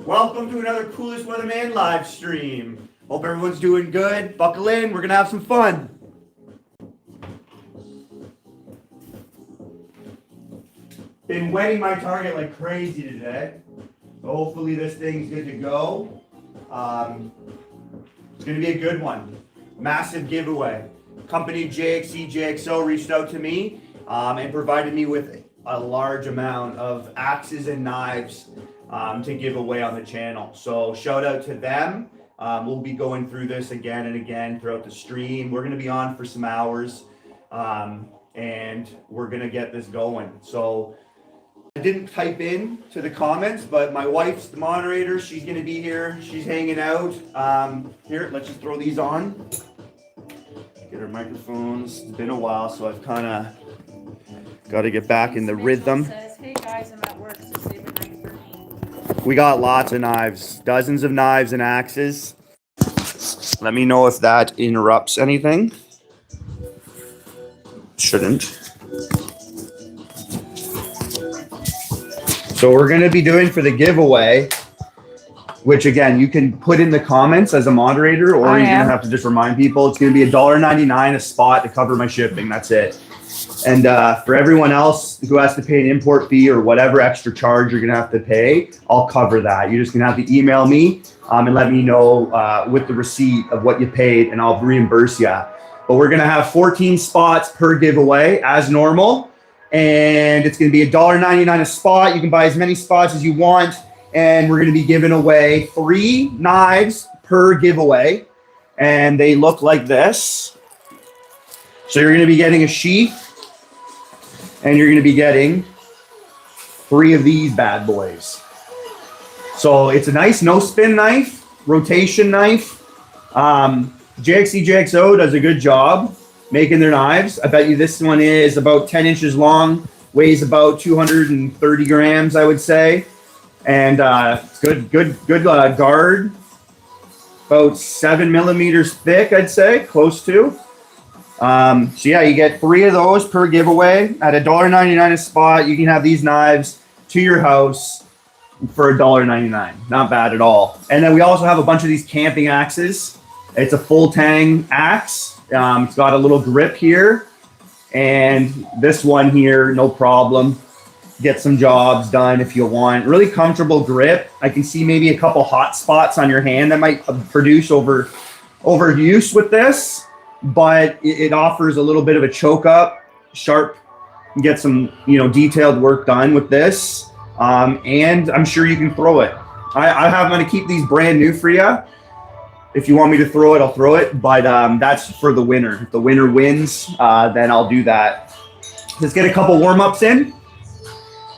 Welcome to another Coolest Weatherman live stream. Hope everyone's doing good. Buckle in, we're gonna have some fun. Been wetting my target like crazy today. So hopefully this thing's good to go. It's gonna be a good one. Massive giveaway. Company JXO reached out to me and provided me with a large amount of axes and knives to give away on the channel. So shout out to them. We'll be going through this again and again throughout the stream. We're gonna be on for some hours and we're gonna get this going. So I didn't type in to the comments, but my wife's the moderator. She's gonna be here. She's hanging out. Here, let's just throw these on. Get our microphones. It's been a while, so I've kind of got to get back in the rhythm. Says, hey guys, I'm at work, so save a knife for me. We got lots of knives, dozens of knives and axes. Let me know if that interrupts anything. Shouldn't. So we're going to be doing for the giveaway, which again, you can put in the comments as a moderator, or you're going to have to just remind people. It's going to be $1.99 a spot to cover my shipping. That's it. And for everyone else who has to pay an import fee or whatever extra charge you're going to have to pay, I'll cover that. You're just going to have to email me and let me know with the receipt of what you paid, and I'll reimburse you. But we're going to have 14 spots per giveaway as normal. And it's going to be $1.99 a spot. You can buy as many spots as you want. And we're going to be giving away 3 knives per giveaway. And they look like this. So you're going to be getting a sheath. And you're going to be getting 3 of these bad boys. So it's a nice no-spin knife, rotation knife. JXO does a good job making their knives. I bet you this one is about 10 inches long, weighs about 230 grams, I would say. And good guard. About 7 millimeters thick, I'd say, close to. So yeah, you get 3 of those per giveaway at $1.99 a spot. You can have these knives to your house for $1.99. Not bad at all. And then we also have a bunch of these camping axes. It's a full tang axe. It's got a little grip here, and this one here, no problem. Get some jobs done if you want. Really comfortable grip. I can see maybe a couple hot spots on your hand that might produce overuse with this, but it offers a little bit of a choke up, sharp, get some detailed work done with this, and I'm sure you can throw it. I'm going to keep these brand new for you. If you want me to throw it, I'll throw it, but that's for the winner. If the winner wins, then I'll do that. Let's get a couple warm-ups in.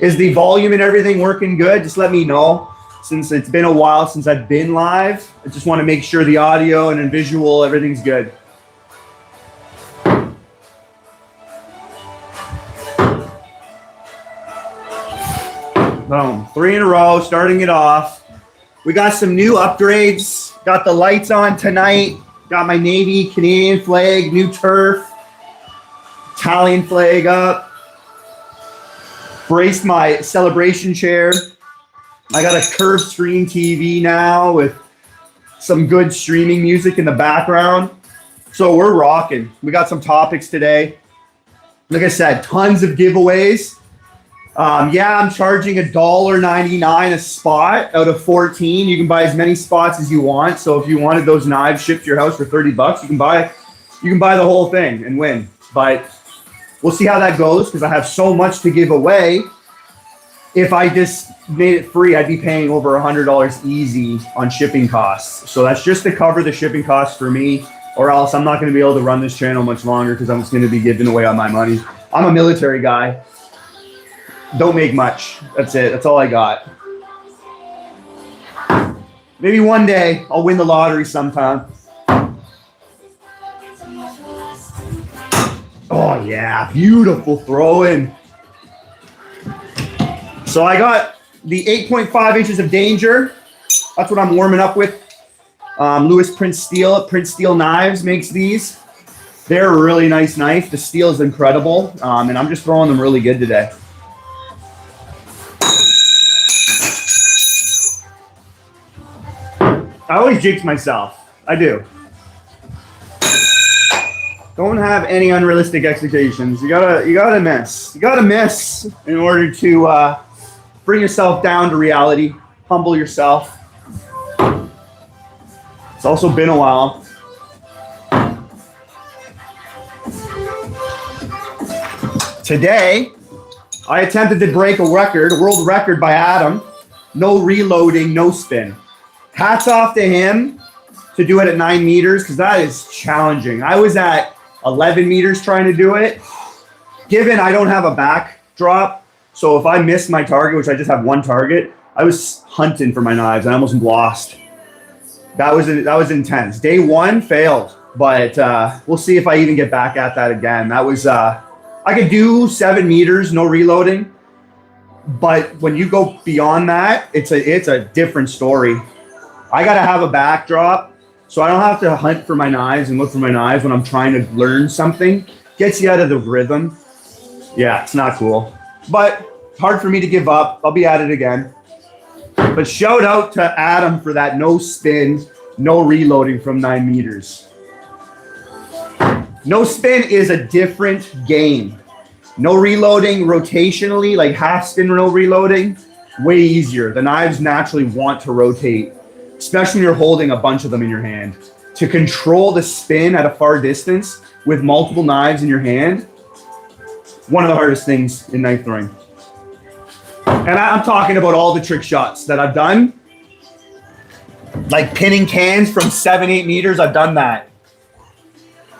Is the volume and everything working good? Just let me know. Since it's been a while since I've been live, I just want to make sure the audio and visual, everything's good. Boom, 3 in a row, starting it off. We got some new upgrades. Got the lights on tonight. Got my Navy Canadian flag, new turf, Italian flag up. Braced my celebration chair. I got a curved screen TV now with some good streaming music in the background. So we're rocking. We got some topics today. Like I said, tons of giveaways. Yeah, I'm charging $1.99 a spot out of 14. You can buy as many spots as you want. So if you wanted those knives shipped to your house for $30, you can buy the whole thing and win. But we'll see how that goes, because I have so much to give away. If I just made it free, I'd be paying over $100 easy on shipping costs. So that's just to cover the shipping costs for me, or else I'm not going to be able to run this channel much longer, because I'm just going to be giving away all my money. I'm a military guy. Don't make much. That's it. That's all I got. Maybe one day I'll win the lottery sometime. Oh yeah, beautiful throw-in. So I got the 8.5 inches of danger. That's what I'm warming up with. Lewis Prince Steel Knives makes these. They're a really nice knife. The steel is incredible, and I'm just throwing them really good today. I always jinx myself. I do. Don't have any unrealistic expectations. You gotta miss. You gotta miss in order to bring yourself down to reality. Humble yourself. It's also been a while. Today, I attempted to break a world record by Adam. No reloading, no spin. Hats off to him to do it at 9 meters because that is challenging. I was at 11 meters trying to do it. Given I don't have a backdrop, so if I miss my target, which I just have one target, I was hunting for my knives and I almost lost. That was intense. Day 1 failed, but we'll see if I even get back at that again. That was I could do 7 meters, no reloading, but when you go beyond that, it's a different story. I got to have a backdrop, so I don't have to hunt for my knives and look for my knives when I'm trying to learn something. Gets you out of the rhythm. Yeah, it's not cool, but hard for me to give up. I'll be at it again. But shout out to Adam for that no spin, no reloading from 9 meters. No spin is a different game. No reloading rotationally, like half spin, no reloading, way easier. The knives naturally want to rotate, especially when you're holding a bunch of them in your hand. To control the spin at a far distance with multiple knives in your hand, one of the hardest things in knife throwing. And I'm talking about all the trick shots that I've done. Like pinning cans from 7-8 meters, I've done that.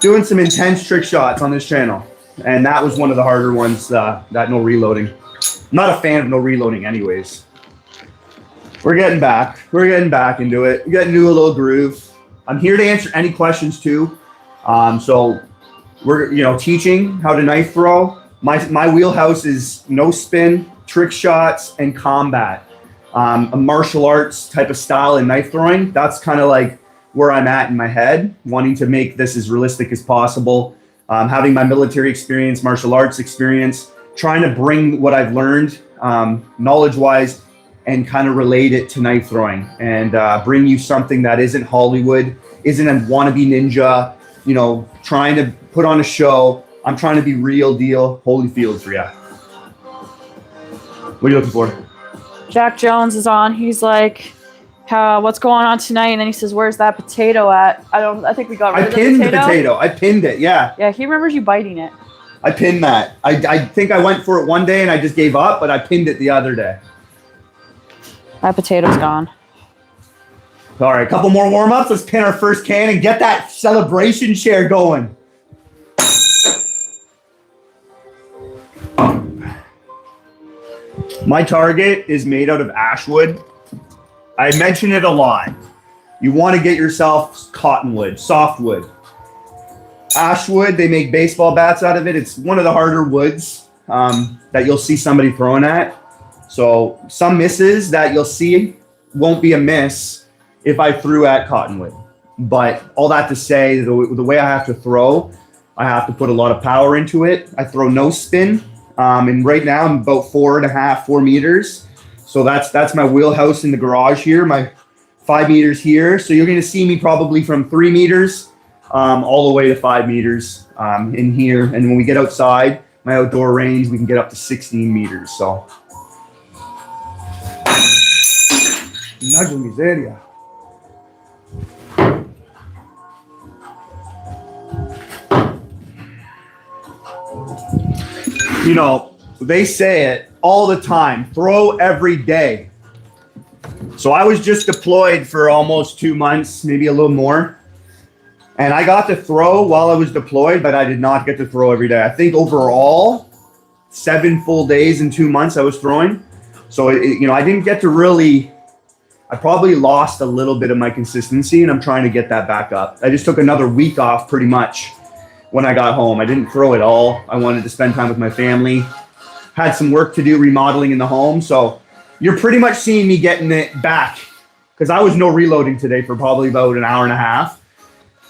Doing some intense trick shots on this channel. And that was one of the harder ones, that no reloading. I'm not a fan of no reloading anyways. We're getting back. We're getting back into it. We're getting into a little groove. I'm here to answer any questions too. So we're teaching how to knife throw. My wheelhouse is no spin, trick shots, and combat. A martial arts type of style in knife throwing. That's kind of like where I'm at in my head, wanting to make this as realistic as possible. Having my military experience, martial arts experience, trying to bring what I've learned knowledge-wise and kind of relate it to knife throwing and bring you something that isn't Hollywood, isn't a wannabe ninja, trying to put on a show. I'm trying to be real deal, Holyfield for you. What are you looking for? Jack Jones is on. He's like, what's going on tonight? And then he says, where's that potato at? I think we got rid of the potato. I pinned the potato. I pinned it, yeah. Yeah, he remembers you biting it. I pinned that. I think I went for it one day and I just gave up, but I pinned it the other day. That potato's gone. All right, a couple more warm-ups. Let's pin our first can and get that celebration share going. My target is made out of ash wood. I mention it a lot. You want to get yourself cottonwood, softwood. Ash wood, they make baseball bats out of it. It's one of the harder woods that you'll see somebody throwing at. So some misses that you'll see won't be a miss if I threw at cottonwood. But all that to say, the way I have to throw, I have to put a lot of power into it. I throw no spin. And right now I'm about 4 meters. So that's my wheelhouse in the garage here, my 5 meters here. So you're going to see me probably from 3 meters all the way to 5 meters in here. And when we get outside, my outdoor range, we can get up to 16 meters. So. Nacho miseria. They say it all the time, throw every day. So I was just deployed for almost 2 months, maybe a little more. And I got to throw while I was deployed, but I did not get to throw every day. I think overall, 7 full days in 2 months I was throwing. So, I didn't get to really, I probably lost a little bit of my consistency and I'm trying to get that back up. I just took another week off pretty much when I got home. I didn't throw at all. I wanted to spend time with my family. Had some work to do remodeling in the home. So you're pretty much seeing me getting it back because I was no reloading today for probably about an hour and a half.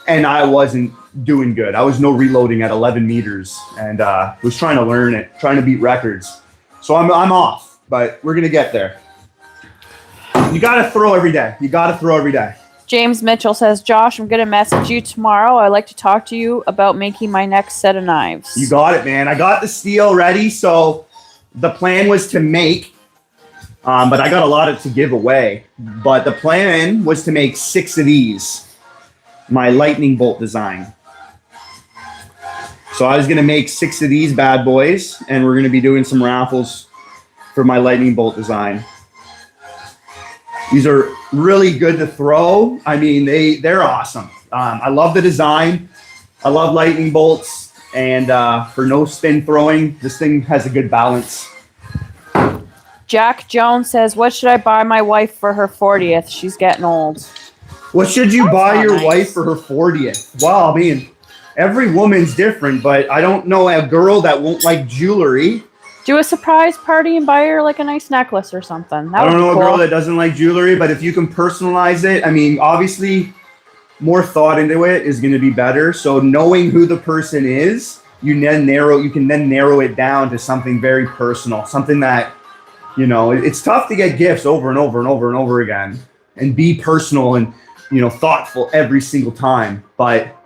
And I wasn't doing good. I was no reloading at 11 meters and was trying to learn it, trying to beat records. So I'm off, but we're going to get there. You got to throw every day. You got to throw every day. James Mitchell says, Josh, I'm going to message you tomorrow. I'd like to talk to you about making my next set of knives. You got it, man. I got the steel ready, so the plan was to make, but I got a lot to give away. But the plan was to make 6 of these, my lightning bolt design. So I was going to make 6 of these bad boys, and we're going to be doing some raffles for my lightning bolt design. These are really good to throw. I mean, they're awesome. I love the design. I love lightning bolts. And for no spin throwing, this thing has a good balance. Jack Jones says, what should I buy my wife for her 40th? She's getting old. What should you buy your wife for her 40th? Well, I mean, every woman's different, but I don't know a girl that won't like jewelry. Do a surprise party and buy her like a nice necklace or something. I don't know a girl that doesn't like jewelry, but if you can personalize it, I mean, obviously, more thought into it is going to be better. So knowing who the person is, you can then narrow it down to something very personal, something that, you know, it's tough to get gifts over and over and over and over again and be personal and, you know, thoughtful every single time. But,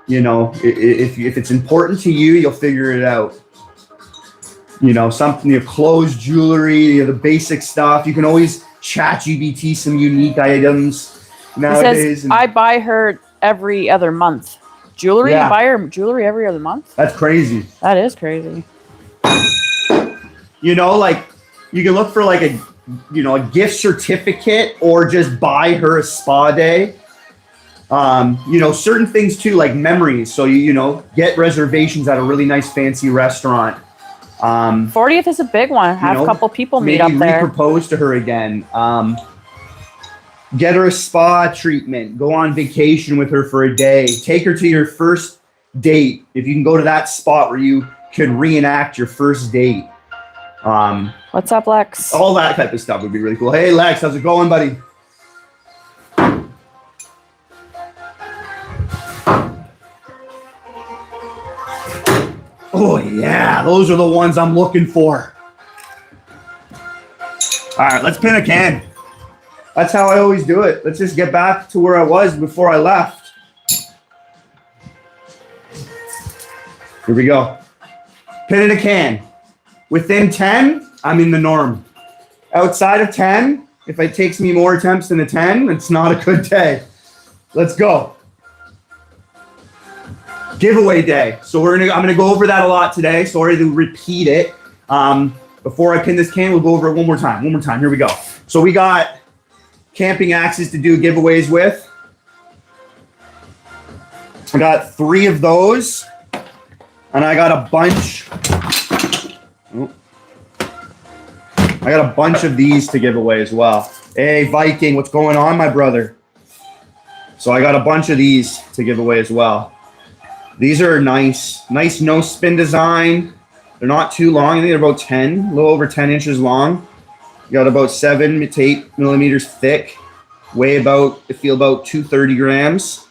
you know, if it's important to you, you'll figure it out. You know, something, you know, clothes, jewelry, you know, the basic stuff. You can always ChatGPT some unique items nowadays. Says, I buy her every other month. Jewelry? Yeah. You buy her jewelry every other month? That's crazy. That is crazy. You know, like, you can look for like a, you know, a gift certificate or just buy her a spa day. You know, certain things too, like memories. So, you know, get reservations at a really nice fancy restaurant. 40th is a big one. Have a couple people meet up there. Maybe re-propose to her again. Get her a spa treatment. Go on vacation with her for a day. Take her to your first date. If you can go to that spot where you could reenact your first date. What's up, Lex? All that type of stuff would be really cool. Hey, Lex, how's it going, buddy? Oh, yeah. Those are the ones I'm looking for. All right, let's pin a can. That's how I always do it. Let's just get back to where I was before I left. Here we go. Pin in a can. Within 10, I'm in the norm. Outside of 10, if it takes me more attempts than a 10, it's not a good day. Let's go. Giveaway day. So I'm gonna go over that a lot today. Sorry to repeat it. Before I pin this can, we'll go over it one more time. Here we go. So we got camping axes to do giveaways with. I got 3 of those, and I got a bunch. I got a bunch of these to give away as well. Hey, Viking, what's going on, my brother? So I got a bunch of these to give away as well. These are nice no spin design. They're not too long. I think they're about 10, a little over 10 inches long. You got about 7 to 8 millimeters thick. Weigh about 230 grams.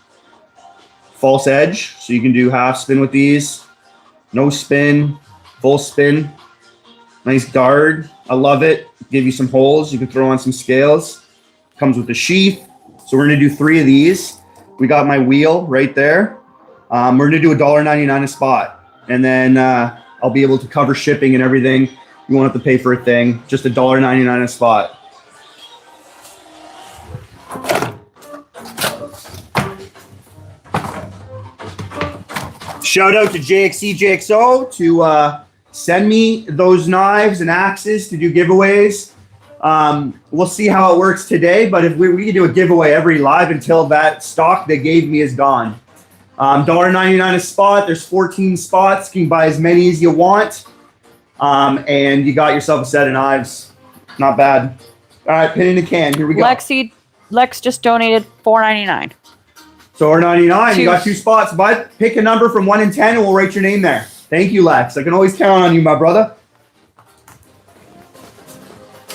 False edge, so you can do half spin with these. No spin, full spin. Nice guard. I love it. Give you some holes. You can throw on some scales. Comes with a sheath. So we're going to do 3 of these. We got my wheel right there. We're going to do $1.99 a spot. And then I'll be able to cover shipping and everything. You won't have to pay for a thing. Just $1.99 a spot. Shout out to JXO to send me those knives and axes to do giveaways. We'll see how it works today, but if we can do a giveaway every live until that stock they gave me is gone. $1.99 a spot. There's 14 spots. You can buy as many as you want. And you got yourself a set of knives. Not bad. All right, pin in the can. Here we go. Lex just donated $4.99. So $4.99. You got 2 spots, bud. Pick a number from 1 to 10 and we'll write your name there. Thank you, Lex. I can always count on you, my brother.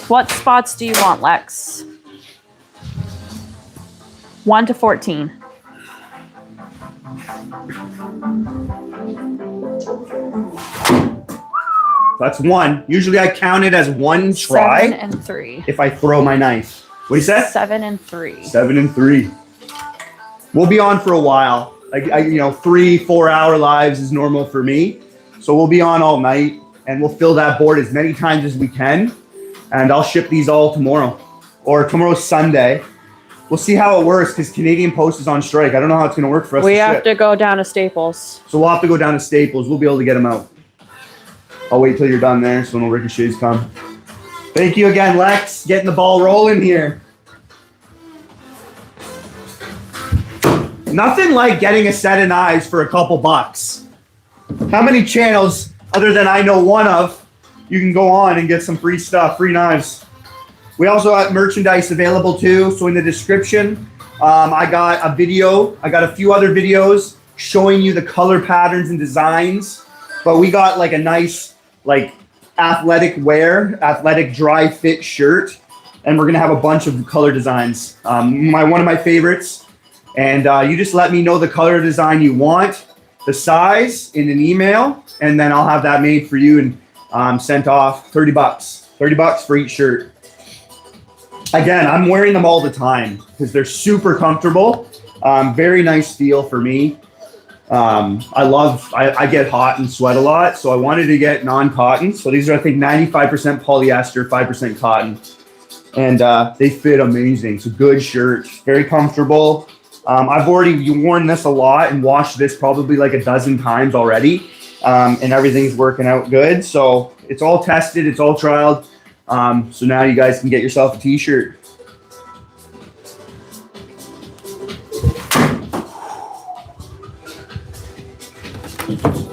What spots do you want, Lex? 1 to 14. That's 1. Usually I count it as 1 try. 7 and 3. If I throw my knife. What do you say? 7 and 3. 7 and 3. We'll be on for a while. Like, 3-4 hour lives is normal for me. So we'll be on all night, and we'll fill that board as many times as we can. And I'll ship these all tomorrow, or tomorrow's Sunday. We'll see how it works because Canadian Post is on strike. I don't know how it's going to work for us. We have to go down to Staples. So we'll have to go down to Staples. We'll be able to get them out. I'll wait till you're done there so no ricochets come. Thank you again, Lex. Getting the ball rolling here. Nothing like getting a set of knives for a couple bucks. How many channels, other than I know one of, you can go on and get some free stuff, free knives? We also have merchandise available too. So in the description, I got a video. I got a few other videos showing you the color patterns and designs. But we got like a nice, like athletic wear, athletic dry fit shirt. And we're gonna have a bunch of color designs. One of my favorites. And you just let me know the color design you want, the size in an email, and then I'll have that made for you and sent off. $30. $30 for each shirt. Again, I'm wearing them all the time because they're super comfortable. Very nice feel for me. I get hot and sweat a lot, so I wanted to get non-cotton. So these are, I think, 95% polyester, 5% cotton. And they fit amazing. It's a good shirt, very comfortable. I've already worn this a lot and washed this probably like a dozen times already. And everything's working out good. So it's all tested, it's all trialed. So now you guys can get yourself a t-shirt.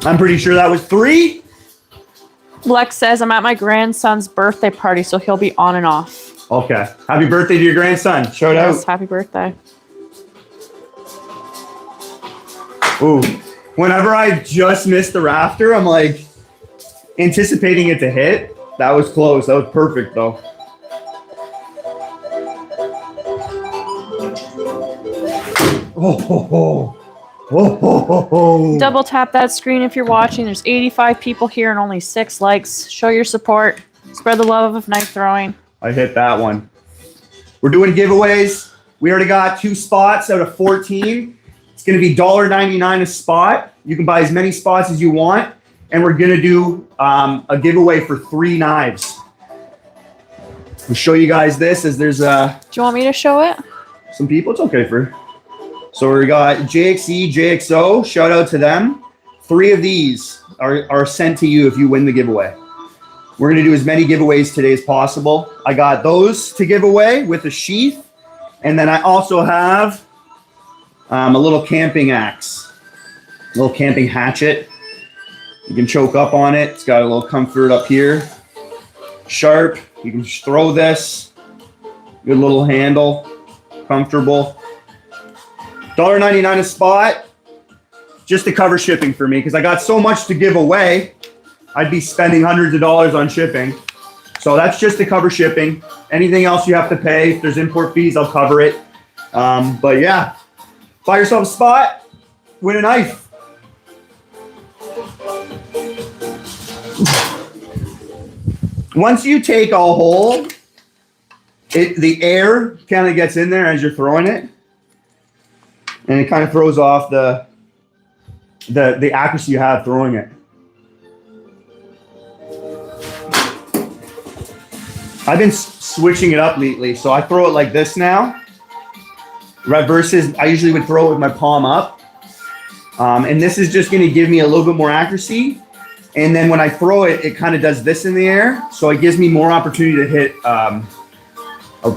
I'm pretty sure that was 3. Lex says I'm at my grandson's birthday party, so he'll be on and off. Okay. Happy birthday to your grandson. Shout out. Happy birthday. Ooh. Whenever I just missed the rafter, I'm like anticipating it to hit. That was close. That was perfect, though. Double tap that screen if you're watching. There's 85 people here and only 6 likes. Show your support. Spread the love of knife throwing. I hit that one. We're doing giveaways. We already got 2 spots out of 14. It's going to be $1.99 a spot. You can buy as many spots as you want. And we're going to do a giveaway for 3 knives. We'll show you guys this as there's Do you want me to show it? Some people. It's okay for. So we got JXE, JXO. Shout out to them. 3 of these are sent to you if you win the giveaway. We're going to do as many giveaways today as possible. I got those to give away with a sheath. And then I also have a little camping axe, a little camping hatchet. You can choke up on it. It's got a little comfort up here. Sharp. You can just throw this. Good little handle. Comfortable. $1.99 a spot. Just to cover shipping for me because I got so much to give away. I'd be spending hundreds of dollars on shipping. So that's just to cover shipping. Anything else you have to pay, if there's import fees, I'll cover it. But yeah, buy yourself a spot, win a knife. Once you take a hole, the air kind of gets in there as you're throwing it, and it kind of throws off the accuracy you have throwing it. I've been switching it up lately, so I throw it like this now. Right, versus I usually would throw it with my palm up, and this is just going to give me a little bit more accuracy. And then when I throw it, it kind of does this in the air. So it gives me more opportunity to hit a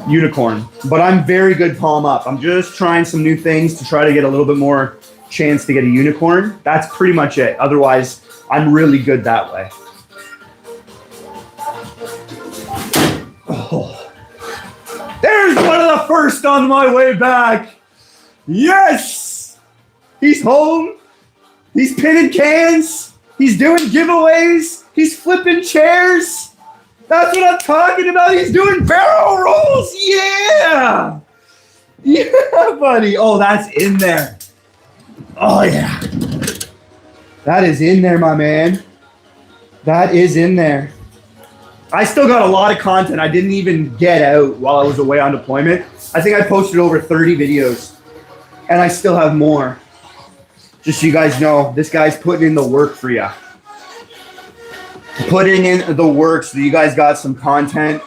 unicorn. But I'm very good palm up. I'm just trying some new things to try to get a little bit more chance to get a unicorn. That's pretty much it. Otherwise, I'm really good that way. Oh. There's one of the first on my way back. Yes! He's home. He's pinning cans. He's doing giveaways. He's flipping chairs. That's what I'm talking about. He's doing barrel rolls. Yeah. Yeah, buddy. Oh, that's in there. Oh, yeah. That is in there, my man. That is in there. I still got a lot of content I didn't even get out while I was away on deployment. I think I posted over 30 videos. And I still have more. Just so you guys know, this guy's putting in the work for you. Putting in the work so you guys got some content,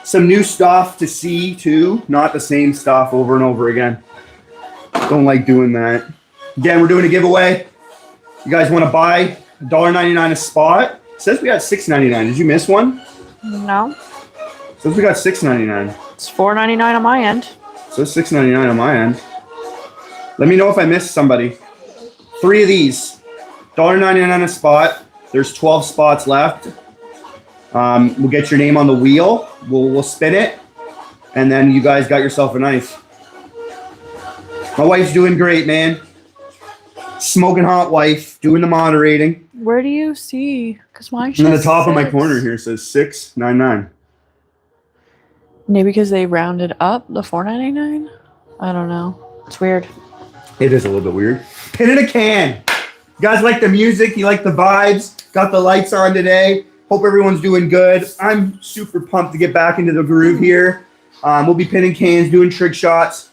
some new stuff to see too, not the same stuff over and over again. Don't like doing that. Again, we're doing a giveaway. You guys want to buy $1.99 a spot? It says we got $6.99. Did you miss one? No. It says we got $6.99. It's $4.99 on my end. So it's $6.99 on my end. Let me know if I missed somebody. 3 of these, $1.99 a spot. There's 12 spots left. We'll get your name on the wheel. We'll spin it, and then you guys got yourself a knife. My wife's doing great, man. Smoking hot wife, doing the moderating. Where do you see? Because mine. And then the top of my corner here says $6.99. Maybe because they rounded up the $4.99. I don't know. It's weird. It is a little bit weird. Pin in a can. You guys like the music? You like the vibes? Got the lights on today. Hope everyone's doing good. I'm super pumped to get back into the groove here. We'll be pinning cans, doing trick shots.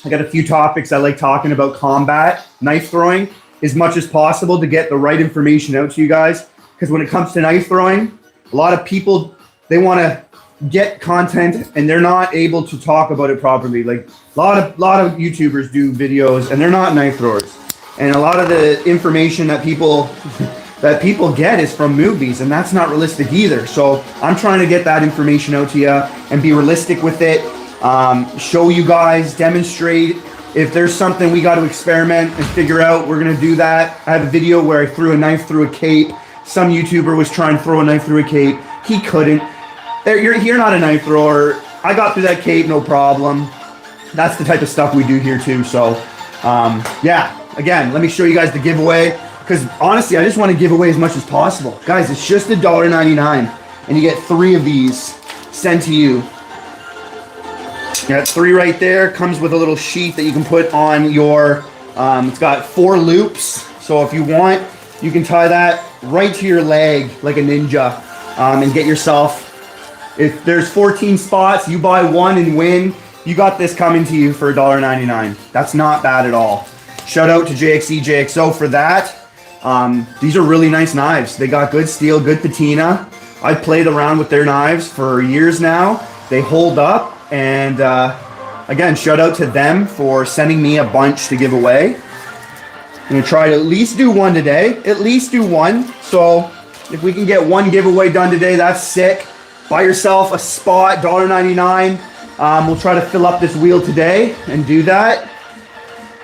I got a few topics I like talking about: combat, knife throwing, as much as possible to get the right information out to you guys. Because when it comes to knife throwing, a lot of people, they want to get content and they're not able to talk about it properly. Like a lot of YouTubers do videos and they're not knife throwers. And a lot of the information that people get is from movies, and that's not realistic either. So I'm trying to get that information out to you and be realistic with it. Show you guys, demonstrate. If there's something we got to experiment and figure out, we're going to do that. I have a video where I threw a knife through a cape. Some YouTuber was trying to throw a knife through a cape. He couldn't. You're not a knife thrower. I got through that cape, no problem. That's the type of stuff we do here too. So, yeah, again, let me show you guys the giveaway. Because honestly, I just want to give away as much as possible. Guys, it's just $1.99. And you get 3 of these sent to you. You got 3 right there. Comes with a little sheet that you can put on your, it's got 4 loops. So if you want, you can tie that right to your leg like a ninja, and get yourself, if there's 14 spots, you buy 1 and win. You got this coming to you for $1.99. That's not bad at all. Shout out to JXO for that. These are really nice knives. They got good steel, good patina. I've played around with their knives for years now. They hold up. And again, shout out to them for sending me a bunch to give away. I'm going to try to at least do 1 today. At least do 1. So if we can get 1 giveaway done today, that's sick. Buy yourself a spot, $1.99. We'll try to fill up this wheel today and do that.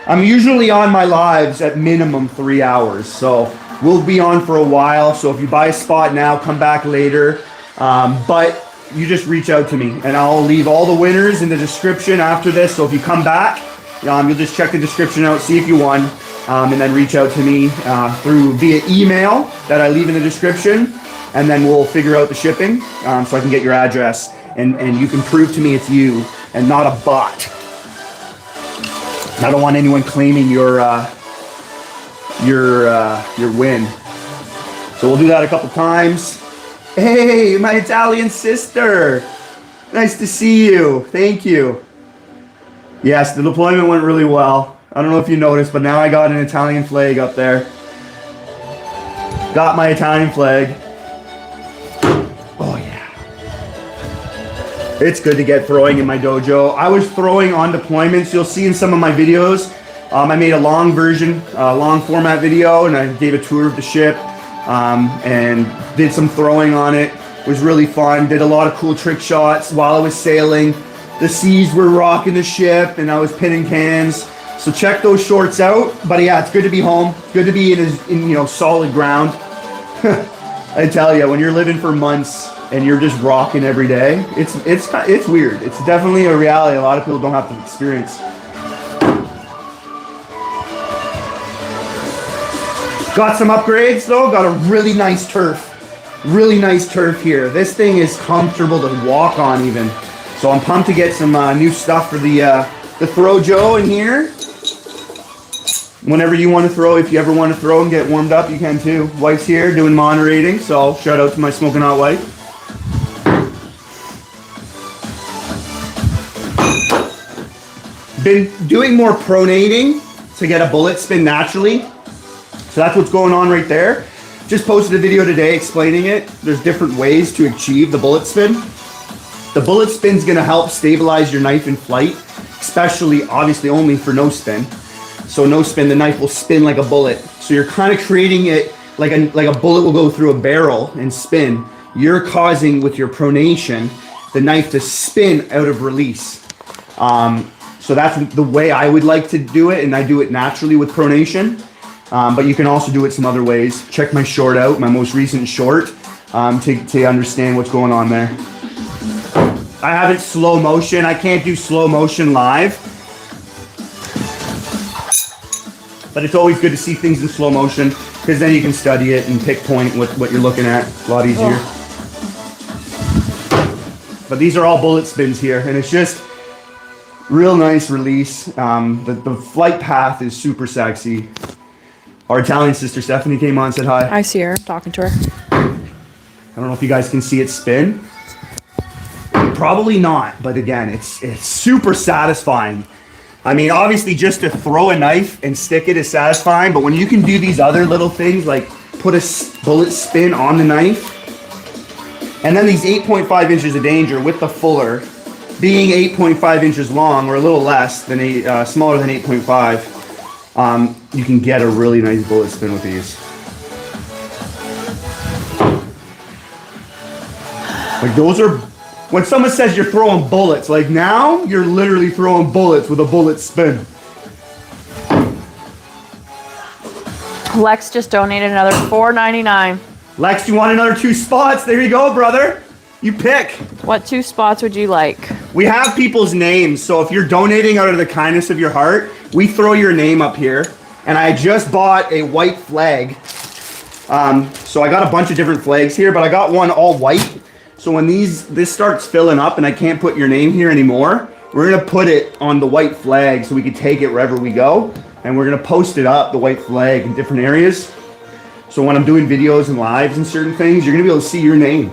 I'm usually on my lives at minimum 3 hours. So we'll be on for a while. So if you buy a spot now, come back later. But you just reach out to me and I'll leave all the winners in the description after this. So if you come back, you'll just check the description out, see if you won, and then reach out to me via email that I leave in the description, and then we'll figure out the shipping so I can get your address and you can prove to me it's you and not a bot. I don't want anyone claiming your win. So we'll do that a couple times. Hey, my Italian sister. Nice to see you. Thank you. Yes, the deployment went really well. I don't know if you noticed, but now I got an Italian flag up there. Got my Italian flag. Oh, yeah. It's good to get throwing in my dojo. I was throwing on deployments. You'll see in some of my videos. I made a long version, long format video, and I gave a tour of the ship. And did some throwing on it. It was really fun. Did a lot of cool trick shots while I was sailing. The seas were rocking the ship and I was pinning cans. So check those shorts out. But yeah, it's good to be home. Good to be in solid ground. I tell you, when you're living for months and you're just rocking every day, it's weird. It's definitely a reality a lot of people don't have to experience. Got some upgrades though. Got a really nice turf. Really nice turf here. This thing is comfortable to walk on even. So I'm pumped to get some new stuff for the throw Joe in here. Whenever you want to throw, if you ever want to throw and get warmed up, you can too. Wife's here doing moderating, so shout out to my smoking hot wife. been doing more pronating to get a bullet spin naturally. So that's what's going on right there. Just posted a video today explaining it. There's different ways to achieve the bullet spin. The bullet spin's gonna help stabilize your knife in flight, especially obviously only for no spin. So no spin, the knife will spin like a bullet. So you're kind of creating it like a bullet will go through a barrel and spin. You're causing with your pronation the knife to spin out of release. So that's the way I would like to do it, and I do it naturally with pronation. But you can also do it some other ways. Check my short out, my most recent short, to understand what's going on there. I have it slow motion. I can't do slow motion live. But it's always good to see things in slow motion, because then you can study it and pinpoint what you're looking at a lot easier. Oh. But these are all bullet spins here, and it's just real nice release. The flight path is super sexy. Our Italian sister Stephanie came on and said hi. I see her, I'm talking to her. I don't know if you guys can see it spin. Probably not, but again, it's super satisfying. I mean, obviously just to throw a knife and stick it is satisfying, but when you can do these other little things like put a bullet spin on the knife, and then these 8.5 inches of danger with the fuller being 8.5 inches long, or a little less than smaller than 8.5, you can get a really nice bullet spin with these. Like those are, when someone says you're throwing bullets, like now you're literally throwing bullets with a bullet spin. Lex just donated another $4.99. Lex, you want another 2 spots? There you go, brother. You pick. What 2 spots would you like? We have people's names, so if you're donating out of the kindness of your heart, we throw your name up here. And I just bought a white flag. So I got a bunch of different flags here, but I got one all white. So when this starts filling up and I can't put your name here anymore, we're gonna put it on the white flag so we can take it wherever we go. And we're gonna post it up, the white flag, in different areas. So when I'm doing videos and lives and certain things, you're gonna be able to see your name,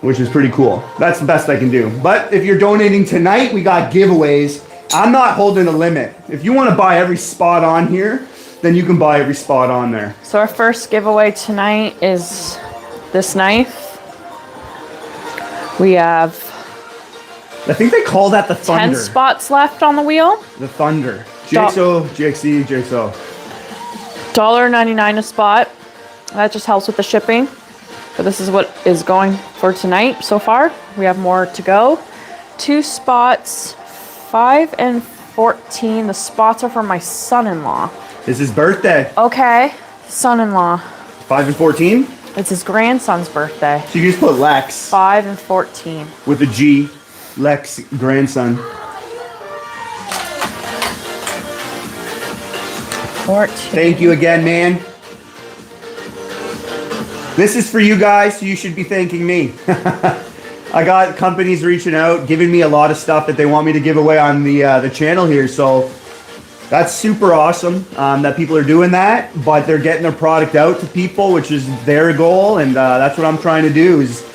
which is pretty cool. That's the best I can do. But if you're donating tonight, we got giveaways. I'm not holding a limit. If you wanna buy every spot on here, then you can buy every spot on there. So our first giveaway tonight is this knife. We have, I think they call that the Thunder. 10 spots left on the wheel. The Thunder. GXO, GXE, GXO. $1.99 a spot. That just helps with the shipping. But this is what is going for tonight so far. We have more to go. 2 spots, 5 and 14. The spots are for my son-in-law. It's his birthday. Okay, son-in-law. 5 and 14? It's his grandson's birthday. So you can just put Lex. 5 and 14. With a G. Lex, grandson. 14. Thank you again, man. This is for you guys, so you should be thanking me. I got companies reaching out, giving me a lot of stuff that they want me to give away on the channel here, so that's super awesome that people are doing that, but they're getting their product out to people, which is their goal, and that's what I'm trying to do is,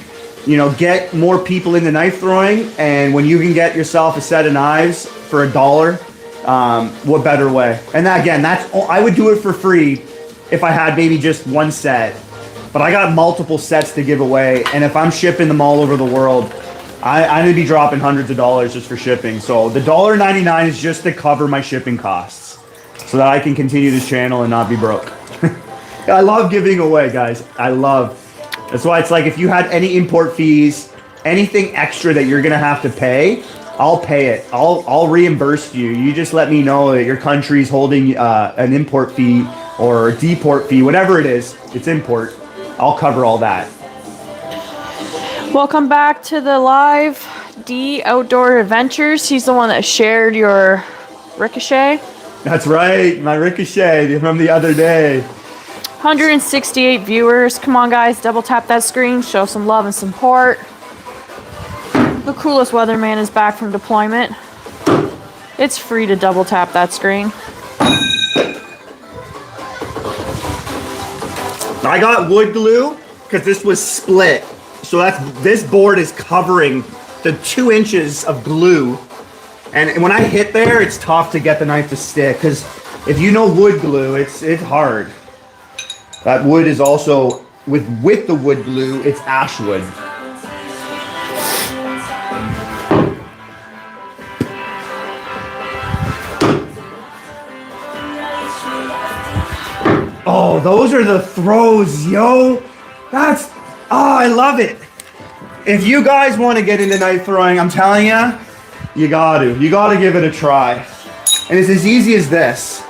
you know, get more people into knife throwing, and when you can get yourself a set of knives for $1, what better way? And again, I would do it for free if I had maybe just one set, but I got multiple sets to give away, and if I'm shipping them all over the world, I'm gonna be dropping hundreds of dollars just for shipping. So the $1.99 is just to cover my shipping costs so that I can continue this channel and not be broke. I love giving away, guys. That's why it's like if you had any import fees, anything extra that you're gonna have to pay, I'll pay it. I'll reimburse you. You just let me know that your country's holding an import fee or a deport fee, whatever it is, it's import. I'll cover all that. Welcome back to the live. D Outdoor Adventures. He's the one that shared your Ricochet. That's right, my Ricochet from the other day. 168 viewers. Come on, guys, double tap that screen. Show some love and support. The coolest weatherman is back from deployment. It's free to double tap that screen. I got wood glue because this was split. So this board is covering the 2 inches of glue, And when I hit there, it's tough to get the knife to stick, because if you know wood glue, it's hard. That wood is also, with the wood glue, it's ash wood. Oh, those are the throws, yo. That's, oh, I love it. If you guys want to get into knife throwing, I'm telling you, you gotta give it a try. And it's as easy as this.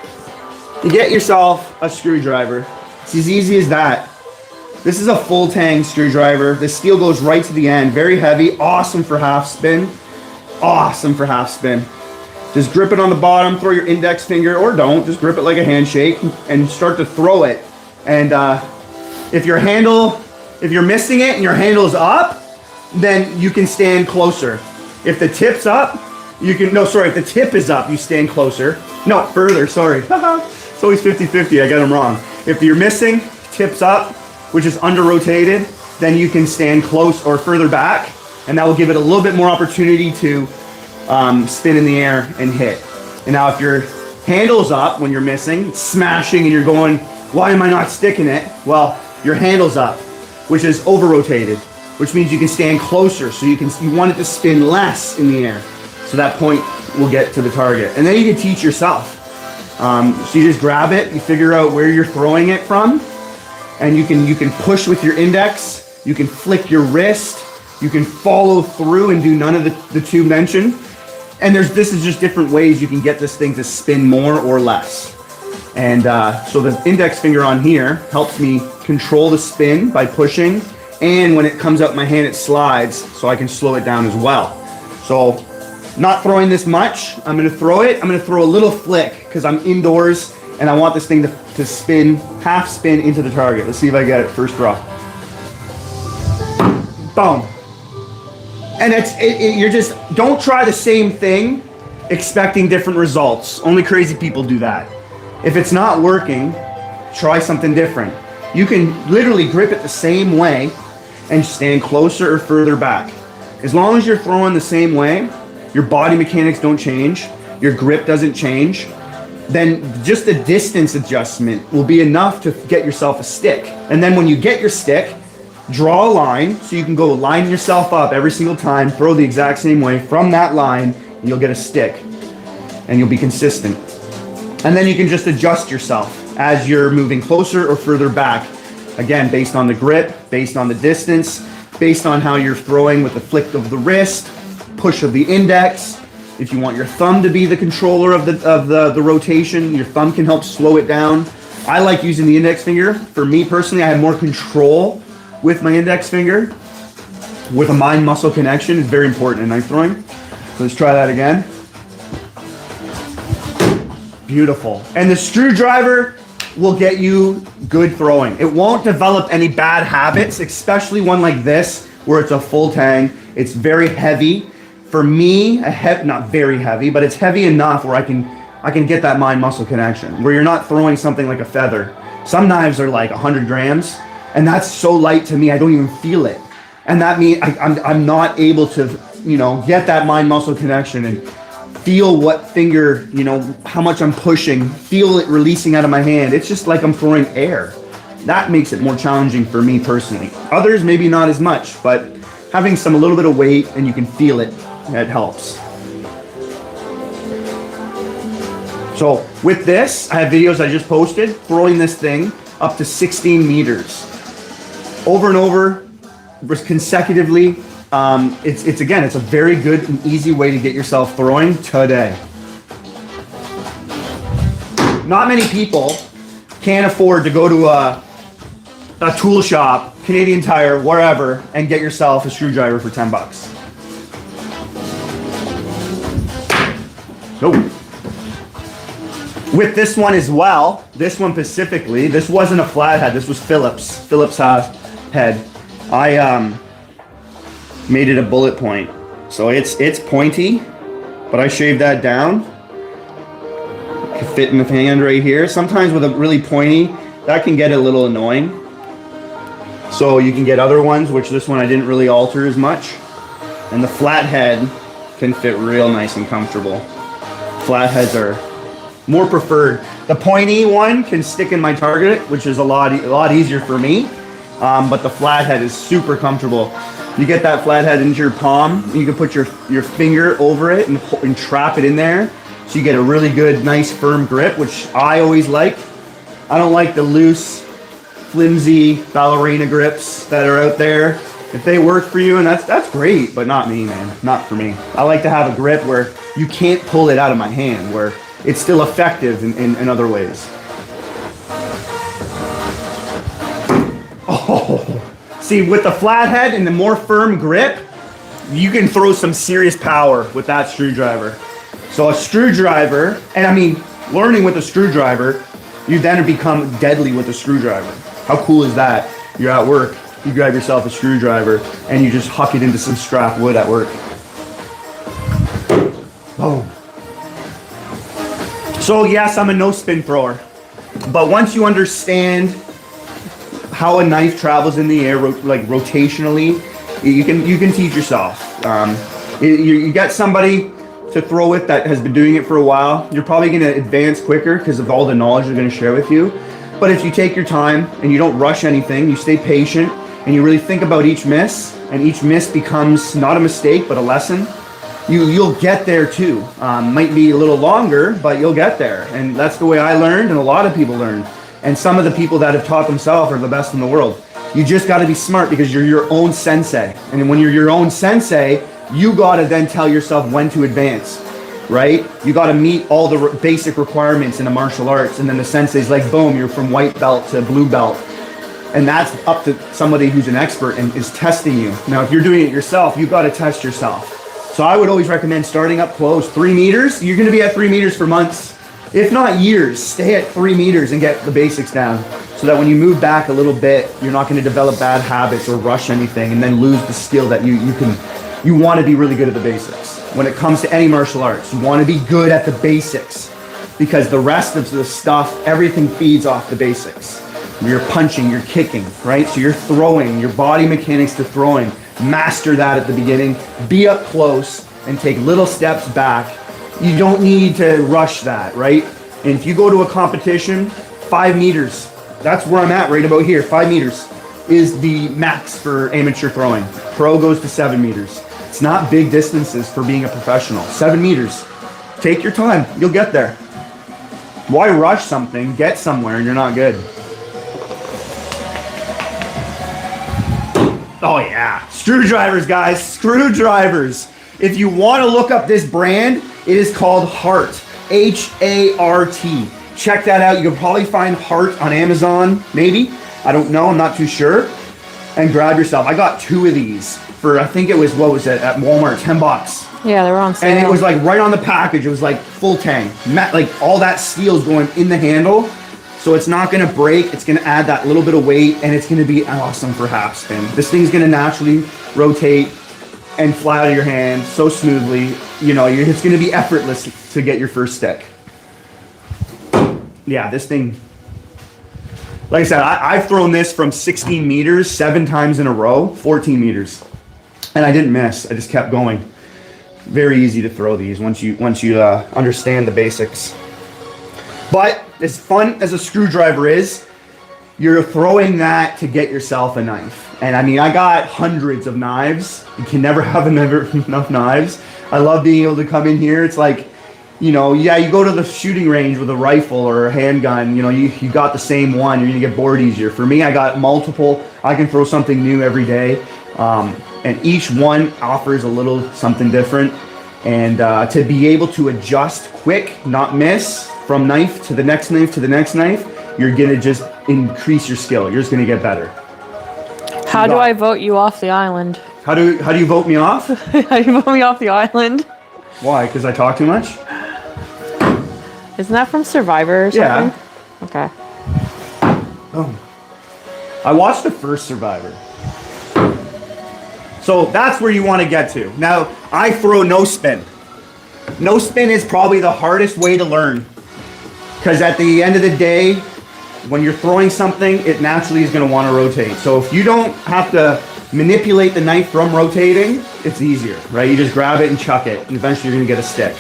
You get yourself a screwdriver. It's as easy as that. This is a full tang screwdriver. The steel goes right to the end. Very heavy, awesome for half spin. Awesome for half spin. Just grip it on the bottom, throw your index finger, or don't, just grip it like a handshake and start to throw it. And if you're missing it and your handle's up, then you can stand closer. If the tip's up, if the tip is up, you stand closer. No, further, sorry. It's always 50-50, I get them wrong. If you're missing, tip's up, which is under rotated, then you can stand close or further back, and that will give it a little bit more opportunity to spin in the air and hit. And now if your handle's up when you're missing, it's smashing, and you're going, why am I not sticking it? Well, your handle's up, which is over rotated, which means you can stand closer, so you want it to spin less in the air. So that point will get to the target. And then you can teach yourself. So you just grab it, you figure out where you're throwing it from, and you can push with your index, you can flick your wrist, you can follow through and do none of the two mentioned. And this is just different ways you can get this thing to spin more or less. And so the index finger on here helps me control the spin by pushing, and when it comes out my hand, it slides, so I can slow it down as well. So not throwing this much, I'm gonna throw it, I'm gonna throw a little flick, because I'm indoors, and I want this thing to spin, half spin into the target. Let's see if I get it first draw. Boom. And you're just, don't try the same thing expecting different results. Only crazy people do that. If it's not working, try something different. You can literally grip it the same way and stand closer or further back. As long as you're throwing the same way, your body mechanics don't change, your grip doesn't change, then just the distance adjustment will be enough to get yourself a stick. And then when you get your stick, draw a line so you can go line yourself up every single time, throw the exact same way from that line, and you'll get a stick. And you'll be consistent. And then you can just adjust yourself as you're moving closer or further back. Again, based on the grip, based on the distance, based on how you're throwing with the flick of the wrist, push of the index. If you want your thumb to be the controller of the rotation, your thumb can help slow it down. I like using the index finger. For me personally, I have more control with my index finger. With a mind-muscle connection, it's very important in knife throwing. So let's try that again. Beautiful. And the screwdriver will get you good throwing. It won't develop any bad habits, especially one like this, where it's a full tang. It's very heavy. For me, not very heavy, but it's heavy enough where I can get that mind-muscle connection, where you're not throwing something like a feather. Some knives are like 100 grams, and that's so light to me, I don't even feel it. And that means I'm not able to, get that mind-muscle connection and feel what finger, how much I'm pushing, feel it releasing out of my hand. It's just like I'm throwing air. That makes it more challenging for me personally. Others, maybe not as much, but having a little bit of weight and you can feel it, it helps. So with this, I have videos I just posted, throwing this thing up to 16 meters. Over and over, consecutively. It's a very good and easy way to get yourself throwing today. Not many people can afford to go to a tool shop, Canadian Tire, wherever, and get yourself a screwdriver for 10 bucks. Nope. With this one as well, this one specifically, this wasn't a flathead, this was Phillips head. I made it a bullet point. So it's pointy, but I shaved that down. It can fit in the hand right here. Sometimes with a really pointy, that can get a little annoying. So you can get other ones, which this one I didn't really alter as much. And the flathead can fit real nice and comfortable. Flatheads are more preferred. The pointy one can stick in my target, which is a lot easier for me. But the flathead is super comfortable. You get that flathead into your palm, you can put your finger over it and trap it in there. So you get a really good, nice, firm grip, which I always like. I don't like the loose, flimsy ballerina grips that are out there. If they work for you, and that's great, but not me, man. Not for me. I like to have a grip where you can't pull it out of my hand, where it's still effective in other ways. Oh, see, with the flathead and the more firm grip, you can throw some serious power with that screwdriver. So a screwdriver, and I mean, learning with a screwdriver, you then become deadly with a screwdriver. How cool is that? You're at work, you grab yourself a screwdriver, and you just huck it into some scrap wood at work. Oh. So yes, I'm a no spin thrower, but once you understand how a knife travels in the air, like rotationally, you can teach yourself. You get somebody to throw it that has been doing it for a while. You're probably going to advance quicker because of all the knowledge they're going to share with you. But if you take your time and you don't rush anything, you stay patient and you really think about each miss, and each miss becomes not a mistake but a lesson, you'll get there too. Might be a little longer, but you'll get there. And that's the way I learned, and a lot of people learn. And some of the people that have taught themselves are the best in the world. You just got to be smart because you're your own sensei. And when you're your own sensei, you got to then tell yourself when to advance, right? You got to meet all the basic requirements in the martial arts. And then the sensei's like, boom, you're from white belt to blue belt. And that's up to somebody who's an expert and is testing you. Now, if you're doing it yourself, you've got to test yourself. So I would always recommend starting up close. 3 meters, you're going to be at 3 meters for months, if not years. Stay at 3 meters and get the basics down so that when you move back a little bit, you're not going to develop bad habits or rush anything and then lose the skill that you want to be really good at the basics. When it comes to any martial arts, you want to be good at the basics because the rest of the stuff, everything feeds off the basics. You're punching, you're kicking, right? So you're throwing, your body mechanics to throwing. Master that at the beginning. Be up close and take little steps back. You don't need to rush that, right? And if you go to a competition, 5 meters, that's where I'm at right about here. 5 meters is the max for amateur throwing. Pro goes to 7 meters. It's not big distances for being a professional. 7 meters. Take your time. You'll get there. Why rush something, get somewhere, and you're not good? Oh yeah, screwdrivers, guys, screwdrivers. If you want to look up this brand, it is called Hart, H-A-R-T. Check that out. You can probably find Hart on Amazon, maybe. I don't know, I'm not too sure. And grab yourself. I got 2 of these for, I think it was, what was it, at Walmart, $10. Yeah, they were on sale. And it was like right on the package, it was like full tang. Like all that steel's going in the handle. So it's not going to break. It's going to add that little bit of weight, and it's going to be awesome for half spin. This thing's going to naturally rotate and fly out of your hand so smoothly. You know, it's going to be effortless to get your first stick. Yeah, this thing, like I said, I've thrown this from 16 meters 7 times in a row, 14 meters. And I didn't miss. I just kept going. Very easy to throw these once you understand the basics. But as fun as a screwdriver is, you're throwing that to get yourself a knife. And I mean, I got hundreds of knives. You can never have enough knives. I love being able to come in here. It's like, you know, yeah, you go to the shooting range with a rifle or a handgun, you know, you got the same one, you're gonna get bored easier. For me, I got multiple. I can throw something new every day. And each one offers a little something different. And to be able to adjust quick, not miss, from knife to the next knife to the next knife, you're gonna just increase your skill. You're just gonna get better. How do I vote you off the island? How do you vote me off? How do you vote me off the island? Why? Because I talk too much? Isn't that from Survivor or something? Yeah. Okay. Oh. I watched the first Survivor. So that's where you want to get to. Now, I throw no spin. No spin is probably the hardest way to learn. Because at the end of the day, when you're throwing something, it naturally is going to want to rotate. So if you don't have to manipulate the knife from rotating, it's easier, right? You just grab it and chuck it, and eventually you're gonna get a stick.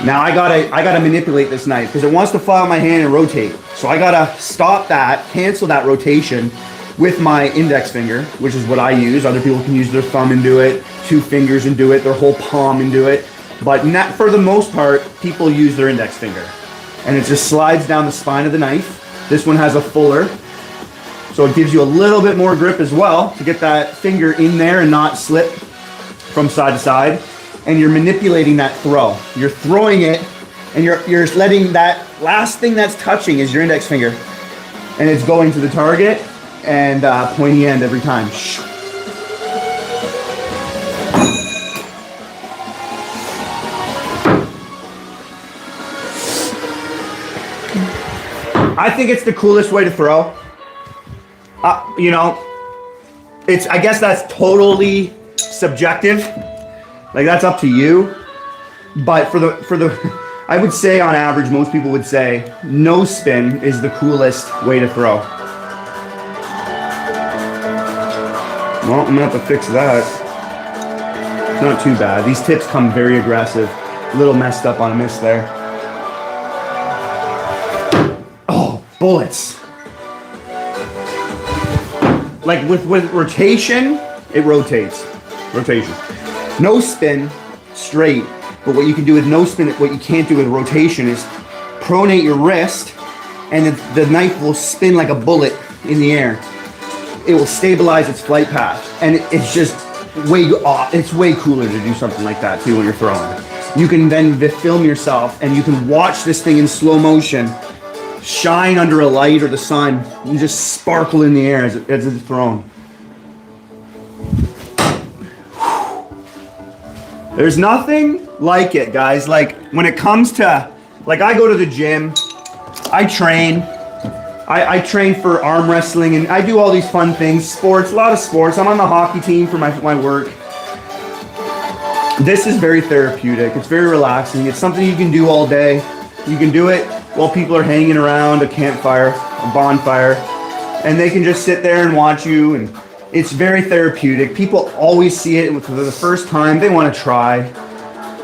Now I gotta manipulate this knife because it wants to fly out my hand and rotate. So I gotta stop that, cancel that rotation with my index finger, which is what I use. Other people can use their thumb and do it, 2 fingers and do it, their whole palm and do it. But not, for the most part, people use their index finger. And it just slides down the spine of the knife. This one has a fuller, so it gives you a little bit more grip as well to get that finger in there and not slip from side to side. And you're manipulating that throw. You're throwing it, and you're letting that last thing that's touching is your index finger, and it's going to the target and pointy end every time. I think it's the coolest way to throw. You know, I guess that's totally subjective. Like, that's up to you. But for the I would say on average, most people would say no spin is the coolest way to throw. Well, I'm gonna have to fix that. It's not too bad. These tips come very aggressive. A little messed up on a miss there. Oh, bullets. Like with rotation, it rotates. Rotation. No spin, straight. But what you can do with no spin, what you can't do with rotation is pronate your wrist, and the knife will spin like a bullet in the air. It will stabilize its flight path, and it's just it's way cooler to do something like that too when you're throwing. You can then film yourself, and you can watch this thing in slow motion shine under a light or the sun and just sparkle in the air as it's thrown. There's nothing like it, guys. Like, when it comes to, like, I go to the gym, I train. I train for arm wrestling, and I do all these fun things, sports, a lot of sports. I'm on the hockey team for my work. This is very therapeutic. It's very relaxing. It's something you can do all day. You can do it while people are hanging around a campfire, a bonfire, and they can just sit there and watch you, and it's very therapeutic. People always see it for the first time. They want to try.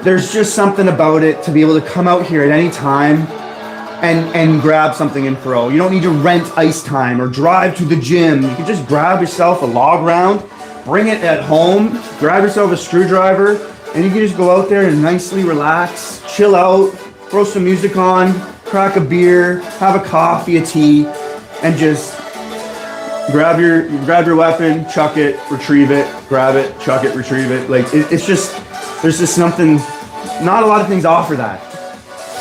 There's just something about it to be able to come out here at any time and grab something and throw. You don't need to rent ice time or drive to the gym. You can just grab yourself a log round, bring it at home, grab yourself a screwdriver, and you can just go out there and nicely relax, chill out, throw some music on, crack a beer, have a coffee, a tea, and just grab your weapon, chuck it, retrieve it, grab it, chuck it, retrieve it. Like, it's just, there's just something, not a lot of things offer that.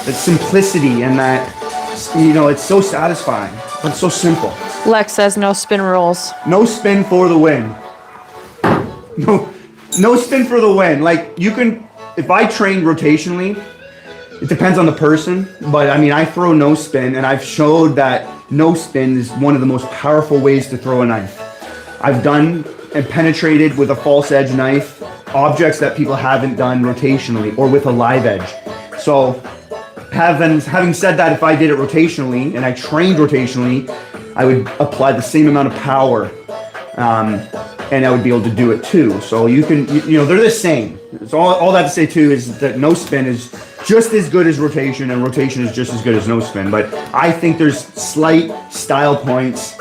It's simplicity, and that, you know, it's so satisfying, but it's so simple. Lex says no spin rules. No spin for the win. No spin for the win. Like, you can, if I train rotationally, it depends on the person, but I mean, I throw no spin, and I've showed that no spin is one of the most powerful ways to throw a knife. I've done and penetrated with a false edge knife objects that people haven't done rotationally or with a live edge. So having said that, if I did it rotationally and I trained rotationally, I would apply the same amount of power, and I would be able to do it too. So you can, you know, they're the same. So all that to say too is that no spin is just as good as rotation, and rotation is just as good as no spin. But I think there's slight style points,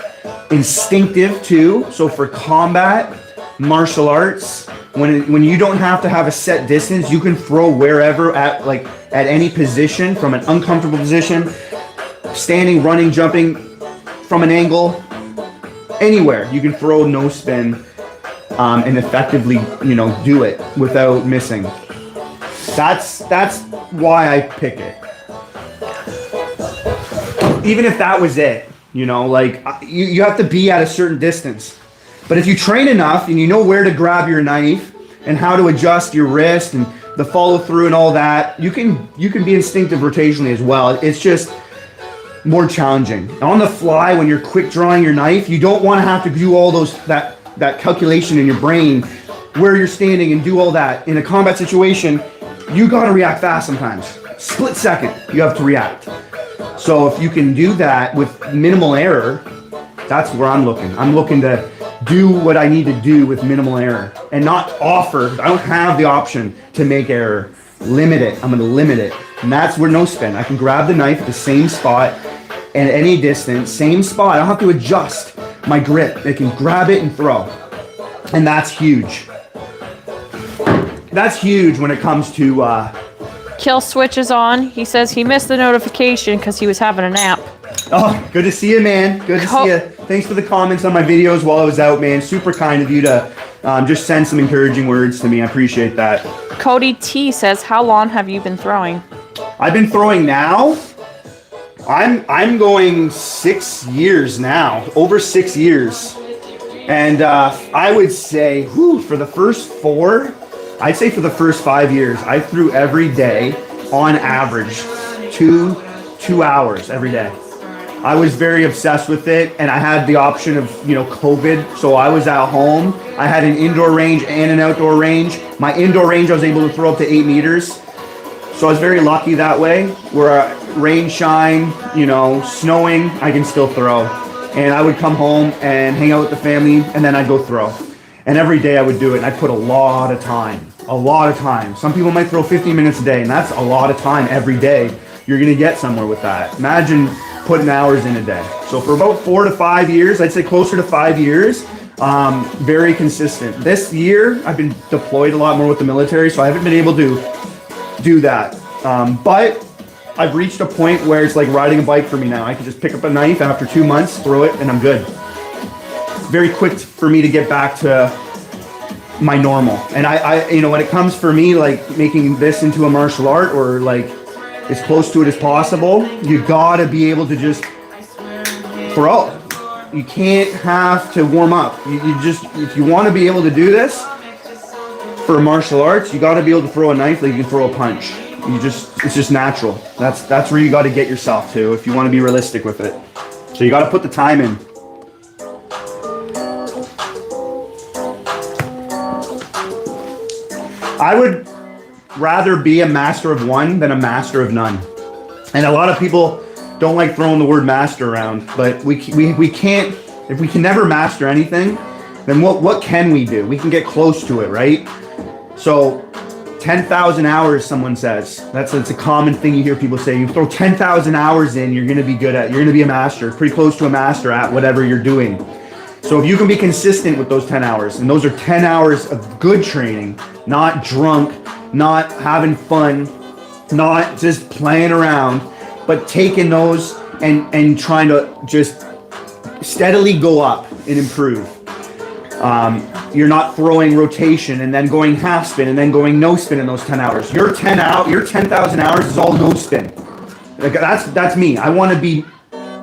instinctive too. So for combat, martial arts, when you don't have to have a set distance, you can throw wherever at any position, from an uncomfortable position, standing, running, jumping, from an angle, anywhere. You can throw no spin and effectively, you know, do it without missing. That's why I pick it. Even if that was it, you know, like, you have to be at a certain distance. But if you train enough and you know where to grab your knife and how to adjust your wrist and the follow through and all that, you can be instinctive rotationally as well. It's just more challenging. On the fly, when you're quick drawing your knife, you don't want to have to do all that calculation in your brain where you're standing and do all that. In a combat situation, you got to react fast sometimes. Split second, you have to react. So if you can do that with minimal error, that's where I'm looking. I'm looking to do what I need to do with minimal error and not offer. I don't have the option to make error. Limit it. I'm going to limit it. And that's where no spin. I can grab the knife at the same spot and at any distance, same spot. I don't have to adjust my grip. I can grab it and throw. And that's huge. That's huge when it comes to... Kill switch is on. He says he missed the notification because he was having a nap. Oh, good to see you, man. Good to see you. Thanks for the comments on my videos while I was out, man. Super kind of you to just send some encouraging words to me. I appreciate that. Cody T says, how long have you been throwing? I've been throwing now. I'm going 6 years now, over 6 years. And I would say, for the first 4, I'd say for the first 5 years, I threw every day on average 2 hours every day. I was very obsessed with it, and I had the option of, COVID. So I was at home. I had an indoor range and an outdoor range. My indoor range, I was able to throw up to 8 meters. So I was very lucky that way. Where rain, shine, snowing, I can still throw. And I would come home and hang out with the family, and then I'd go throw. And every day I would do it, and I'd put a lot of time. Some people might throw 15 minutes a day, and that's a lot of time every day. You're going to get somewhere with that. Imagine putting hours in a day. So for about 4 to 5 years, I'd say closer to 5 years, very consistent. This year, I've been deployed a lot more with the military, so I haven't been able to do that. But I've reached a point where it's like riding a bike for me now. I can just pick up a knife after 2 months, throw it, and I'm good. Very quick for me to get back to my normal. And I when it comes for me, like making this into a martial art or like as close to it as possible, you gotta be able to just throw. You can't have to warm up. You just, if you want to be able to do this for martial arts, you gotta be able to throw a knife like you can throw a punch. It's just natural. That's where you gotta get yourself to if you want to be realistic with it. So you gotta put the time in. I would rather be a master of one than a master of none. And a lot of people don't like throwing the word master around, but we can't, if we can never master anything, then what can we do? We can get close to it, right? So 10,000 hours, someone says. That's a common thing you hear people say. You throw 10,000 hours in, you're going to be good at, you're going to be a master, pretty close to a master at whatever you're doing. So if you can be consistent with those 10 hours, and those are 10 hours of good training, not drunk, not having fun, not just playing around, but taking those and trying to just steadily go up and improve. You're not throwing rotation and then going half spin and then going no spin in those 10 hours. Your 10,000 hours is all no spin. Like that's me. I want to be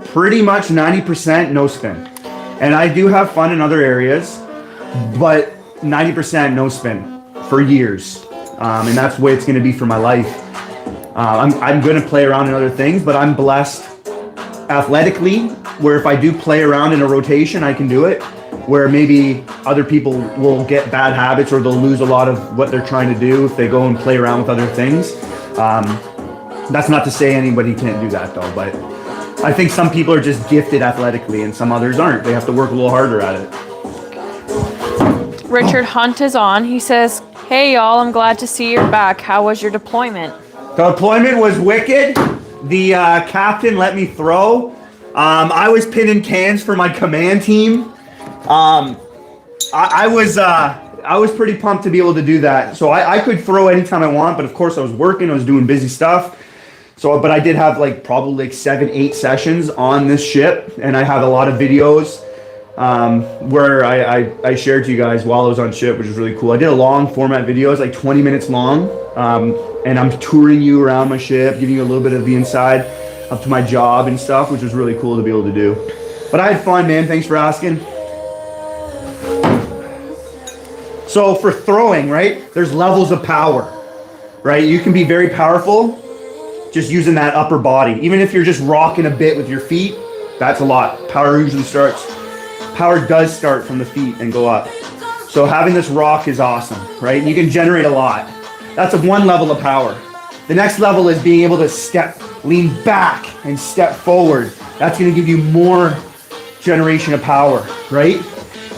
pretty much 90% no spin. And I do have fun in other areas, but 90% no spin for years. And that's the way it's going to be for my life. I'm going to play around in other things, but I'm blessed athletically, where if I do play around in a rotation, I can do it. Where maybe other people will get bad habits or they'll lose a lot of what they're trying to do if they go and play around with other things. That's not to say anybody can't do that though, but I think some people are just gifted athletically and some others aren't. They have to work a little harder at it. Richard Hunt is on. He says, hey y'all, I'm glad to see you're back. How was your deployment? The deployment was wicked. The captain let me throw. I was pinning cans for my command team. I was pretty pumped to be able to do that. So I could throw anytime I want, but of course I was working, I was doing busy stuff. So, but I did have probably 7-8 sessions on this ship, and I have a lot of videos where I shared to you guys while I was on ship, which is really cool. I did a long format videos, like 20 minutes long, and I'm touring you around my ship, giving you a little bit of the inside up to my job and stuff, which was really cool to be able to do. But I had fun, man. Thanks for asking. So for throwing, right, there's levels of power, right? You can be very powerful just using that upper body. Even if you're just rocking a bit with your feet, that's a lot. Power does start from the feet and go up. So having this rock is awesome, right? You can generate a lot. That's one level of power. The next level is being able to lean back and step forward. That's gonna give you more generation of power, right?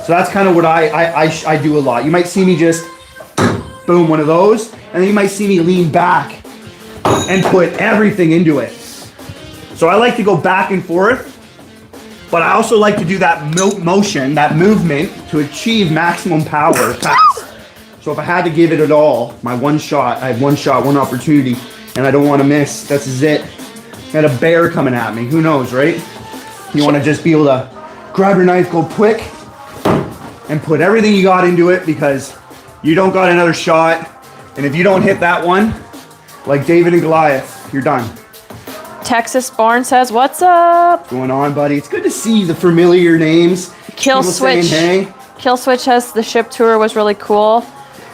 So that's kind of what I do a lot. You might see me just boom, one of those, and then you might see me lean back and put everything into it. So I like to go back and forth, but I also like to do that motion, that movement to achieve maximum power fast. So if I had to give it at all, my one shot, I have one shot, one opportunity, and I don't want to miss. That's it. I got a bear coming at me. Who knows, right? You want to just be able to grab your knife, go quick, and put everything you got into it, because you don't got another shot. And if you don't hit that one, like David and Goliath, you're done. Texas Born says, what's up? What's going on, buddy? It's good to see the familiar names. Kill Switch. Saying, hey. Kill Switch says the ship tour was really cool.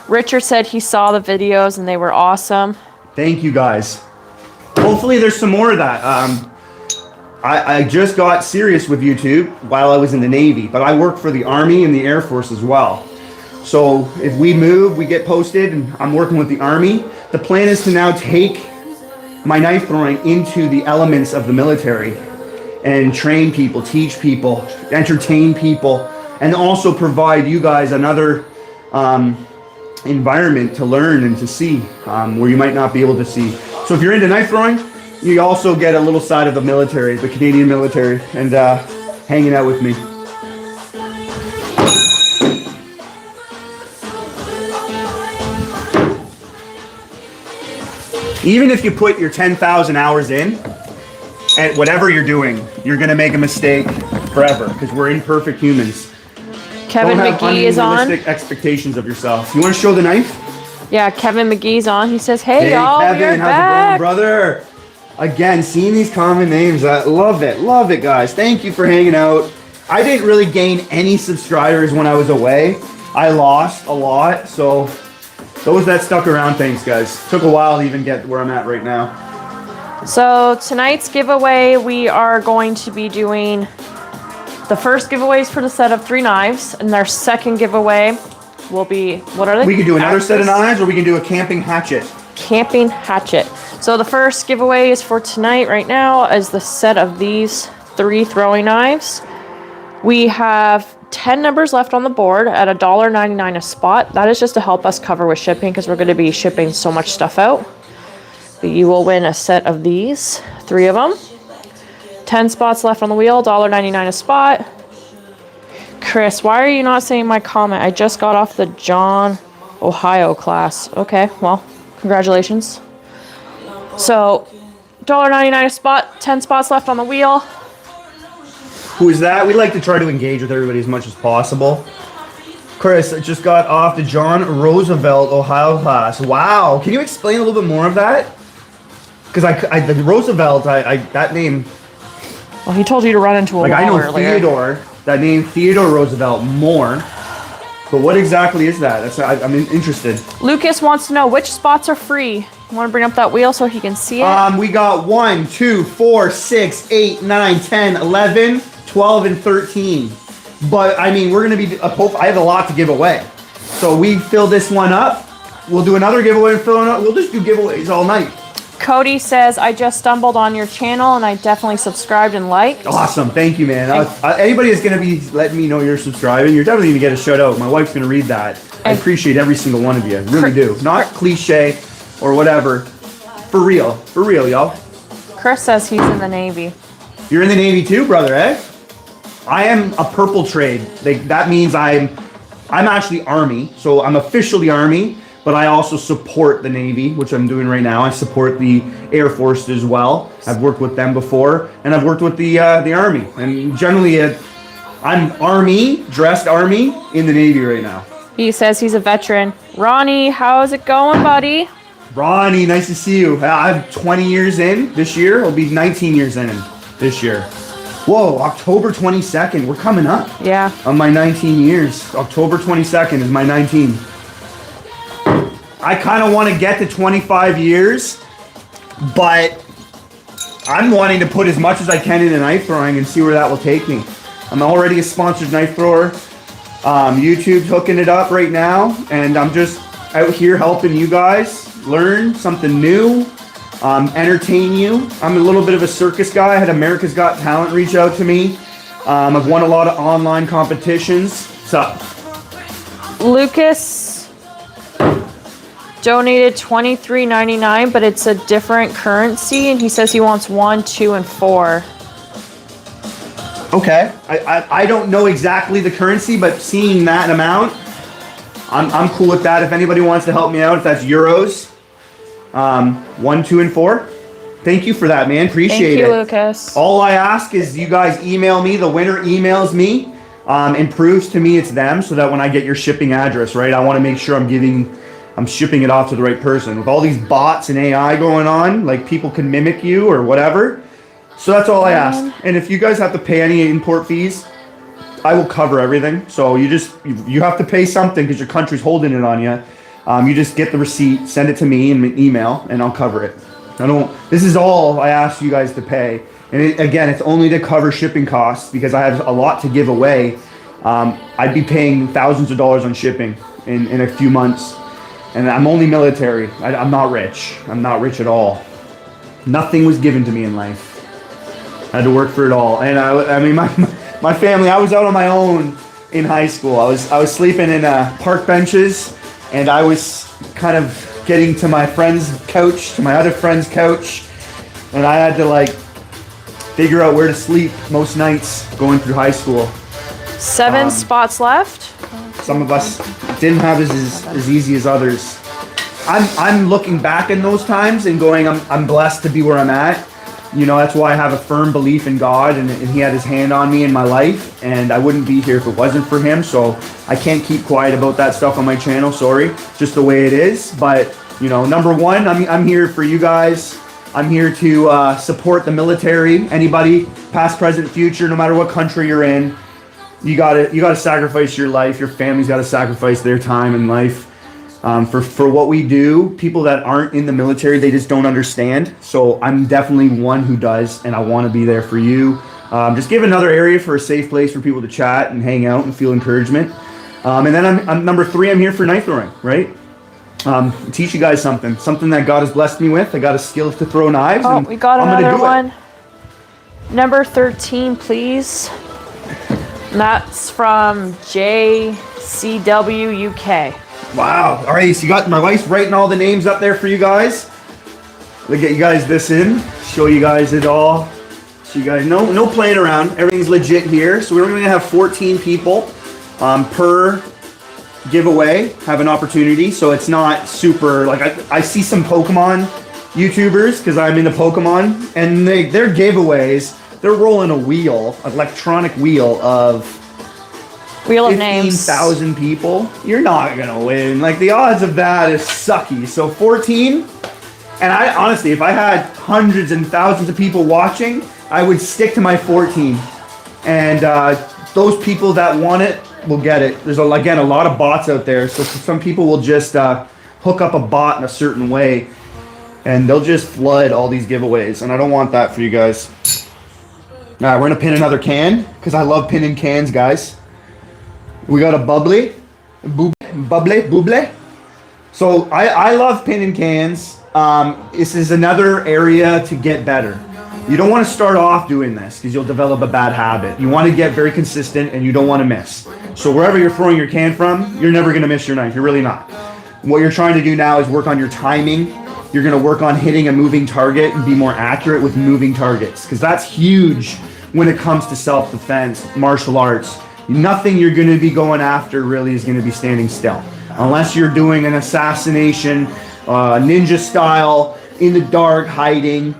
Richard said he saw the videos and they were awesome. Thank you, guys. Hopefully there's some more of that. I just got serious with YouTube while I was in the Navy, but I work for the Army and the Air Force as well. So if we move, we get posted, and I'm working with the Army. The plan is to now take my knife throwing into the elements of the military and train people, teach people, entertain people, and also provide you guys another environment to learn and to see where you might not be able to see. So if you're into knife throwing, you also get a little side of the military, the Canadian military, and hanging out with me. Even if you put your 10,000 hours in, at whatever you're doing, you're going to make a mistake forever, because we're imperfect humans. Kevin McGee is on. Unrealistic expectations of yourself. You want to show the knife? Yeah, Kevin McGee's on. He says, hey y'all, Kevin, we're how's back. it going, brother? Again, seeing these common names, I love it, guys. Thank you for hanging out. I didn't really gain any subscribers when I was away. I lost a lot, so those that stuck around, thanks, guys. Took a while to even get where I'm at right now. So tonight's giveaway, we are going to be doing the first giveaways for the set of 3 knives, and our second giveaway will be, what are they? We can do another set of knives, or we can do a camping hatchet. Camping hatchet. So the first giveaway is for tonight right now, is the set of these 3 throwing knives. We have 10 numbers left on the board at $1.99 a spot. That is just to help us cover with shipping, because we're going to be shipping so much stuff out. But you will win a set of these, 3 of them. 10 spots left on the wheel, $1.99 a spot. Chris, why are you not saying my comment? I just got off the John, Ohio class. Okay, well, congratulations. So, $1.99 a spot, 10 spots left on the wheel. Who is that? We like to try to engage with everybody as much as possible. Chris, I just got off the John Roosevelt, Ohio class. Wow. Can you explain a little bit more of that? Because the Roosevelt, that name. Well, he told you to run into a wall I know earlier. Theodore, that name Theodore Roosevelt more. But what exactly is that? I'm interested. Lucas wants to know which spots are free. You want to bring up that wheel so he can see it? We got 1, 2, 4, 6, 8, 9, 10, 11, 12, and 13. But I mean, we're going to be, I have a lot to give away. So we fill this one up. We'll do another giveaway and fill it up. We'll just do giveaways all night. Cody says, I just stumbled on your channel and I definitely subscribed and liked. Awesome. Thank you, man. Anybody is going to be letting me know you're subscribing, you're definitely going to get a shout out. My wife's going to read that. I appreciate every single one of you. Really do. Not cliche or whatever. For real, y'all. Chris says he's in the Navy. You're in the Navy too, brother, eh? I am a purple trade. That means I'm actually Army. So I'm officially Army, but I also support the Navy, which I'm doing right now. I support the Air Force as well. I've worked with them before, and I've worked with the Army. And generally, I'm Army, dressed Army, in the Navy right now. He says he's a veteran. Ronnie, how's it going, buddy? Ronnie, nice to see you. I'm 20 years in this year. I'll be 19 years in this year. Whoa, October 22nd. We're coming up. Yeah. On my 19 years. October 22nd is my 19. I kind of want to get to 25 years, but I'm wanting to put as much as I can into knife throwing and see where that will take me. I'm already a sponsored knife thrower. YouTube's hooking it up right now, and I'm just out here helping you guys learn something new, entertain you. I'm a little bit of a circus guy. I had America's Got Talent reach out to me. I've won a lot of online competitions, So, Lucas donated $23.99, but it's a different currency, and he says he wants 1, 2, and 4. okay. I don't know exactly the currency, but seeing that amount, I'm cool with that. If anybody wants to help me out, if that's euros, 1, 2, and 4. Thank you for that, man. Appreciate it. Thank you, Lucas. All I ask is you guys email me. The winner emails me and proves to me it's them, so that when I get your shipping address, right, I want to make sure I'm shipping it off to the right person. With all these bots and AI going on, like people can mimic you or whatever. So that's all I ask. And if you guys have to pay any import fees, I will cover everything. So you have to pay something because your country's holding it on you. You just get the receipt, send it to me in an email, and I'll cover it. This is all I ask you guys to pay. And again, it's only to cover shipping costs because I have a lot to give away. I'd be paying thousands of dollars on shipping in a few months. And I'm only military. I'm not rich. I'm not rich at all. Nothing was given to me in life. I had to work for it all. And I mean, my family, I was out on my own in high school. I was sleeping in park benches, and I was kind of getting to my friend's couch, to my other friend's couch, and I had to like figure out where to sleep most nights going through high school. 7 spots left. Some of us didn't have as easy as others. I'm looking back in those times and going, I'm blessed to be where I'm at. You know, that's why I have a firm belief in God, and He had His hand on me in my life, and I wouldn't be here if it wasn't for Him. So I can't keep quiet about that stuff on my channel. Sorry, just the way it is. But you know, number one, I'm here for you guys. I'm here to support the military. Anybody, past, present, future, no matter what country you're in, you gotta sacrifice your life. Your family's got to sacrifice their time and life. For what we do. People that aren't in the military, they just don't understand. So I'm definitely one who does, and I want to be there for you. Just give another area for a safe place for people to chat and hang out and feel encouragement. And then I'm number 3. I'm here for knife throwing, right? Teach you guys something that God has blessed me with. I got a skill to throw knives. Oh, and we got I'm another gonna do one. Number 13, please. And that's from JCW UK. Wow. All right, so you got my wife's writing all the names up there for you guys. We'll get you guys this in, show you guys it all. So you guys, no playing around. Everything's legit here. So we're going to have 14 people per giveaway have an opportunity. So it's not super, like I see some Pokemon YouTubers because I'm into Pokemon, and their giveaways, they're rolling a wheel, an electronic wheel of Wheel of names. 15,000 people. You're not gonna win. Like, the odds of that is sucky. So 14, and I honestly, if I had hundreds and thousands of people watching, I would stick to my 14. And those people that want it will get it. There's again a lot of bots out there, so some people will just hook up a bot in a certain way, and they'll just flood all these giveaways. And I don't want that for you guys. All right, we're gonna pin another can because I love pinning cans, guys. We got a bubbly. So I love pinning cans. This is another area to get better. You don't want to start off doing this because you'll develop a bad habit. You want to get very consistent, and you don't want to miss. So wherever you're throwing your can from, you're never going to miss your knife. You're really not. What you're trying to do now is work on your timing. You're going to work on hitting a moving target and be more accurate with moving targets, because that's huge when it comes to self-defense, martial arts. Nothing you're going to be going after really is going to be standing still. Unless you're doing an assassination, ninja style, in the dark, hiding.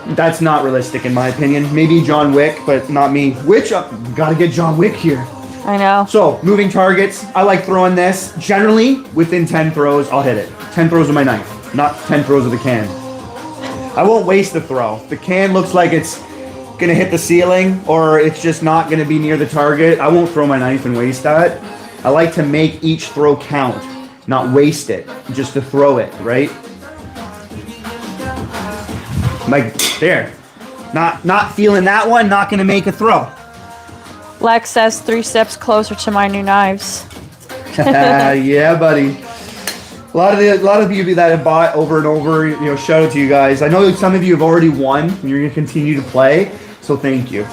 That's not realistic in my opinion. Maybe John Wick, but not me. Gotta get John Wick here. I know. So, moving targets. I like throwing this. Generally, within 10 throws, I'll hit it. 10 throws with my knife, not 10 throws with the can. I won't waste the throw. The can looks like it's gonna hit the ceiling, or it's just not gonna be near the target. I won't throw my knife and waste that. I like to make each throw count, not waste it, just to throw it, right? Like, there. Not feeling that one, not gonna make a throw. Lex says 3 steps closer to my new knives. Yeah, buddy. A lot of you that have bought over and over, shout out to you guys. I know some of you have already won, and you're gonna continue to play, so thank you.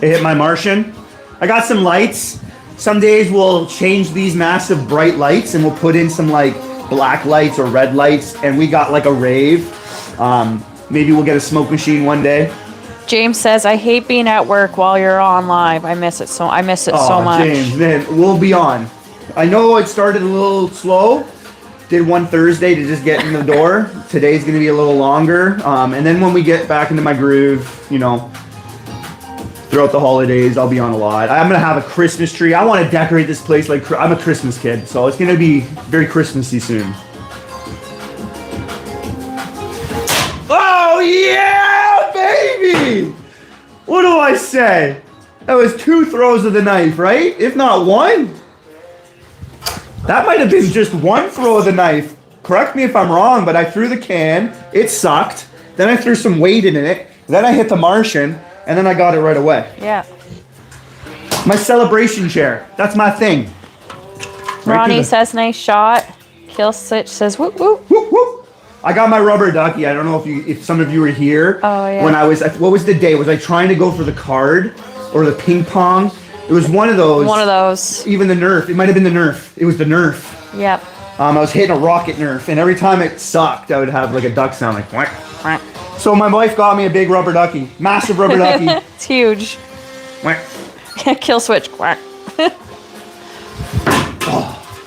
It hit my Martian. I got some lights. Some days we'll change these massive bright lights and we'll put in some like black lights or red lights, and we got like a rave. Maybe we'll get a smoke machine one day. James says, I hate being at work while you're on live. I miss it so much. James, man, we'll be on. I know it started a little slow. Did one Thursday to just get in the door. Today's going to be a little longer. And then when we get back into my groove, you know, throughout the holidays, I'll be on a lot. I'm going to have a Christmas tree. I want to decorate this place like I'm a Christmas kid. So it's going to be very Christmassy soon. Oh, yeah, baby! What do I say? That was 2 throws of the knife, right? If not one. That might have been just 1 throw of the knife. Correct me if I'm wrong, but I threw the can. It sucked. Then I threw some weight in it. Then I hit the Martian, and then I got it right away. Yeah. My celebration chair. That's my thing. Ronnie says, nice shot. Kill Switch says, whoop, whoop. Whoop, whoop. I got my rubber ducky. I don't know if some of you were here. Oh, yeah. When I was, what was the day? Was I trying to go for the card or the ping pong? It was one of those. One of those. Even the Nerf. It might have been the Nerf. It was the Nerf. Yep. I was hitting a rocket Nerf, and every time it sucked, I would have like a duck sound, like quack, quack. So my wife got me a big rubber ducky, massive rubber ducky. It's huge. Quack. Kill Switch. Quack.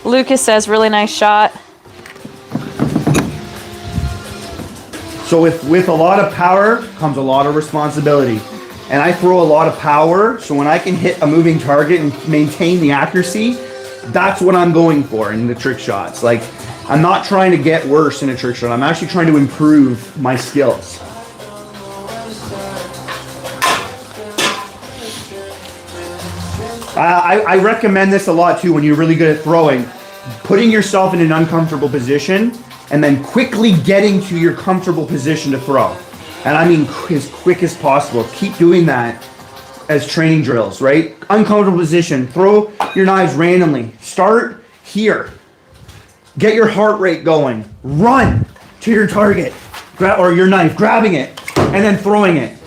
Lucas says, really nice shot. So with a lot of power comes a lot of responsibility. And I throw a lot of power, so when I can hit a moving target and maintain the accuracy, that's what I'm going for in the trick shots. Like, I'm not trying to get worse in a trick shot. I'm actually trying to improve my skills. I recommend this a lot too when you're really good at throwing. Putting yourself in an uncomfortable position and then quickly getting to your comfortable position to throw. And I mean as quick as possible. Keep doing that as training drills, right? Uncomfortable position. Throw your knives randomly. Start here. Get your heart rate going. Run to your target or your knife, grabbing it and then throwing it.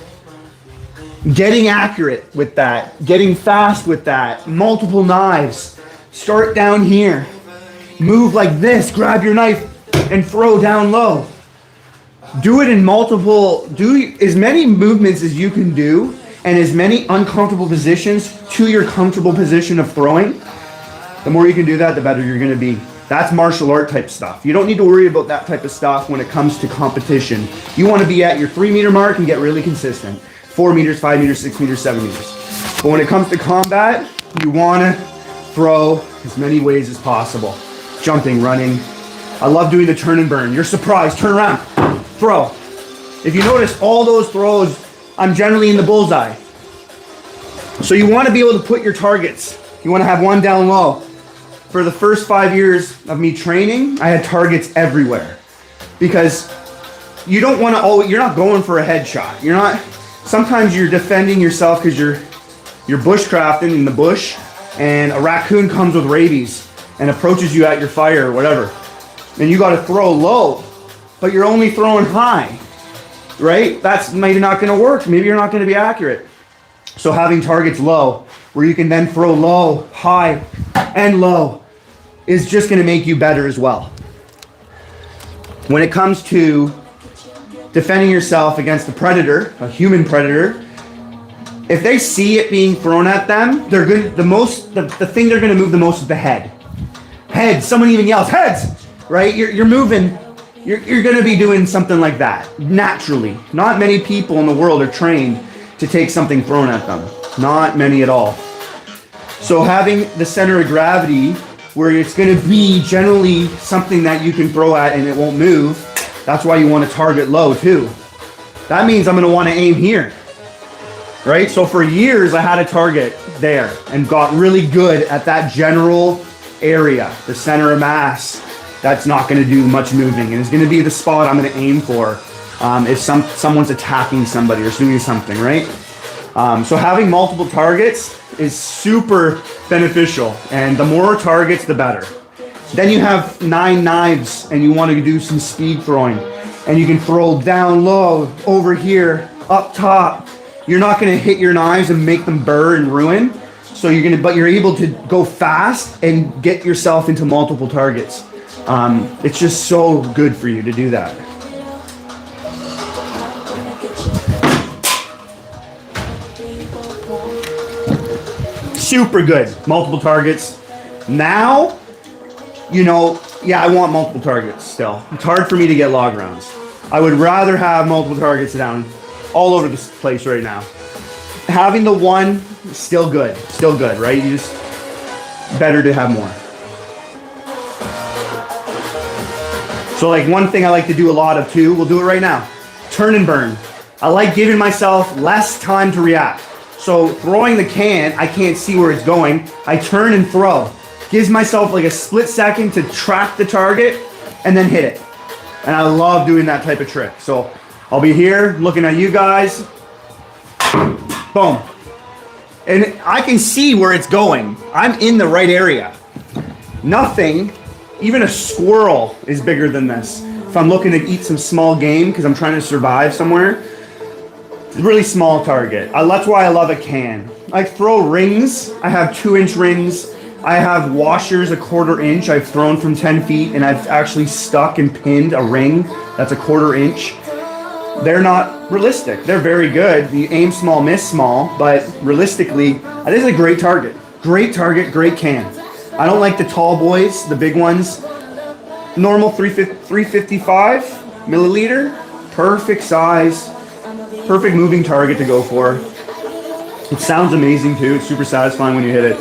Getting accurate with that. Getting fast with that. Multiple knives. Start down here. Move like this. Grab your knife and throw down low. Do it in multiple, do as many movements as you can do and as many uncomfortable positions to your comfortable position of throwing. The more you can do that, the better you're going to be. That's martial art type stuff. You don't need to worry about that type of stuff when it comes to competition. You want to be at your 3 meter mark and get really consistent. 4 meters, 5 meters, 6 meters, 7 meters. But when it comes to combat, you want to throw as many ways as possible. Jumping, running. I love doing the turn and burn. You're surprised. Turn around. Throw. If you notice, all those throws, I'm generally in the bullseye. So you want to be able to put your targets. You want to have one down low. For the first 5 years of me training, I had targets everywhere. Because you don't want to, you're not going for a headshot. You're not, sometimes you're defending yourself because you're bushcrafting in the bush and a raccoon comes with rabies and approaches you at your fire or whatever. And you got to throw low, but you're only throwing high, right? That's maybe not going to work. Maybe you're not going to be accurate. So having targets low, where you can then throw low, high, and low, is just going to make you better as well. When it comes to defending yourself against a predator, a human predator, if they see it being thrown at them, they're good. The thing they're going to move the most is the head. Heads. Someone even yells, heads, right? You're moving. You're going to be doing something like that naturally. Not many people in the world are trained to take something thrown at them. Not many at all. So having the center of gravity where it's going to be generally something that you can throw at and it won't move, that's why you want to target low too. That means I'm going to want to aim here, right? So for years I had a target there and got really good at that general area, the center of mass. That's not going to do much moving, and it's going to be the spot I'm going to aim for if someone's attacking somebody or doing something, right? So having multiple targets is super beneficial, and the more targets, the better. Then you have 9 knives, and you want to do some speed throwing, and you can throw down low, over here, up top, you're not going to hit your knives and make them burr and ruin. So but you're able to go fast and get yourself into multiple targets. It's just so good for you to do that. Super good. Multiple targets. Now, yeah, I want multiple targets still. It's hard for me to get log rounds. I would rather have multiple targets down all over this place right now. Having the one, still good, right? You just, better to have more. So like one thing I like to do a lot of too, we'll do it right now. Turn and burn. I like giving myself less time to react. So throwing the can, I can't see where it's going. I turn and throw. Gives myself like a split second to track the target and then hit it. And I love doing that type of trick. So I'll be here looking at you guys. Boom. And I can see where it's going. I'm in the right area. Nothing, even a squirrel is bigger than this. If I'm looking to eat some small game because I'm trying to survive somewhere, it's a really small target. That's why I love a can. I throw rings. I have 2-inch rings. I have washers a 1/4 inch. I've thrown from 10 feet and I've actually stuck and pinned a ring that's a 1/4 inch. They're not realistic. They're very good. You aim small, miss small, but realistically, this is a great target. Great target, great can. I don't like the tall boys, the big ones. Normal 355 milliliter, perfect size, perfect moving target to go for. It sounds amazing too. It's super satisfying when you hit it.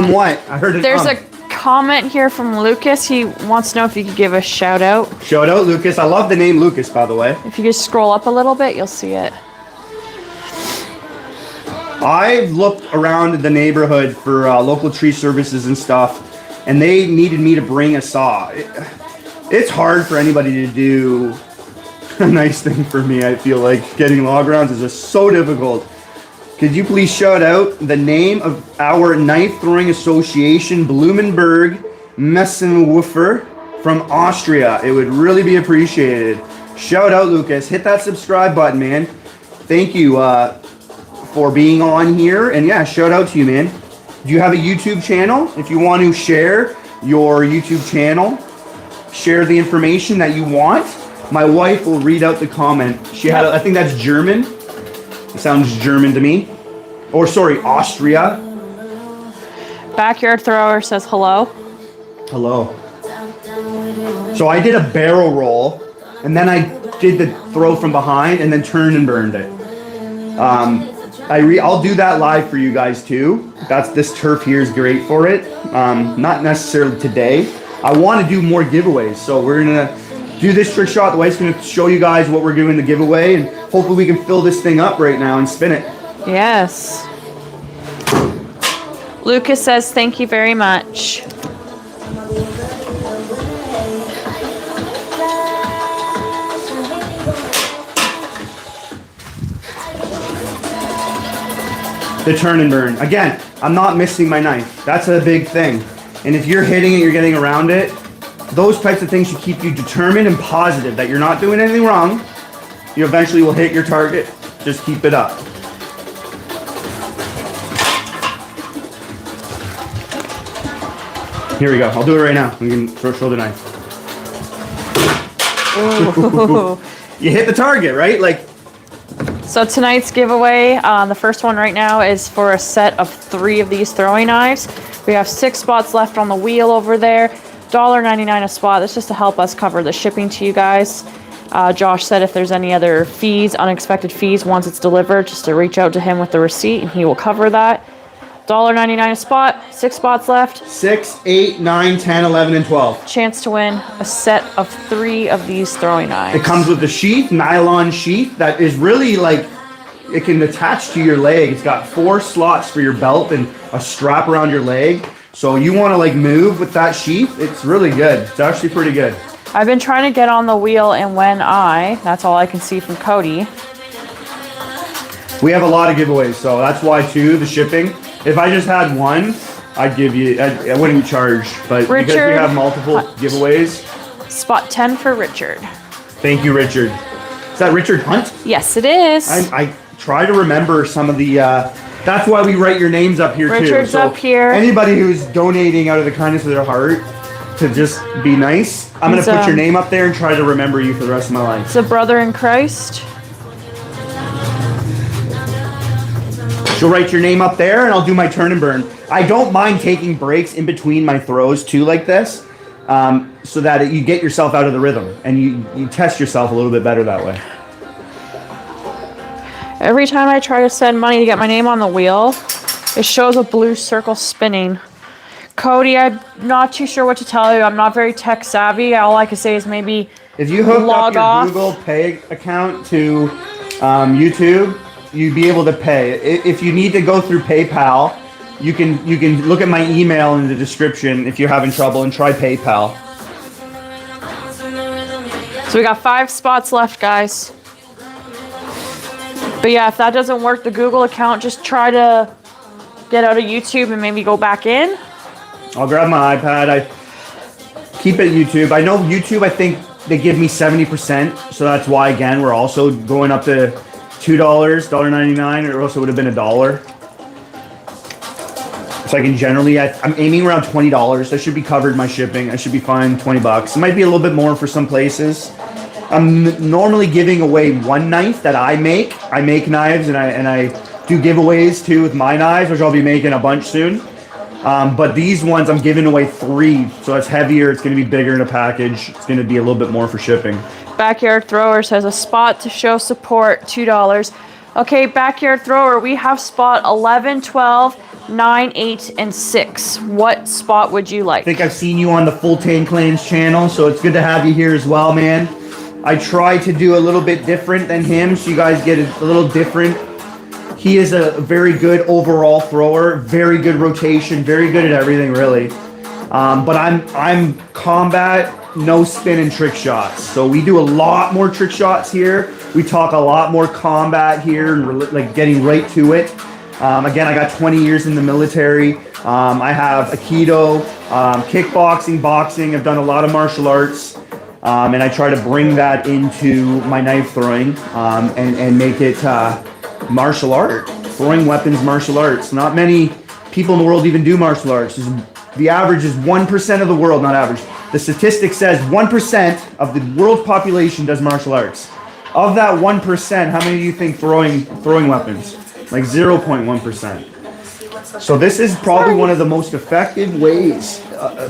What? I heard it. There's a comment here from Lucas. He wants to know if you could give a shout out. Shout out, Lucas. I love the name Lucas, by the way. If you just scroll up a little bit, you'll see it. I've looked around the neighborhood for local tree services and stuff, and they needed me to bring a saw. It's hard for anybody to do a nice thing for me. I feel like getting log rounds is just so difficult. Could you please shout out the name of our knife throwing association, Blumenberg Messenwürfer from Austria? It would really be appreciated. Shout out, Lucas. Hit that subscribe button, man. Thank you for being on here. And yeah, shout out to you, man. Do you have a YouTube channel? If you want to share your YouTube channel, share the information that you want, my wife will read out the comment. She had, I think that's German. It sounds German to me. Or sorry, Austria. Backyard Thrower says hello. Hello. So I did a barrel roll, and then I did the throw from behind, and then turned and burned it. I'll do that live for you guys too. This turf here is great for it. Not necessarily today. I want to do more giveaways, so we're gonna do this trick shot. The wife's gonna show you guys what we're doing the giveaway, and hopefully we can fill this thing up right now and spin it. Yes. Lucas says thank you very much. The turn and burn. Again, I'm not missing my knife. That's a big thing. And if you're hitting it, you're getting around it, those types of things should keep you determined and positive that you're not doing anything wrong. You eventually will hit your target. Just keep it up. Here we go. I'll do it right now. We can throw the knife. You hit the target, right? So tonight's giveaway, the first one right now is for a set of 3 of these throwing knives. We have 6 spots left on the wheel over there. $1.99 a spot. That's just to help us cover the shipping to you guys. Josh said if there's any other fees, unexpected fees, once it's delivered, just to reach out to him with the receipt and he will cover that. $1.99 a spot, 6 spots left. 6, 8, 9, 10, 11, and 12. Chance to win a set of 3 of these throwing knives. It comes with a sheath, nylon sheath, that is really it can attach to your leg. It's got 4 slots for your belt and a strap around your leg. So you want to move with that sheath, it's really good. It's actually pretty good. I've been trying to get on the wheel, and that's all I can see from Cody. We have a lot of giveaways, so that's why too, the shipping. If I just had one, I'd give you. I wouldn't charge, but because we Richard have multiple Hunt. giveaways. Spot 10 for Richard. Thank you, Richard. Is that Richard Hunt? Yes, it is. I try to remember some of the. That's why we write your names up here too. Richard's So up here. Anybody who's donating out of the kindness of their heart to just be nice, I'm gonna put your name up there and try to remember you for the rest of my life. It's a brother in Christ. She'll write your name up there, and I'll do my turn and burn. I don't mind taking breaks in between my throws too, like this, so that you get yourself out of the rhythm and you test yourself a little bit better that way. Every time I try to send money to get my name on the wheel, it shows a blue circle spinning. Cody, I'm not too sure what to tell you. I'm not very tech savvy. All I can say is maybe if you hook log up your off. Google Pay account to YouTube, you'd be able to pay. If you need to go through PayPal, you can look at my email in the description if you're having trouble and try PayPal. So we got 5 spots left, guys. But yeah, if that doesn't work, the Google account, just try to get out of YouTube and maybe go back in. I'll grab my iPad. I keep it YouTube. I know YouTube, I think they give me 70%. So that's why, again, we're also going up to $2, $1.99, or else it would have been $1. So I can generally, I'm aiming around $20. That should be covered my shipping. I should be fine, $20. It might be a little bit more for some places. I'm normally giving away one knife that I make. I make knives and I do giveaways too with my knives, which I'll be making a bunch soon. But these ones I'm giving away 3, so it's heavier. It's going to be bigger in a package. It's going to be a little bit more for shipping. Backyard Thrower says a spot to show support, $2. Okay, Backyard Thrower, we have spot 11, 12, 9, 8, and 6. What spot would you like? I think I've seen you on the Full Tan Clans channel, so it's good to have you here as well, man. I try to do a little bit different than him, so you guys get a little different. He is a very good overall thrower, very good rotation, very good at everything, really. But I'm combat, no spin and trick shots. So we do a lot more trick shots here. We talk a lot more combat here and like getting right to it. Again, I got 20 years in the military. I have Aikido, kickboxing, boxing. I've done a lot of martial arts. And I try to bring that into my knife throwing and make it martial art. Throwing weapons, martial arts. Not many people in the world even do martial arts. The average is 1% of the world, not average. The statistic says 1% of the world's population does martial arts. Of that 1%, how many do you think throwing weapons? Like 0.1%. So this is probably one of the most effective ways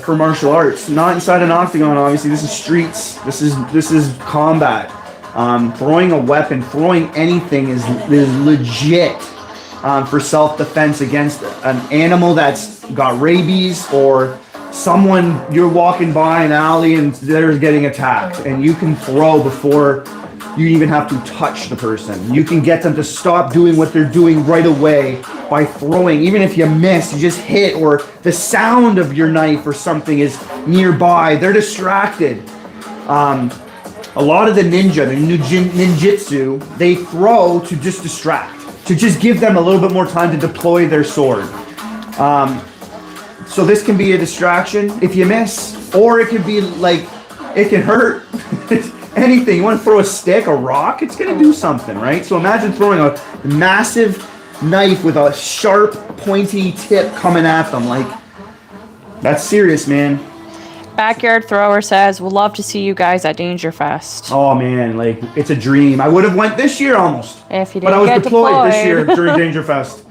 for martial arts. Not inside an octagon, obviously. This is streets. This is combat. Throwing a weapon, throwing anything is legit for self-defense against an animal that's got rabies, or someone you're walking by an alley and they're getting attacked, and you can throw before you even have to touch the person. You can get them to stop doing what they're doing right away by throwing. Even if you miss, you just hit, or the sound of your knife or something is nearby, they're distracted. A lot of the ninjutsu, they throw to just distract, to just give them a little bit more time to deploy their sword. So this can be a distraction if you miss, or it can be like, it can hurt. Anything. You want to throw a stick, a rock, it's going to do something, right? So imagine throwing a massive knife with a sharp, pointy tip coming at them. Like, that's serious, man. Backyard Thrower says, we'll love to see you guys at Danger Fest. Oh, man, like, it's a dream. I would have went this year almost. If you didn't but I was get deployed this year during Danger Fest.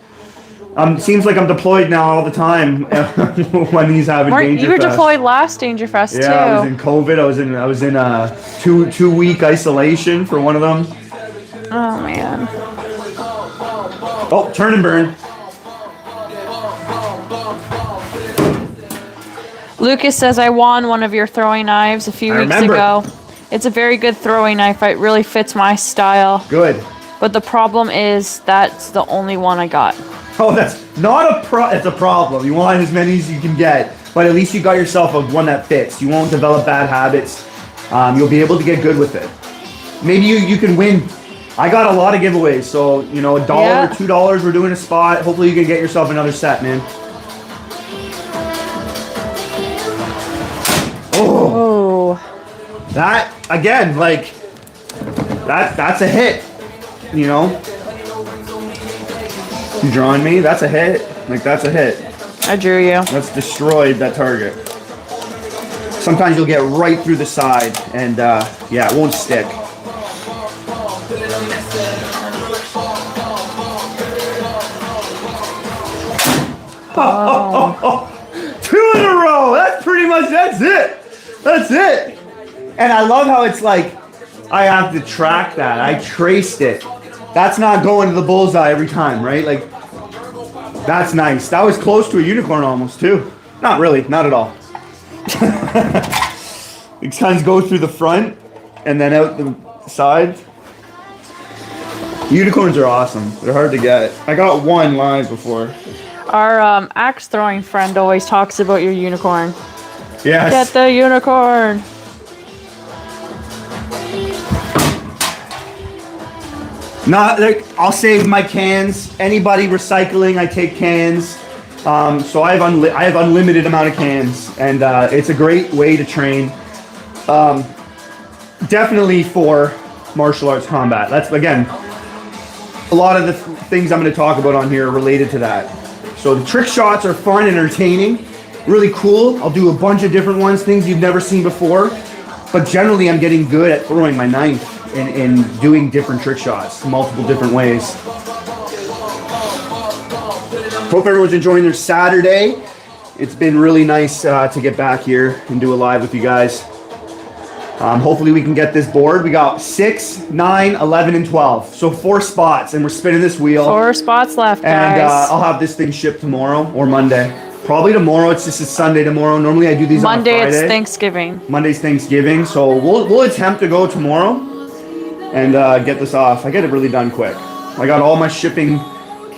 Seems like I'm deployed now all the time when he's having Danger Fest. You were deployed last Danger Fest too. Yeah, I was in COVID. I was in a two-week isolation for one of them. Oh man. Oh, turn and burn. Lucas says, I won one of your throwing knives a few weeks ago. It's a very good throwing knife. It really fits my style. Good. But the problem is that's the only one I got. Oh, that's not it's a problem. You want as many as you can get, but at least you got yourself one that fits. You won't develop bad habits. You'll be able to get good with it. Maybe you can win I got a lot of giveaways, so you know, $1 Yeah. or $2, we're doing a spot. Hopefully you can get yourself another set, man. Oh, Oh, that again, like that's a hit. You know, you drawing me? That's a hit. Like that's a hit. I drew you. That's destroyed that target. Sometimes you'll get right through the side, and yeah, it won't stick. Oh. 2 in a row. That's it. That's it. And I love how it's like, I have to track that. I traced it. That's not going to the bullseye every time, right? Like, that's nice. That was close to a unicorn almost too. Not really, not at all. It kind of goes through the front and then out the side. Unicorns are awesome. They're hard to get. I got one live before. Our axe throwing friend always talks about your unicorn. Yes. Get the unicorn. Not like I'll save my cans. Anybody recycling, I take cans. So I have unlimited amount of cans, and it's a great way to train. Definitely for martial arts combat. That's again a lot of the things I'm going to talk about on here are related to that. So the trick shots are fun and entertaining, really cool. I'll do a bunch of different ones, things you've never seen before. But generally, I'm getting good at throwing my knife and doing different trick shots, multiple different ways. Hope everyone's enjoying their Saturday. It's been really nice to get back here and do a live with you guys. Hopefully we can get this board. We got 6, 9, 11, and 12. So 4 spots, and we're spinning this wheel. 4 spots left, And guys. I'll have this thing shipped tomorrow or Monday. Probably tomorrow. It's just a Sunday tomorrow. Normally I do these on a Monday, Friday. it's Thanksgiving. Monday's Thanksgiving, so we'll attempt to go tomorrow and get this off. I get it really done quick. I got all my shipping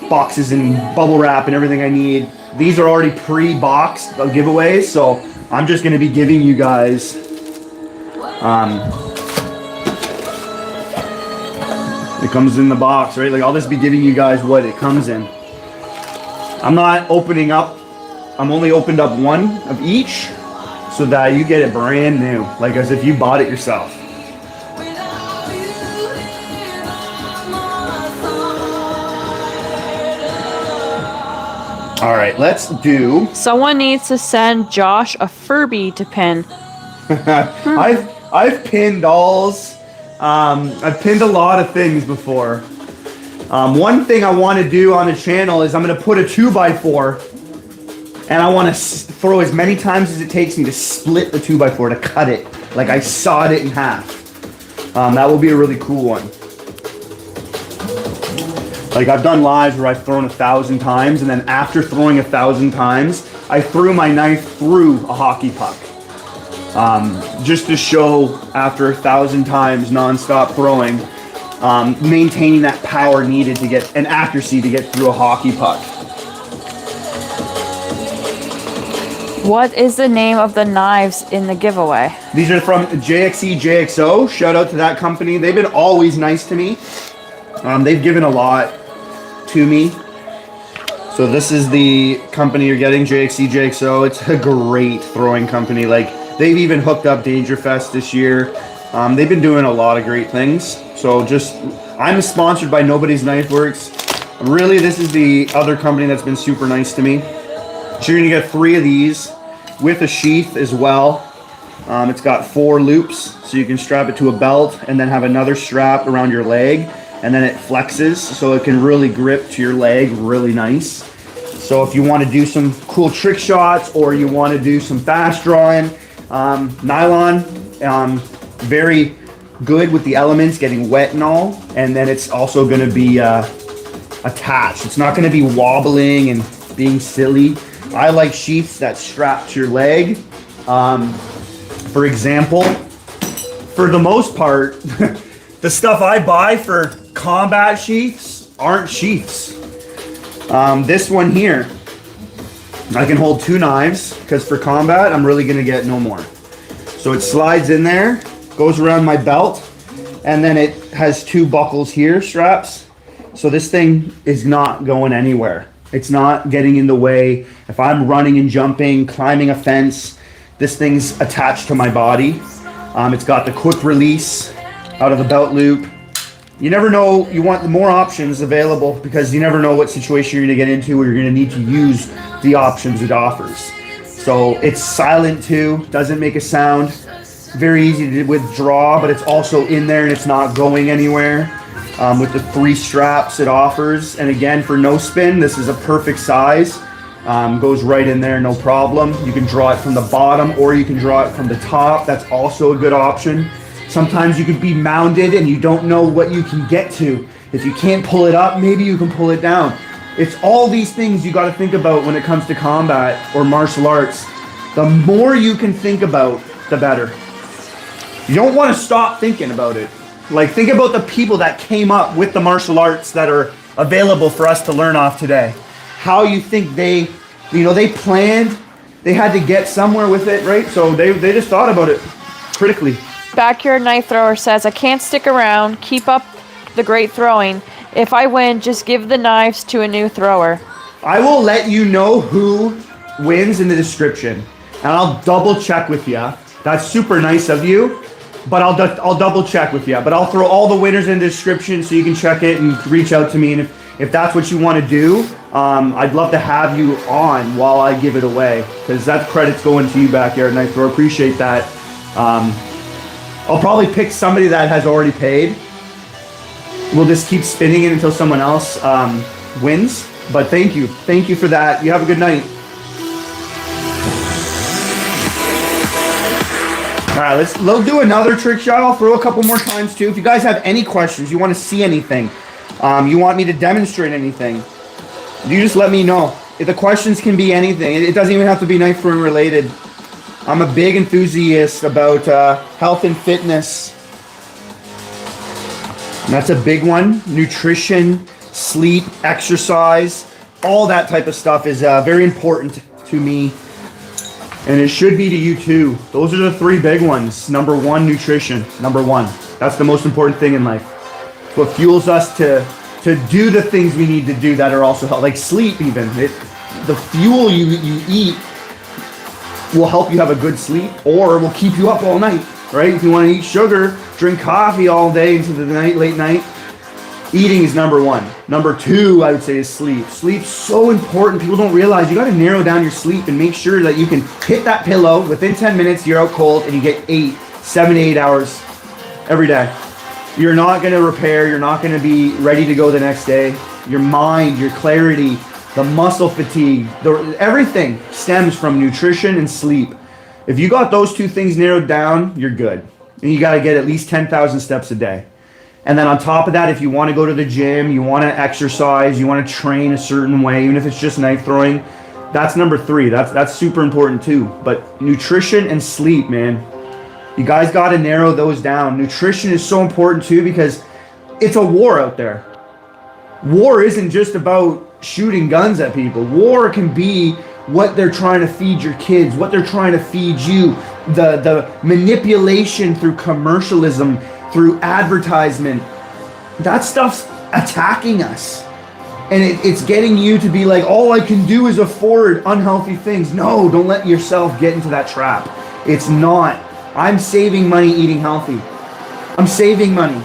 boxes and bubble wrap and everything I need. These are already pre-boxed giveaways, so I'm just going to be giving you guys it comes in the box, right? Like I'll just be giving you guys what it comes in. I'm not opening up. I'm only opened up one of each so that you get it brand new, like as if you bought it yourself. All right, let's do. Someone needs to send Josh a Furby to pin. I've pinned dolls. I've pinned a lot of things before. One thing I want to do on the channel is I'm going to put a 2x4 and I want to throw as many times as it takes me to split the 2x4, to cut it. Like I sawed it in half. That will be a really cool one. Like I've done lives where I've thrown 1,000 times, and then after throwing 1,000 times, I threw my knife through a hockey puck. Just to show after 1,000 times non-stop throwing, maintaining that power needed to get, and accuracy to get through a hockey puck. What is the name of the knives in the giveaway? These are from JXE JXO. Shout out to that company. They've been always nice to me. They've given a lot to me. So this is the company you're getting, JXE JXO. It's a great throwing company. Like they've even hooked up Dangerfest this year. They've been doing a lot of great things. So I'm sponsored by Nobody's Knife Works. Really, this is the other company that's been super nice to me. So you're gonna get 3 of these with a sheath as well. It's got 4 loops, so you can strap it to a belt and then have another strap around your leg, and then it flexes so it can really grip to your leg really nice. So if you want to do some cool trick shots or you want to do some fast drawing, nylon, very good with the elements getting wet and all, and then it's also going to be attached. It's not going to be wobbling and being silly. I like sheaths that strap to your leg. For example, for the most part, the stuff I buy for combat sheaths aren't sheaths. This one here, I can hold 2 knives because for combat, I'm really gonna get no more. So it slides in there, goes around my belt, and then it has 2 buckles here, straps. So this thing is not going anywhere. It's not getting in the way. If I'm running and jumping, climbing a fence, this thing's attached to my body. It's got the quick release out of the belt loop. You never know, you want more options available because you never know what situation you're gonna get into where you're gonna need to use the options it offers. So it's silent too, doesn't make a sound. Very easy to withdraw, but it's also in there and it's not going anywhere. With the 3 straps it offers. And again, for no spin, this is a perfect size. Goes right in there, no problem. You can draw it from the bottom or you can draw it from the top. That's also a good option. Sometimes you could be mounded and you don't know what you can get to. If you can't pull it up, maybe you can pull it down. It's all these things you got to think about when it comes to combat or martial arts. The more you can think about, the better. You don't want to stop thinking about it. Like, think about the people that came up with the martial arts that are available for us to learn off today. How you think they planned, they had to get somewhere with it, right? So they just thought about it critically. Backyard Knife Thrower says, I can't stick around. Keep up the great throwing. If I win, just give the knives to a new thrower. I will let you know who wins in the description. And I'll double check with you. That's super nice of you. But I'll double check with you. But I'll throw all the winners in the description so you can check it and reach out to me. And if that's what you want to do, I'd love to have you on while I give it away. Because that credit's going to you, Backyard Knife Thrower. Appreciate that. I'll probably pick somebody that has already paid. We'll just keep spinning it until someone else wins. But thank you. Thank you for that. You have a good night. All right, let's do another trick shot. I'll throw a couple more times too. If you guys have any questions, you want to see anything, you want me to demonstrate anything, you just let me know. If the questions can be anything. It doesn't even have to be knife throwing related. I'm a big enthusiast about health and fitness. And that's a big one. Nutrition, sleep, exercise, all that type of stuff is very important to me. And it should be to you too. Those are the 3 big ones. Number 1, nutrition. Number 1. That's the most important thing in life. It's what fuels us to do the things we need to do that are also healthy. Like sleep even. The fuel you eat will help you have a good sleep or will keep you up all night, right? If you want to eat sugar, drink coffee all day into the night, late night, eating is number 1. Number 2, I would say, is sleep. Sleep's so important. People don't realize you got to narrow down your sleep and make sure that you can hit that pillow within 10 minutes, you're out cold, and you get 7 to 8 hours every day. You're not going to repair. You're not going to be ready to go the next day. Your mind, your clarity, the muscle fatigue, everything stems from nutrition and sleep. If you got those 2 things narrowed down, you're good. And you got to get at least 10,000 steps a day. And then on top of that, if you want to go to the gym, you want to exercise, you want to train a certain way, even if it's just knife throwing, that's number 3. That's super important too. But nutrition and sleep, man. You guys got to narrow those down. Nutrition is so important too because it's a war out there. War isn't just about shooting guns at people. War can be what they're trying to feed your kids, what they're trying to feed you, the manipulation through commercialism, through advertisement. That stuff's attacking us. And it's getting you to be like, all I can do is afford unhealthy things. No, don't let yourself get into that trap. It's not. I'm saving money eating healthy. I'm saving money.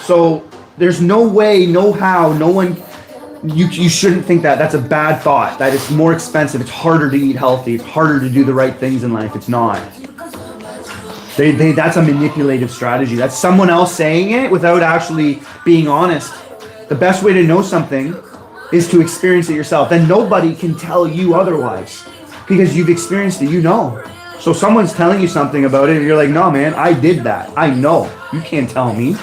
So there's no way, no how, no one, you shouldn't think that. That's a bad thought. That it's more expensive. It's harder to eat healthy. It's harder to do the right things in life. It's not. That's a manipulative strategy. That's someone else saying it without actually being honest. The best way to know something is to experience it yourself. Then nobody can tell you otherwise because you've experienced it, you know. So someone's telling you something about it and you're like, no, man, I did that. I know. You can't tell me.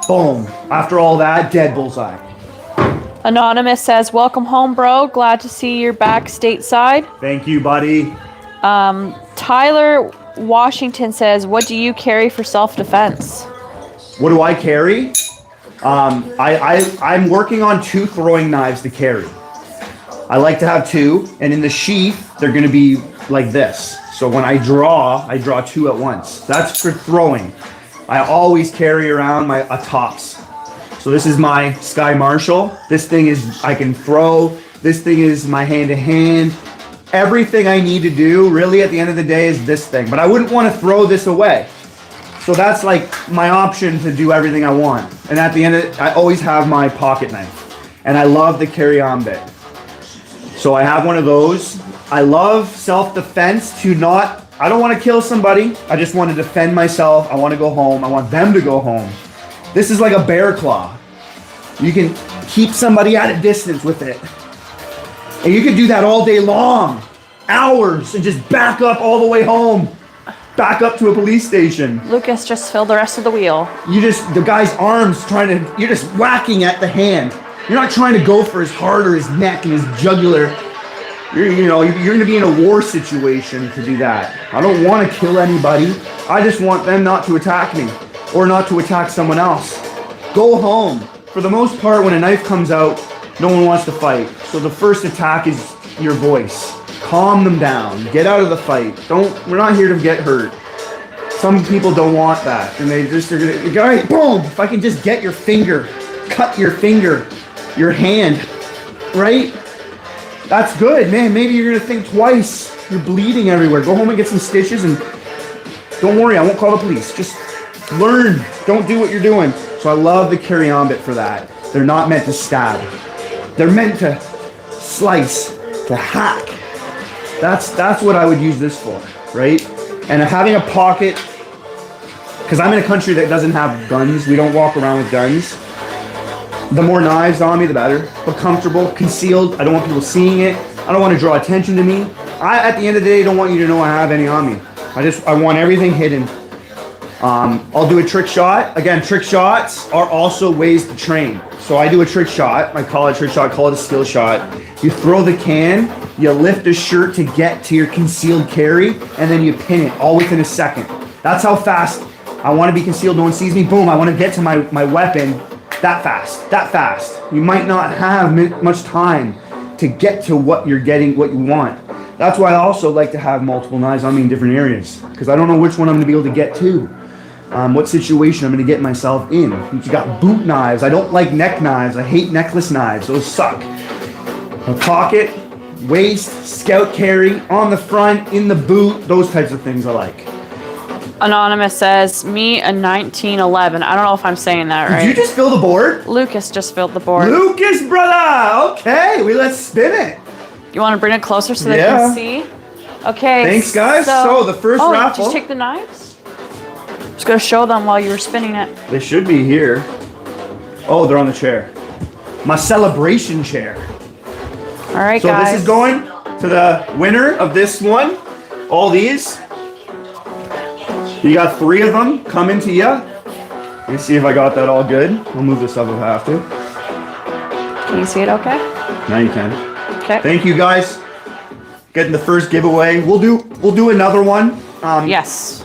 Boom. After all that, dead bullseye. Anonymous says, welcome home, bro. Glad to see you're back stateside. Thank you, buddy. Tyler Washington says, what do you carry for self-defense? What do I carry? I'm working on 2 throwing knives to carry. I like to have 2, and in the sheath, they're going to be like this. So when I draw 2 at once. That's for throwing. I always carry around a tops. So this is my Sky Marshall. This thing is, I can throw. This thing is my hand-to-hand. Everything I need to do, really, at the end of the day, is this thing. But I wouldn't want to throw this away. So that's like my option to do everything I want. And at the end of it, I always have my pocket knife. And I love the carry-on bit. So I have one of those. I love self-defense I don't want to kill somebody. I just want to defend myself. I want to go home. I want them to go home. This is like a bear claw. You can keep somebody at a distance with it. And you can do that all day long. Hours, and just back up all the way home. Back up to a police station. Lucas just filled the rest of the wheel. The guy's arms you're just whacking at the hand. You're not trying to go for his heart or his neck and his jugular. You're going to be in a war situation to do that. I don't want to kill anybody. I just want them not to attack me or not to attack someone else. Go home. For the most part, when a knife comes out, no one wants to fight. So the first attack is your voice. Calm them down. Get out of the fight. We're not here to get hurt. Some people don't want that. And they're going to, all right, boom. If I can just get your finger, cut your finger, your hand, right? That's good, man. Maybe you're going to think twice. You're bleeding everywhere. Go home and get some stitches and don't worry, I won't call the police. Just learn. Don't do what you're doing. So I love the carry-on bit for that. They're not meant to stab. They're meant to slice, to hack. That's what I would use this for, right? And having a pocket, because I'm in a country that doesn't have guns. We don't walk around with guns. The more knives on me, the better. But comfortable, concealed. I don't want people seeing it. I don't want to draw attention to me. At the end of the day, don't want you to know I have any on me. I want everything hidden. I'll do a trick shot. Again, trick shots are also ways to train. So I do a trick shot. I call it a trick shot, call it a skill shot. You throw the can, you lift a shirt to get to your concealed carry, and then you pin it all within a second. That's how fast I want to be concealed. No one sees me. Boom, I want to get to my weapon that fast. You might not have much time to get to what you're getting, what you want. That's why I also like to have multiple knives on me in different areas, because I don't know which one I'm going to be able to get to. What situation I'm going to get myself in. You got boot knives. I don't like neck knives. I hate necklace knives. Those suck. A pocket, waist, scout carry, on the front, in the boot, those types of things I like. Anonymous says, me a 1911. I don't know if I'm saying that right. Did you just fill the board? Lucas just filled the board. Lucas, brother! Okay, let's spin it. You want to bring it closer so they can see? Okay. Thanks, guys. So the first raffle. Did you take the knives? Just going to show them while you were spinning it. They should be here. Oh, they're on the chair. My celebration chair. All right, so guys. So this is going to the winner of this one. All these. You got 3 of them coming to you. Let me see if I got that all good. I'll move this up if I have to. Can you see it okay? Now you can. Okay. Thank you, guys. Getting the first giveaway. We'll do another one. Yes.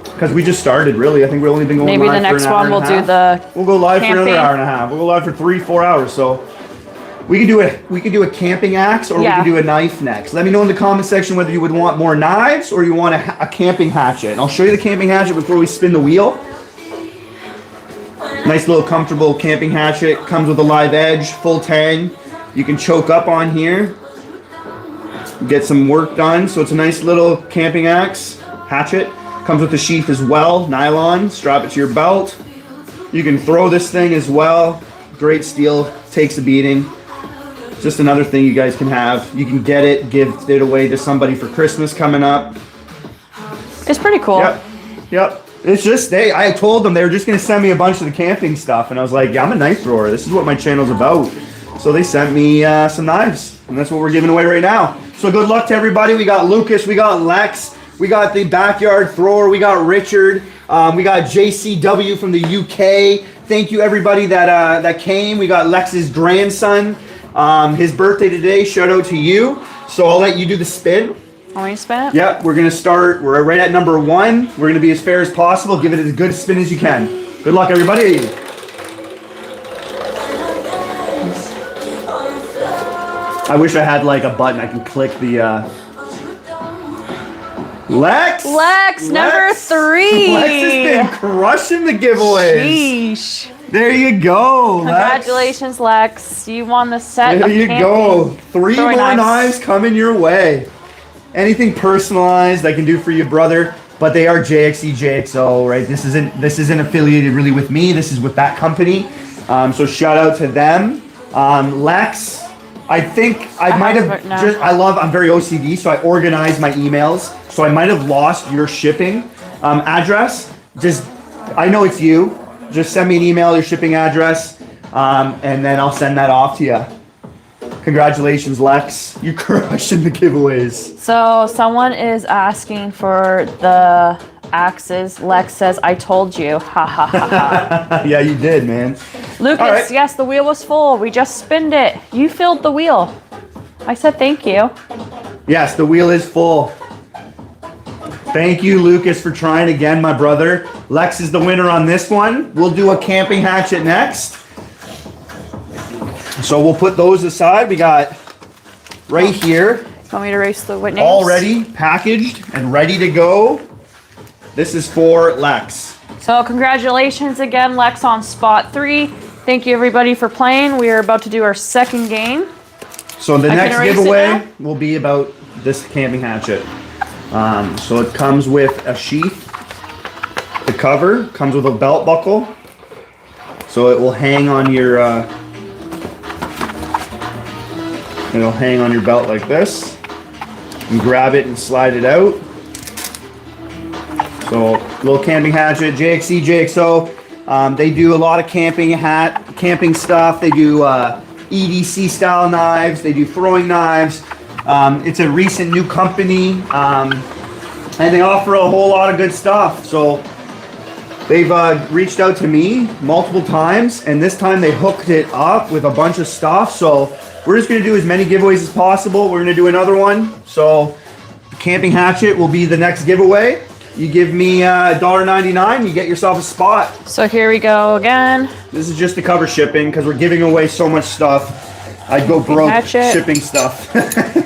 Because we just started, really. I think we've only been going Maybe live the for next an hour one and a we'll do half. the We'll go live camping. for another hour and a half. We'll go live for 3-4 hours. So we could do a camping axe, or we could do a knife next. Let me know in the comment section whether you would want more knives or you want a camping hatchet. And I'll show you the camping hatchet before we spin the wheel. Nice little comfortable camping hatchet. Comes with a live edge, full tang. You can choke up on here. Get some work done. So it's a nice little camping axe hatchet. Comes with a sheath as well, nylon. Strap it to your belt. You can throw this thing as well. Great steel, takes a beating. Just another thing you guys can have. You can get it, give it away to somebody for Christmas coming up. It's pretty cool. Yep. It's just, I told them they were just going to send me a bunch of the camping stuff. And I was like, yeah, I'm a knife thrower. This is what my channel's about. So they sent me some knives. And that's what we're giving away right now. So good luck to everybody. We got Lucas, we got Lex, we got the backyard thrower, we got Richard, we got JCW from the UK. Thank you everybody that came. We got Lex's grandson. His birthday today. Shout out to you. So I'll let you do the spin. Want me to spin it? Yep, we're gonna start. We're right at number 1. We're gonna be as fair as possible. Give it as good a spin as you can. Good luck, everybody. I wish I had like a button I can click the. Lex, number 3. Lex has been crushing the giveaways. Sheesh. There you go, Lex. Congratulations, Lex. You won the set There of you camping go. 3 more throwing knives coming your way. Anything personalized I can do for you, brother. But they are JXE, JXO, right? This isn't affiliated really with me. This is with that company. So shout out to them. Lex, I think I might have I'm very OCD, so I organize my emails. So I might have lost your shipping address. I know it's you. Just send me an email, your shipping address, and then I'll send that off to you. Congratulations, Lex. You're crushing the giveaways. So someone is asking for the axes. Lex says, I told you. Ha ha ha ha. Yeah, you did, man. Lucas, right. Yes, the wheel was full. We just spinned it. You filled the wheel. I said thank you. Yes, the wheel is full. Thank you, Lucas, for trying again, my brother. Lex is the winner on this one. We'll do a camping hatchet next. So we'll put those aside. We got right here. Want me to erase the Whitney? Already packaged and ready to go. This is for Lex. So congratulations again, Lex, on spot 3. Thank you everybody for playing. We are about to do our second game. So the next giveaway will be about this camping hatchet. So it comes with a sheath. The cover comes with a belt buckle. So it will hang on your it'll hang on your belt like this. You grab it and slide it out. So little camping hatchet, JXE, JXO. They do a lot of camping stuff. They do EDC style knives. They do throwing knives. It's a recent new company, and they offer a whole lot of good stuff. So they've reached out to me multiple times, and this time they hooked it up with a bunch of stuff. So we're just going to do as many giveaways as possible. We're going to do another one. So the camping hatchet will be the next giveaway. You give me $1.99, you get yourself a spot. So here we go again. This is just to cover shipping because we're giving away so much stuff. I'd go broke shipping stuff.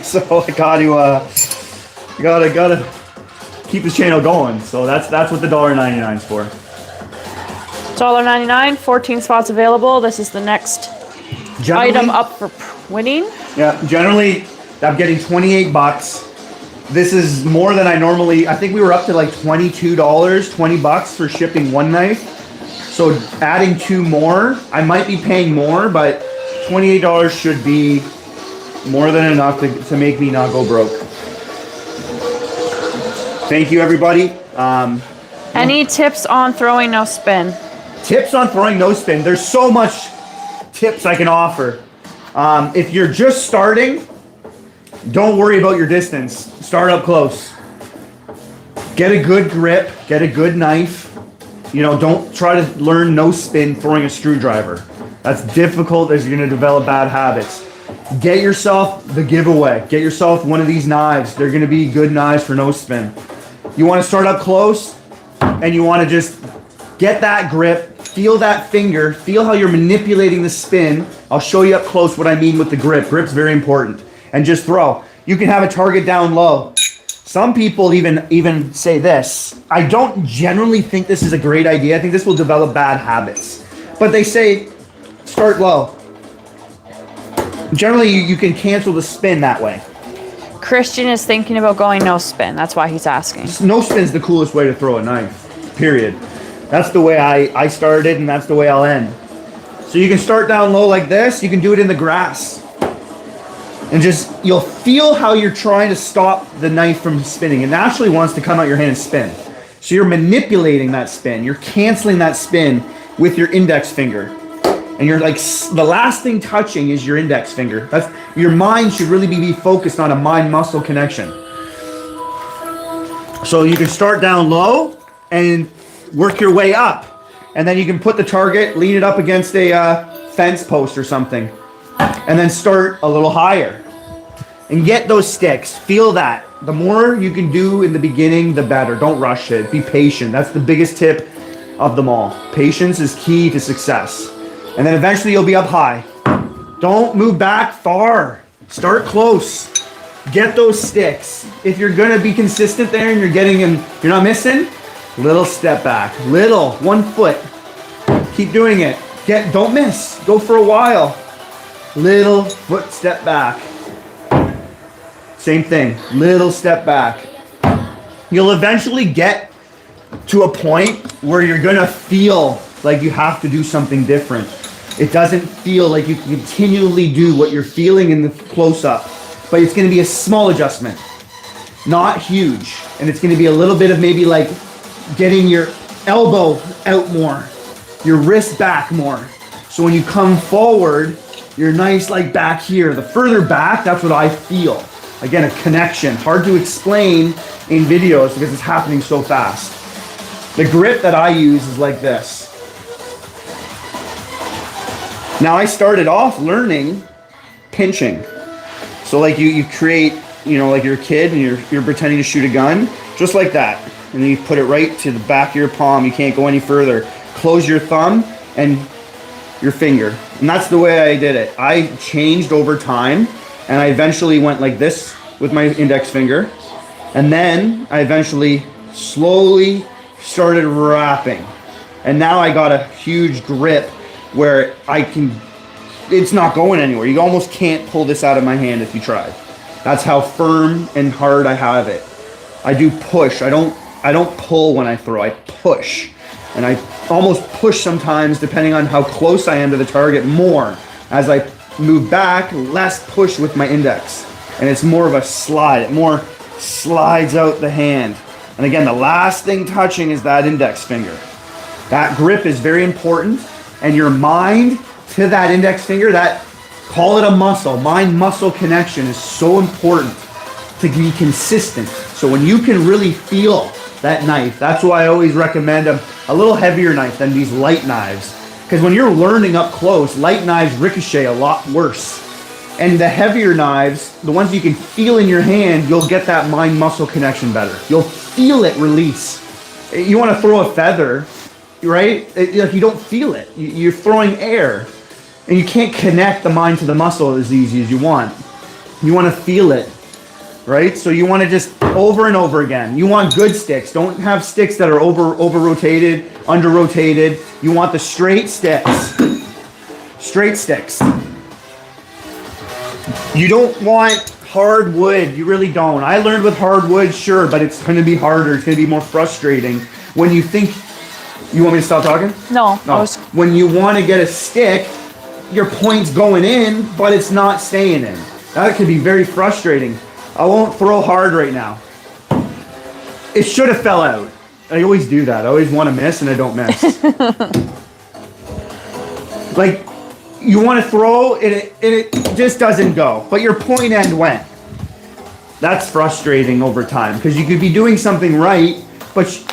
So I gotta keep this channel going. So that's what the $1.99 is for. $1.99, 14 spots available. This is the next item up for winning. Yeah, generally I'm getting 28 bucks. This is more than I normally, I think we were up to like $22, 20 bucks for shipping one knife. So adding 2 more, I might be paying more, but $28 should be more than enough to make me not go broke. Thank you, everybody. Any tips on throwing no spin? Tips on throwing no spin. There's so much tips I can offer. If you're just starting, don't worry about your distance. Start up close. Get a good grip. Get a good knife. You know, don't try to learn no spin throwing a screwdriver. That's difficult as you're going to develop bad habits. Get yourself the giveaway. Get yourself one of these knives. They're going to be good knives for no spin. You want to start up close and you want to just get that grip, feel that finger, feel how you're manipulating the spin. I'll show you up close what I mean with the grip. Grip's very important. And just throw. You can have a target down low. Some people even say this. I don't generally think this is a great idea. I think this will develop bad habits. But they say start low. Generally, you can cancel the spin that way. Christian is thinking about going no spin. That's why he's asking. No spin's the coolest way to throw a knife, period. That's the way I started, and that's the way I'll end. So you can start down low like this. You can do it in the grass. And just, you'll feel how you're trying to stop the knife from spinning. It naturally wants to come out your hand and spin. So you're manipulating that spin. You're canceling that spin with your index finger. And you're like, the last thing touching is your index finger. That's, your mind should really be focused on a mind-muscle connection. So you can start down low and work your way up. And then you can put the target, lean it up against a fence post or something. And then start a little higher. And get those sticks. Feel that. The more you can do in the beginning, the better. Don't rush it. Be patient. That's the biggest tip of them all. Patience is key to success. And then eventually you'll be up high. Don't move back far. Start close. Get those sticks. If you're gonna be consistent there and you're not missing, little step back. Little, 1 foot. Keep doing it. Don't miss. Go for a while. Little foot step back. Same thing. Little step back. You'll eventually get to a point where you're gonna feel like you have to do something different. It doesn't feel like you can continually do what you're feeling in the close-up, but it's gonna be a small adjustment, not huge. And it's gonna be a little bit of maybe like getting your elbow out more, your wrist back more. So when you come forward, you're nice like back here. The further back, that's what I feel. Again, a connection. Hard to explain in videos because it's happening so fast. The grip that I use is like this. Now I started off learning pinching. So like you create, like you're a kid and you're pretending to shoot a gun, just like that. And then you put it right to the back of your palm. You can't go any further. Close your thumb and your finger. And that's the way I did it. I changed over time and I eventually went like this with my index finger. And then I eventually slowly started wrapping. And now I got a huge grip where it's not going anywhere. You almost can't pull this out of my hand if you try. That's how firm and hard I have it. I do push. I don't pull when I throw. I push. And I almost push sometimes depending on how close I am to the target more. As I move back, less push with my index. And it's more of a slide. It more slides out the hand. And again, the last thing touching is that index finger. That grip is very important. And your mind to that index finger, call it a muscle, mind-muscle connection is so important to be consistent. So when you can really feel that knife, that's why I always recommend a little heavier knife than these light knives. Because when you're learning up close, light knives ricochet a lot worse. And the heavier knives, the ones you can feel in your hand, you'll get that mind-muscle connection better. You'll feel it release. You want to throw a feather, right? You don't feel it. You're throwing air. And you can't connect the mind to the muscle as easy as you want. You want to feel it, right? So you want to just over and over again. You want good sticks. Don't have sticks that are over-rotated, under-rotated. You want the straight sticks. Straight sticks. You don't want hard wood. You really don't. I learned with hard wood, sure, but it's going to be harder. It's going to be more frustrating when you think... You want me to stop talking? No. When you want to get a stick, your point's going in, but it's not staying in. That could be very frustrating. I won't throw hard right now. It should have fell out. I always do that. I always want to miss, and I don't miss. Like, you want to throw, and it just doesn't go. But your point end went. That's frustrating over time, because you could be doing something right, but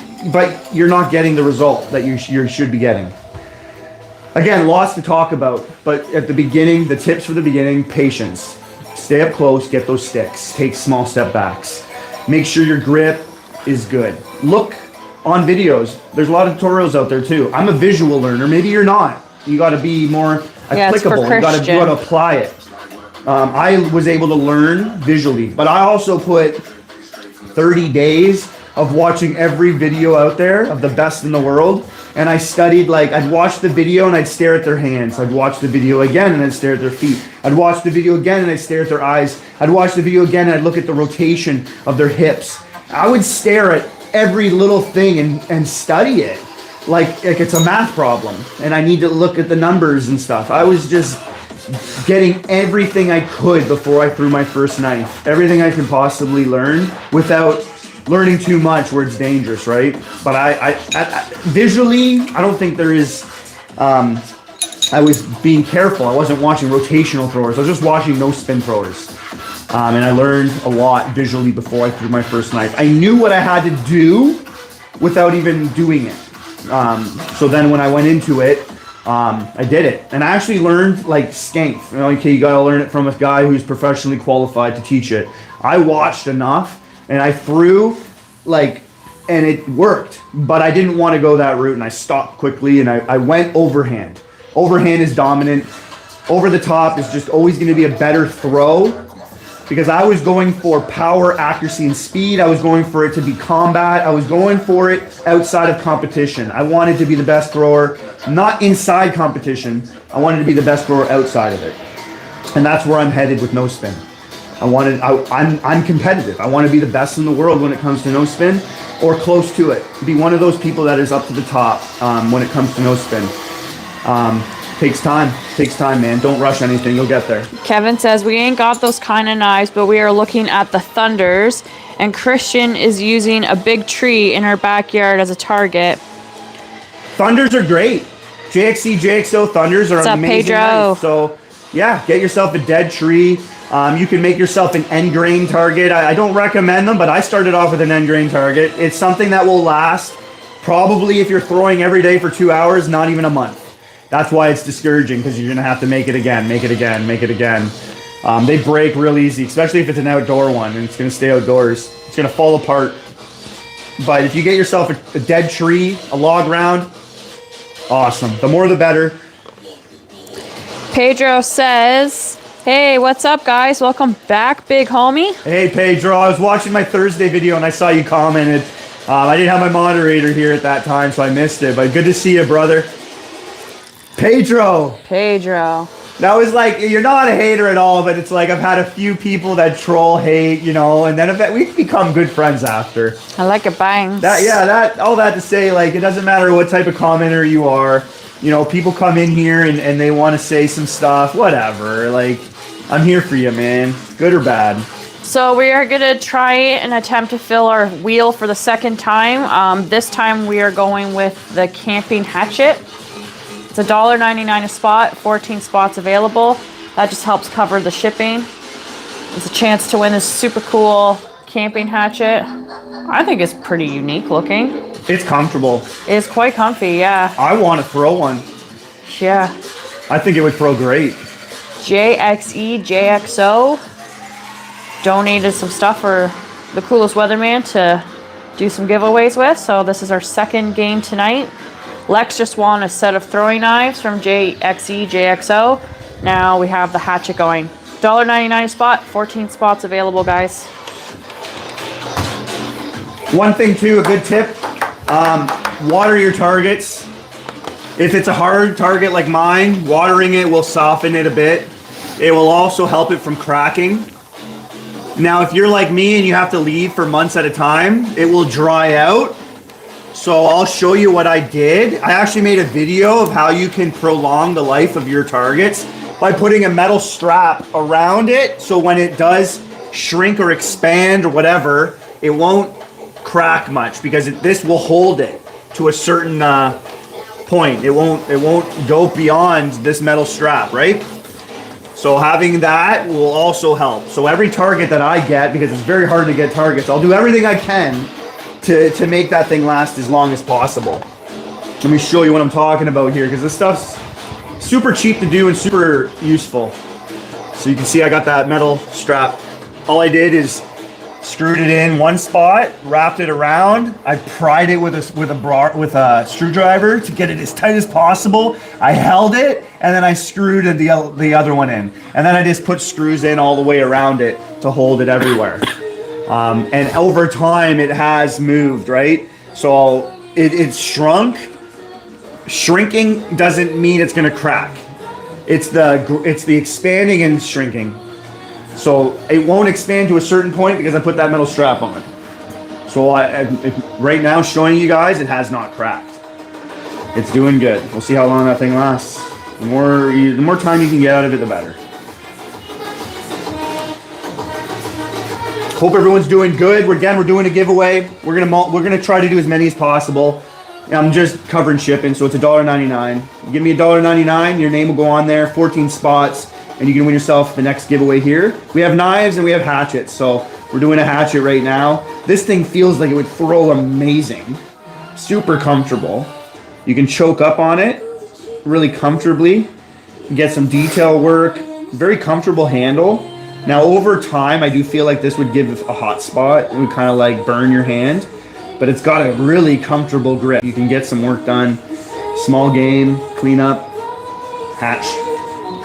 you're not getting the result that you should be getting. Again, lots to talk about, but at the beginning, the tips for the beginning, patience. Stay up close, get those sticks, take small step backs. Make sure your grip is good. Look on videos. There's a lot of tutorials out there too. I'm a visual learner. Maybe you're not. You got to be more applicable. You got to apply it. I was able to learn visually, but I also put 30 days of watching every video out there of the best in the world. And I studied, I'd watch the video and I'd stare at their hands. I'd watch the video again and I'd stare at their feet. I'd watch the video again and I'd stare at their eyes. I'd watch the video again and I'd look at the rotation of their hips. I would stare at every little thing and study it like it's a math problem. And I need to look at the numbers and stuff. I was just getting everything I could before I threw my first knife. Everything I could possibly learn without learning too much where it's dangerous, right? But I visually, I don't think there is, I was being careful. I wasn't watching rotational throwers. I was just watching no spin throwers. And I learned a lot visually before I threw my first knife. I knew what I had to do without even doing it. So then when I went into it, I did it. And I actually learned skank. Okay, you gotta learn it from a guy who's professionally qualified to teach it. I watched enough and I threw and it worked, but I didn't want to go that route and I stopped quickly and I went overhand. Overhand is dominant. Over the top is just always going to be a better throw, because I was going for power, accuracy, and speed. I was going for it to be combat. I was going for it outside of competition. I wanted to be the best thrower, not inside competition. I wanted to be the best thrower outside of it. And that's where I'm headed with no spin. I'm competitive. I want to be the best in the world when it comes to no spin, or close to it. Be one of those people that is up to the top when it comes to no spin. Takes time, man. Don't rush anything. You'll get there. Kevin says, we ain't got those kind of knives, but we are looking at the Thunders, and Christian is using a big tree in her backyard as a target. Thunders are great. JXE, JXO Thunders are amazing Pedro? knives. So, yeah, get yourself a dead tree. You can make yourself an end grain target. I don't recommend them, but I started off with an end grain target. It's something that will last probably, if you're throwing every day for 2 hours, not even a month. That's why it's discouraging, because you're going to have to make it again. They break real easy, especially if it's an outdoor one and it's going to stay outdoors. It's going to fall apart. But if you get yourself a dead tree, a log round, awesome. The more the better. Pedro says, hey, what's up, guys? Welcome back, big homie. Hey, Pedro. I was watching my Thursday video and I saw you commented. I didn't have my moderator here at that time, so I missed it. But good to see you, brother. Pedro. That was like, you're not a hater at all, but it's like I've had a few people that troll, hate, and then we've become good friends after. I like it, bangs. All that to say, like, it doesn't matter what type of commenter you are. People come in here and they want to say some stuff, whatever. Like, I'm here for you, man. Good or bad. So we are going to try and attempt to fill our wheel for the second time. This time we are going with the camping hatchet. It's $1.99 a spot, 14 spots available. That just helps cover the shipping. It's a chance to win this super cool camping hatchet. I think it's pretty unique looking. It's comfortable. It's quite comfy, yeah. I want to throw one. Yeah. I think it would throw great. JXE, JXO donated some stuff for the coolest weatherman to do some giveaways with. So this is our second game tonight. Lex just won a set of throwing knives from JXE, JXO. Now we have the hatchet going. $1.99 a spot, 14 spots available, guys. One thing too, a good tip, water your targets. If it's a hard target like mine, watering it will soften it a bit. It will also help it from cracking. Now, if you're like me and you have to leave for months at a time, it will dry out. So I'll show you what I did. I actually made a video of how you can prolong the life of your targets by putting a metal strap around it. So when it does shrink or expand or whatever, it won't crack much, because this will hold it to a certain point. It won't go beyond this metal strap, right? So having that will also help. So every target that I get, because it's very hard to get targets, I'll do everything I can to make that thing last as long as possible. Let me show you what I'm talking about here, because this stuff's super cheap to do and super useful. So you can see I got that metal strap. All I did is screwed it in one spot, wrapped it around. I pried it with a screwdriver to get it as tight as possible. I held it, and then I screwed the other one in. And then I just put screws in all the way around it to hold it everywhere. And over time, it has moved, right? So it's shrunk. Shrinking doesn't mean it's going to crack. It's the expanding and shrinking. So it won't expand to a certain point because I put that metal strap on it. So right now, showing you guys, it has not cracked. It's doing good. We'll see how long that thing lasts. The more time you can get out of it, the better. Hope everyone's doing good. We're doing a giveaway. We're gonna try to do as many as possible. I'm just covering shipping, so it's $1.99. Give me $1.99. Your name will go on there. 14 spots, and you can win yourself the next giveaway here. We have knives and we have hatchets, so we're doing a hatchet right now. This thing feels like it would throw amazing. Super comfortable. You can choke up on it really comfortably. Get some detail work. Very comfortable handle. Now, over time, I do feel like this would give a hot spot. It would kind of like burn your hand, but it's got a really comfortable grip. You can get some work done. Small game, clean up, hatch,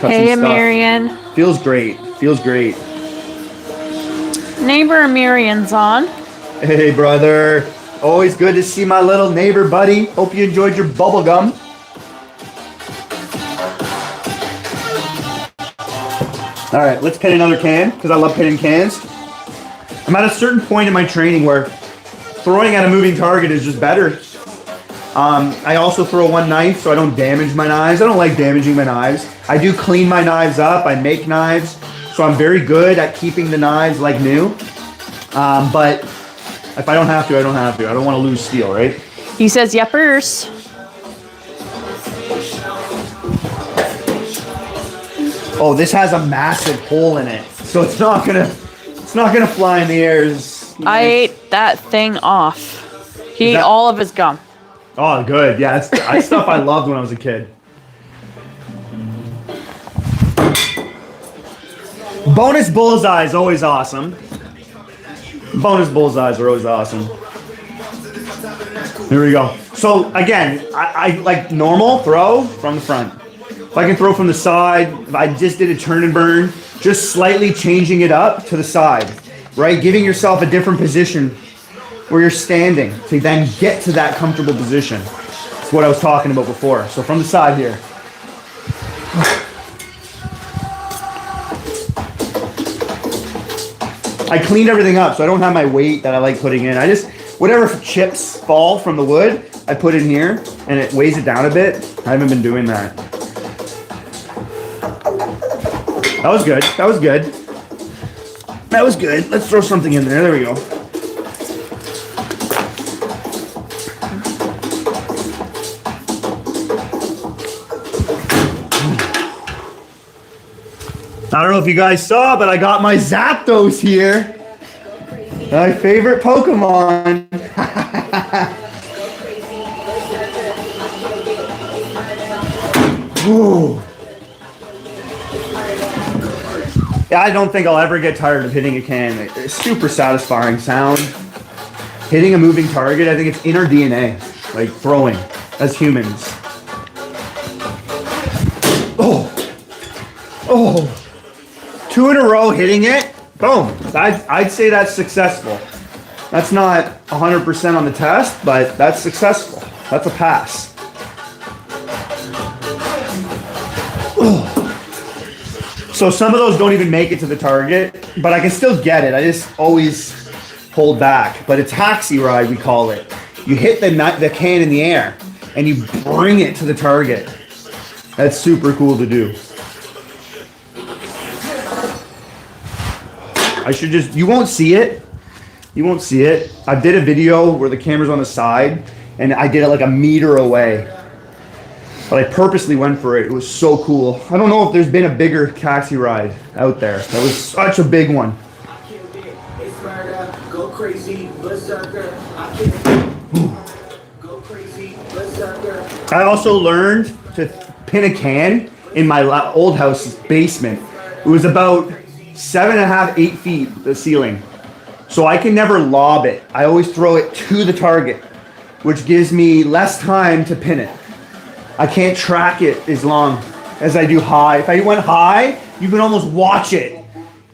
cut Hey, some stuff. Marion. Feels great. Feels great. Neighbor Miriam's on. Hey, brother. Always good to see my little neighbor, buddy. Hope you enjoyed your bubble gum. All right, let's pin another can because I love pinning cans. I'm at a certain point in my training where throwing at a moving target is just better. I also throw one knife so I don't damage my knives. I don't like damaging my knives. I do clean my knives up. I make knives. So I'm very good at keeping the knives like new. But if I don't have to, I don't have to. I don't want to lose steel, right? He says, "Yepers." Oh, this has a massive hole in it, so it's not gonna fly in the air. I ate that thing off. He ate all of his gum. Oh, good. Yeah, that's stuff I loved when I was a kid. Bonus bullseye is always awesome. Bonus bullseyes are always awesome. Here we go. So again, I like normal throw from the front. If I can throw from the side, if I just did a turn and burn, just slightly changing it up to the side, right? Giving yourself a different position where you're standing to then get to that comfortable position. That's what I was talking about before. So from the side here. I cleaned everything up, so I don't have my weight that I like putting in. I just, whatever chips fall from the wood, I put in here, and it weighs it down a bit. I haven't been doing that. That was good. That was good. That was good. Let's throw something in there. There we go. I don't know if you guys saw, but I got my Zapdos here. My favorite Pokemon. Ooh. Yeah, I don't think I'll ever get tired of hitting a can. It's super satisfying sound. Hitting a moving target, I think it's in our DNA, like throwing as humans. Oh. Oh. 2 in a row hitting it, boom. I'd say that's successful. That's not 100% on the test, but that's successful. That's a pass. Oh. So some of those don't even make it to the target, but I can still get it. I just always hold back. But it's taxi ride, we call it. You hit the can in the air, and you bring it to the target. That's super cool to do. You won't see it. You won't see it. I did a video where the camera's on the side, and I did it like a meter away. But I purposely went for it. It was so cool. I don't know if there's been a bigger taxi ride out there. That was such a big one. I also learned to pin a can in my old house's basement. It was about 7.5, 8 feet, the ceiling. So I can never lob it. I always throw it to the target, which gives me less time to pin it. I can't track it as long as I do high. If I went high, you can almost watch it,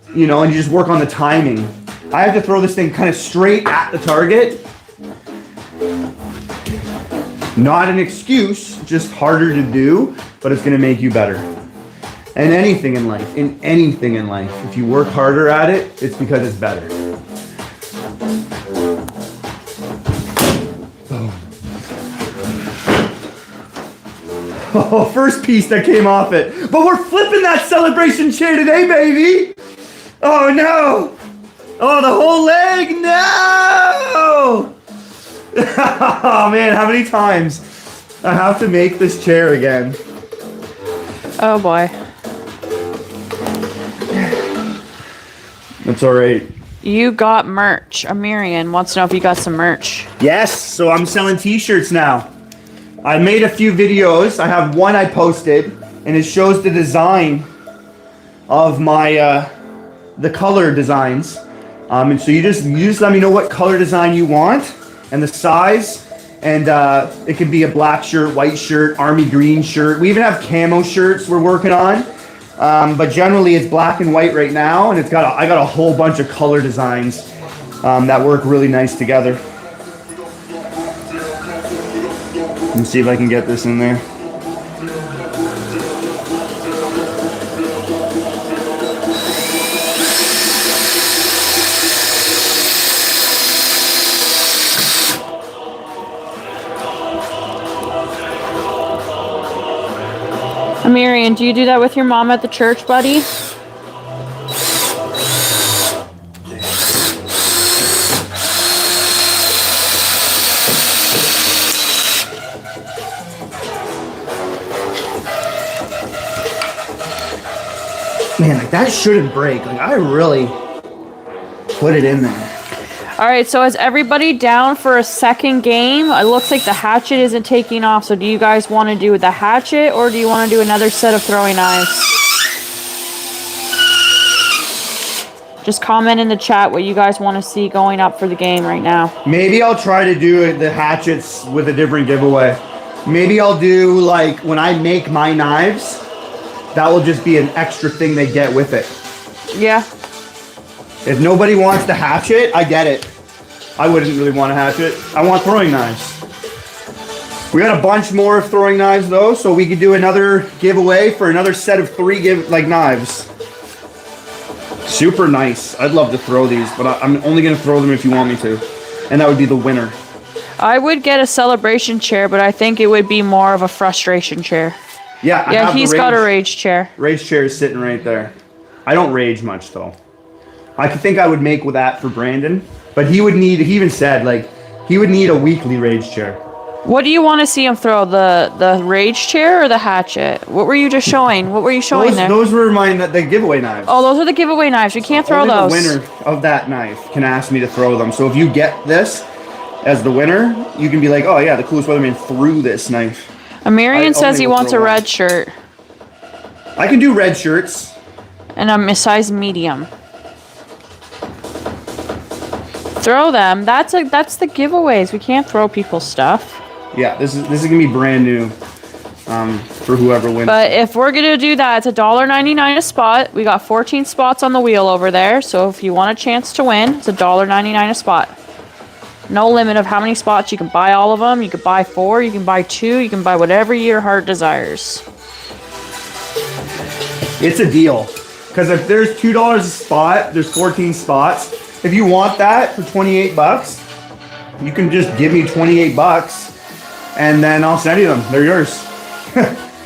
and you just work on the timing. I have to throw this thing kind of straight at the target. Not an excuse, just harder to do, but it's gonna make you better. And anything in life, if you work harder at it, it's because it's better. Oh, first piece that came off it. But we're flipping that celebration chair today, baby. Oh, no. Oh, the whole leg. No. Oh, man, how many times I have to make this chair again? Oh, boy. That's all right. You got merch. Amirian wants to know if you got some merch. Yes, so I'm selling t-shirts now. I made a few videos. I have one I posted, and it shows the design of my the color designs. And so you just let me know what color design you want and the size. And it could be a black shirt, white shirt, army green shirt. We even have camo shirts we're working on. But generally it's black and white right now, and I got a whole bunch of color designs that work really nice together. Let me see if I can get this in there. Marion, do you do that with your mom at the church, buddy? Man, like that shouldn't break. Like I really put it in there. All right, so is everybody down for a second game? It looks like the hatchet isn't taking off. So do you guys want to do the hatchet or do you want to do another set of throwing knives? Just comment in the chat what you guys want to see going up for the game right now. Maybe I'll try to do the hatchets with a different giveaway. Maybe I'll do like when I make my knives, that will just be an extra thing they get with it. Yeah. If nobody wants the hatchet, I get it. I wouldn't really want a hatchet. I want throwing knives. We got a bunch more of throwing knives though, so we could do another giveaway for another set of 3 knives. Super nice. I'd love to throw these, but I'm only gonna throw them if you want me to. And that would be the winner. I would get a celebration chair, but I think it would be more of a frustration chair. Yeah, he's got a rage chair. Rage chair is sitting right there. I don't rage much though. I think I would make with that for Brandon, but he even said like he would need a weekly rage chair. What do you want to see him throw? The rage chair or the hatchet? What were you just showing? What were you showing there? Those were the giveaway knives. Oh, those are the giveaway knives. You can't throw those. The winner of that knife can ask me to throw them. So if you get this as the winner, you can be like, oh yeah, the coolest weatherman threw this knife. Marion says he wants a red shirt. I can do red shirts. And a size medium. Throw them. That's the giveaways. We can't throw people's stuff. Yeah, this is gonna be brand new for whoever wins. But if we're gonna do that, it's $1.99 a spot. We got 14 spots on the wheel over there. So if you want a chance to win, it's $1.99 a spot. No limit of how many spots. You can buy all of them. You can buy 4. You can buy 2. You can buy whatever your heart desires. It's a deal. Because if there's $2 a spot, there's 14 spots. If you want that for 28 bucks, you can just give me 28 bucks and then I'll send you them. They're yours.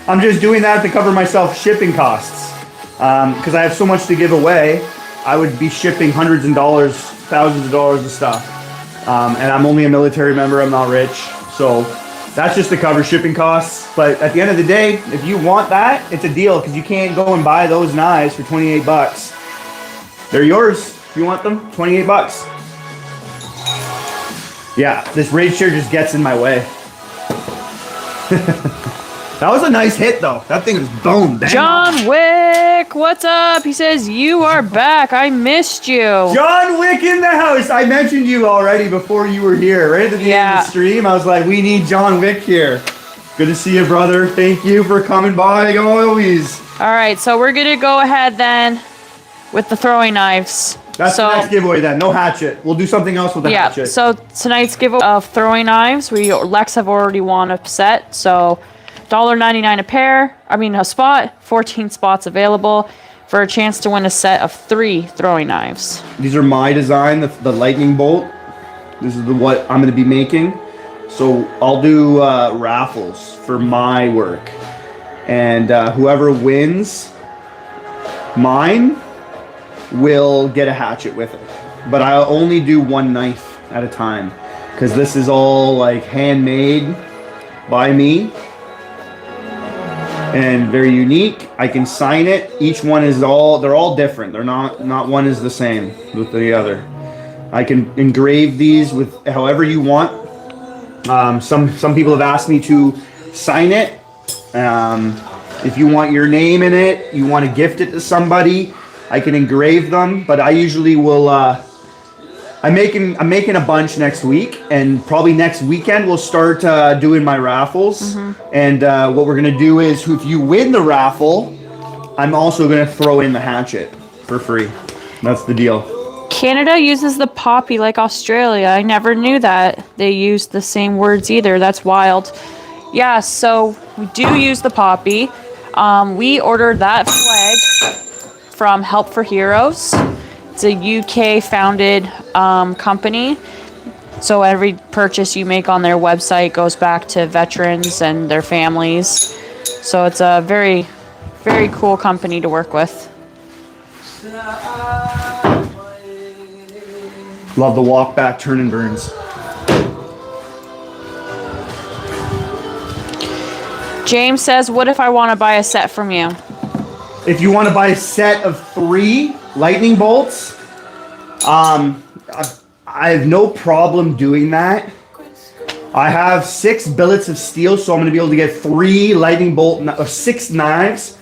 I'm just doing that to cover myself shipping costs. Because I have so much to give away, I would be shipping hundreds of dollars, thousands of dollars of stuff. And I'm only a military member, I'm not rich. So that's just to cover shipping costs. But at the end of the day, if you want that, it's a deal because you can't go and buy those knives for 28 bucks. They're yours. You want them? 28 bucks. Yeah, this rage chair just gets in my way. That was a nice hit though. That thing was boom. Bang. John Wick, what's up? He says, you are back. I missed you. John Wick in the house. I mentioned you already before you were here. Right at the beginning of the stream, I was like, we need John Wick here. Good to see you, brother. Thank you for coming by always. All right, so we're going to go ahead then with the throwing knives. That's the next giveaway then. No hatchet. We'll do something else with the hatchet. So tonight's giveaway of throwing knives, Lex have already won a set. So $1.99 a spot, 14 spots available for a chance to win a set of 3 throwing knives. These are my design, the lightning bolt. This is what I'm going to be making. So I'll do raffles for my work. And whoever wins mine will get a hatchet with it. But I'll only do 1 knife at a time because this is all like handmade by me and very unique. I can sign it. Each one is they're all different. They're not one is the same with the other. I can engrave these with however you want. Some people have asked me to sign it. If you want your name in it, you want to gift it to somebody, I can engrave them, but I usually will, I'm making a bunch next week, and probably next weekend we'll start doing my raffles. And what we're going to do is, if you win the raffle, I'm also going to throw in the hatchet for free. That's the deal. Canada uses the poppy like Australia. I never knew that they used the same words either. That's wild. Yeah, so we do use the poppy. We ordered that flag from Help for Heroes. It's a UK founded company. So every purchase you make on their website goes back to veterans and their families. So it's a very, very cool company to work with. Love the walk back turn and burns. James says, what if I want to buy a set from you? If you want to buy a set of 3 lightning bolts, I have no problem doing that. I have 6 billets of steel, so I'm going to be able to get 3 lightning bolt, 6 knives.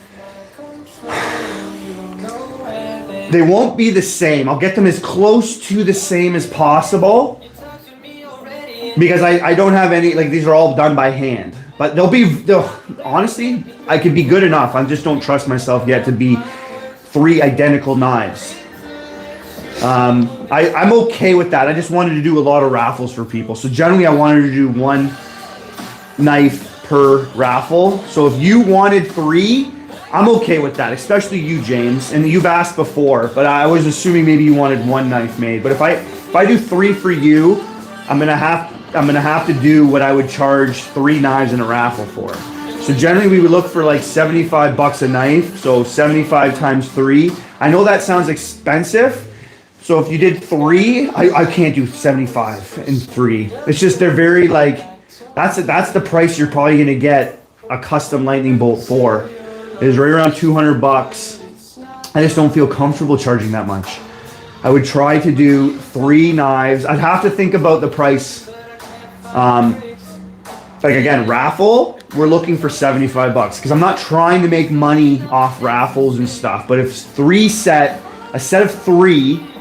They won't be the same. I'll get them as close to the same as possible because I don't have any, like these are all done by hand. But honestly, I could be good enough. I just don't trust myself yet to be 3 identical knives. I'm okay with that. I just wanted to do a lot of raffles for people. So generally I wanted to do 1 knife per raffle. So if you wanted 3, I'm okay with that, especially you, James. And you've asked before, but I was assuming maybe you wanted 1 knife made. But if I do 3 for you, I'm gonna have to do what I would charge 3 knives in a raffle for. So generally we would look for like $75 a knife. So 75 times 3. I know that sounds expensive. So if you did 3, I can't do 75 and 3. It's just they're very like that's the price you're probably gonna get a custom lightning bolt for. It is right around $200. I just don't feel comfortable charging that much. I would try to do 3 knives. I'd have to think about the price. Like again, raffle, we're looking for $75 because I'm not trying to make money off raffles and stuff. But if a set of 3.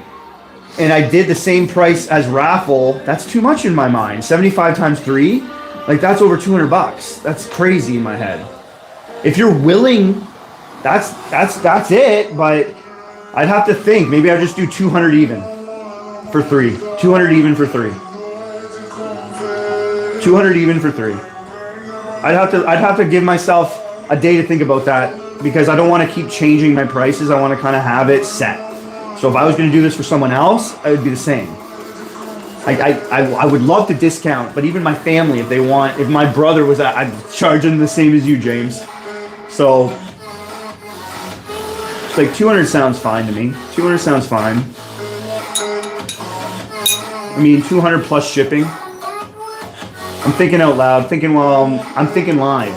And I did the same price as raffle, that's too much in my mind. 75 times 3, like that's over $200. That's crazy in my head. If you're willing, that's it. But I'd have to think. Maybe I'll just do 200 even for 3. 200 even for 3. 200 even for 3. I'd have to give myself a day to think about that because I don't want to keep changing my prices. I want to kind of have it set. So if I was going to do this for someone else, it would be the same. I would love to discount, but even my family, if my brother was I'd charge them the same as you, James. So it's like 200 sounds fine to me. 200 sounds fine. I mean, 200 plus shipping. I'm thinking out loud, I'm thinking live.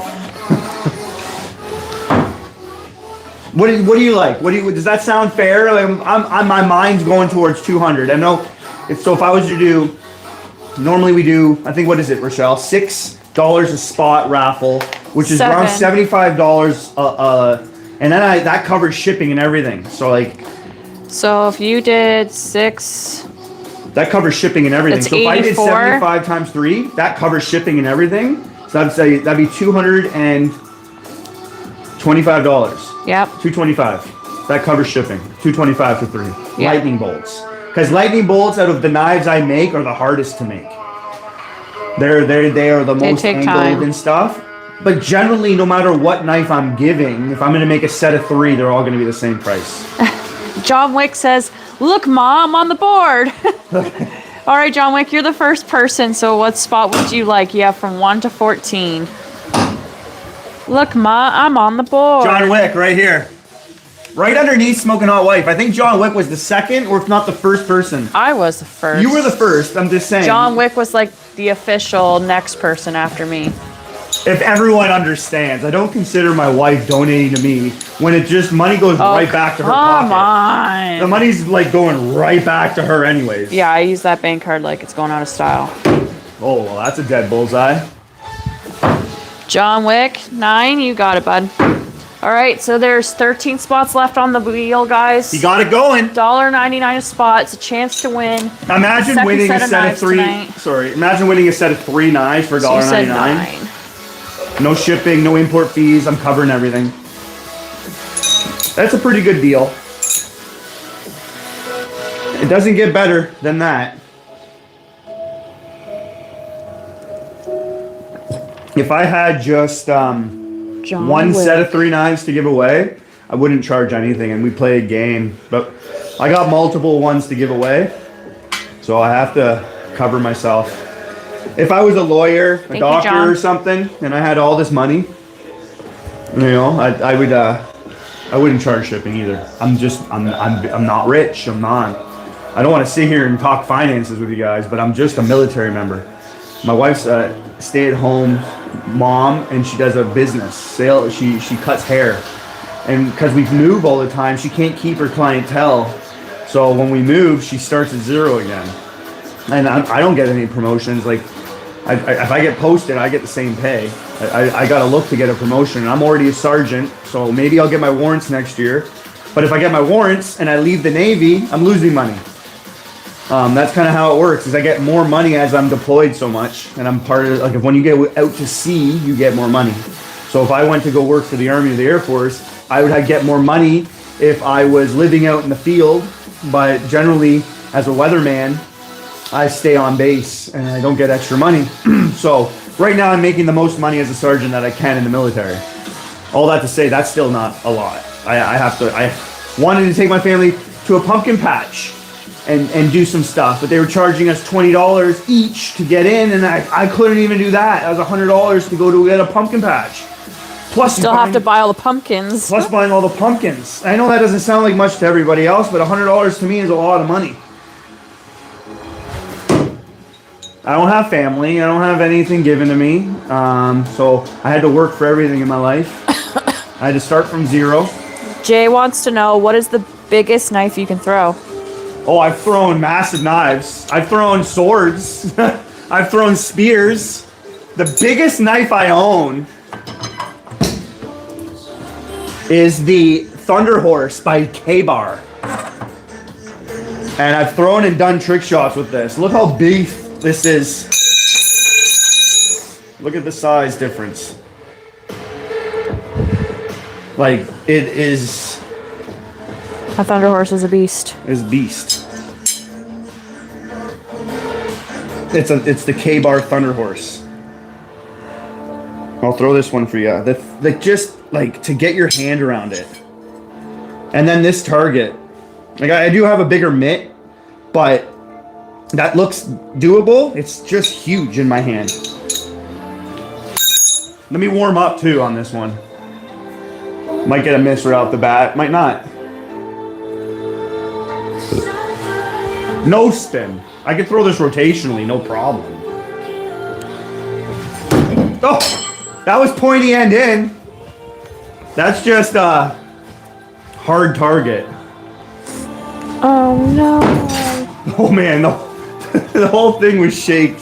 What do you like? Does that sound fair? My mind's going towards 200. I know. So if I was to do, normally we do, I think, what is it, Rochelle? $6 a spot raffle, which is around $75. And then that covers shipping and everything. So if you did 6, that covers shipping and everything. It's so if 84. I did 75 times 3, that covers shipping and everything. So that'd be $225. Yep. $225. That covers shipping. $225 for 3. Yep. Lightning bolts. Because lightning bolts out of the knives I make are the hardest to make. They are the most angled time. and stuff. But generally, no matter what knife I'm giving, if I'm going to make a set of 3, they're all going to be the same price. John Wick says, "Look, Ma, I'm on the board." All right, John Wick, you're the first person. So what spot would you like? Yeah, from 1 to 14. Look, Ma, I'm on the board. John Wick, right here. Right underneath Smoking Hot Wife. I think John Wick was the second, or if not the first person. I was the first. You were the first, I'm just saying. John Wick was like the official next person after me. If everyone understands, I don't consider my wife donating to me when it just, money goes right back to her pocket. Come on. The money's like going right back to her anyways. Yeah, I use that bank card like it's going out of style. Oh, well, that's a dead bullseye. John Wick, 9, you got it, bud. All right, so there's 13 spots left on the wheel, guys. You got it going. $1.99 a spot. It's a chance to win. Imagine winning a set of 3. Tonight. Sorry, imagine winning a set of 3 knives for $1.99. So you said 9. No shipping, no import fees. I'm covering everything. That's a pretty good deal. It doesn't get better than that. If I had just one set of 3 knives to give away, I wouldn't charge anything, and we play a game. But I got multiple ones to give away, so I have to cover myself. If I was a lawyer, a doctor or something, and I had all this money, you know, I wouldn't charge shipping either. I'm not rich. I don't want to sit here and talk finances with you guys, but I'm just a military member. My wife's a stay-at-home mom, and she does a business sale. She cuts hair, and because we move all the time, she can't keep her clientele. So when we move, she starts at zero again, and I don't get any promotions. Like if I get posted, I get the same pay. I got to look to get a promotion, and I'm already a sergeant, so maybe I'll get my warrants next year. But if I get my warrants and I leave the Navy, I'm losing money. That's kind of how it works. Is I get more money as I'm deployed so much, and I'm part of, like, if when you get out to sea, you get more money. So if I went to go work for the Army or the Air Force, I would get more money if I was living out in the field. But generally, as a weatherman, I stay on base and I don't get extra money. So right now, I'm making the most money as a sergeant that I can in the military. All that to say, that's still not a lot. I wanted to take my family to a pumpkin patch and do some stuff, but they were charging us $20 each to get in, and I couldn't even do that. That was $100 to go to get a pumpkin patch. Plus, still have to buy all the pumpkins. Plus buying all the pumpkins. I know that doesn't sound like much to everybody else, but $100 to me is a lot of money. I don't have family. I don't have anything given to me. So I had to work for everything in my life. I had to start from zero. Jay wants to know, what is the biggest knife you can throw? Oh, I've thrown massive knives. I've thrown swords. I've thrown spears. The biggest knife I own is the Thunder Horse by K-Bar. And I've thrown and done trick shots with this. Look how big this is. Look at the size difference. Like, it is... A Thunder Horse is a beast. Is beast. It's the K-Bar Thunder Horse. I'll throw this one for you. Just to get your hand around it. And then this target. Like, I do have a bigger mitt, but that looks doable. It's just huge in my hand. Let me warm up too on this one. Might get a miss right off the bat. Might not. No spin. I could throw this rotationally, no problem. Oh, that was pointy end in. That's just a hard target. Oh no. Oh man, the whole thing was shaked.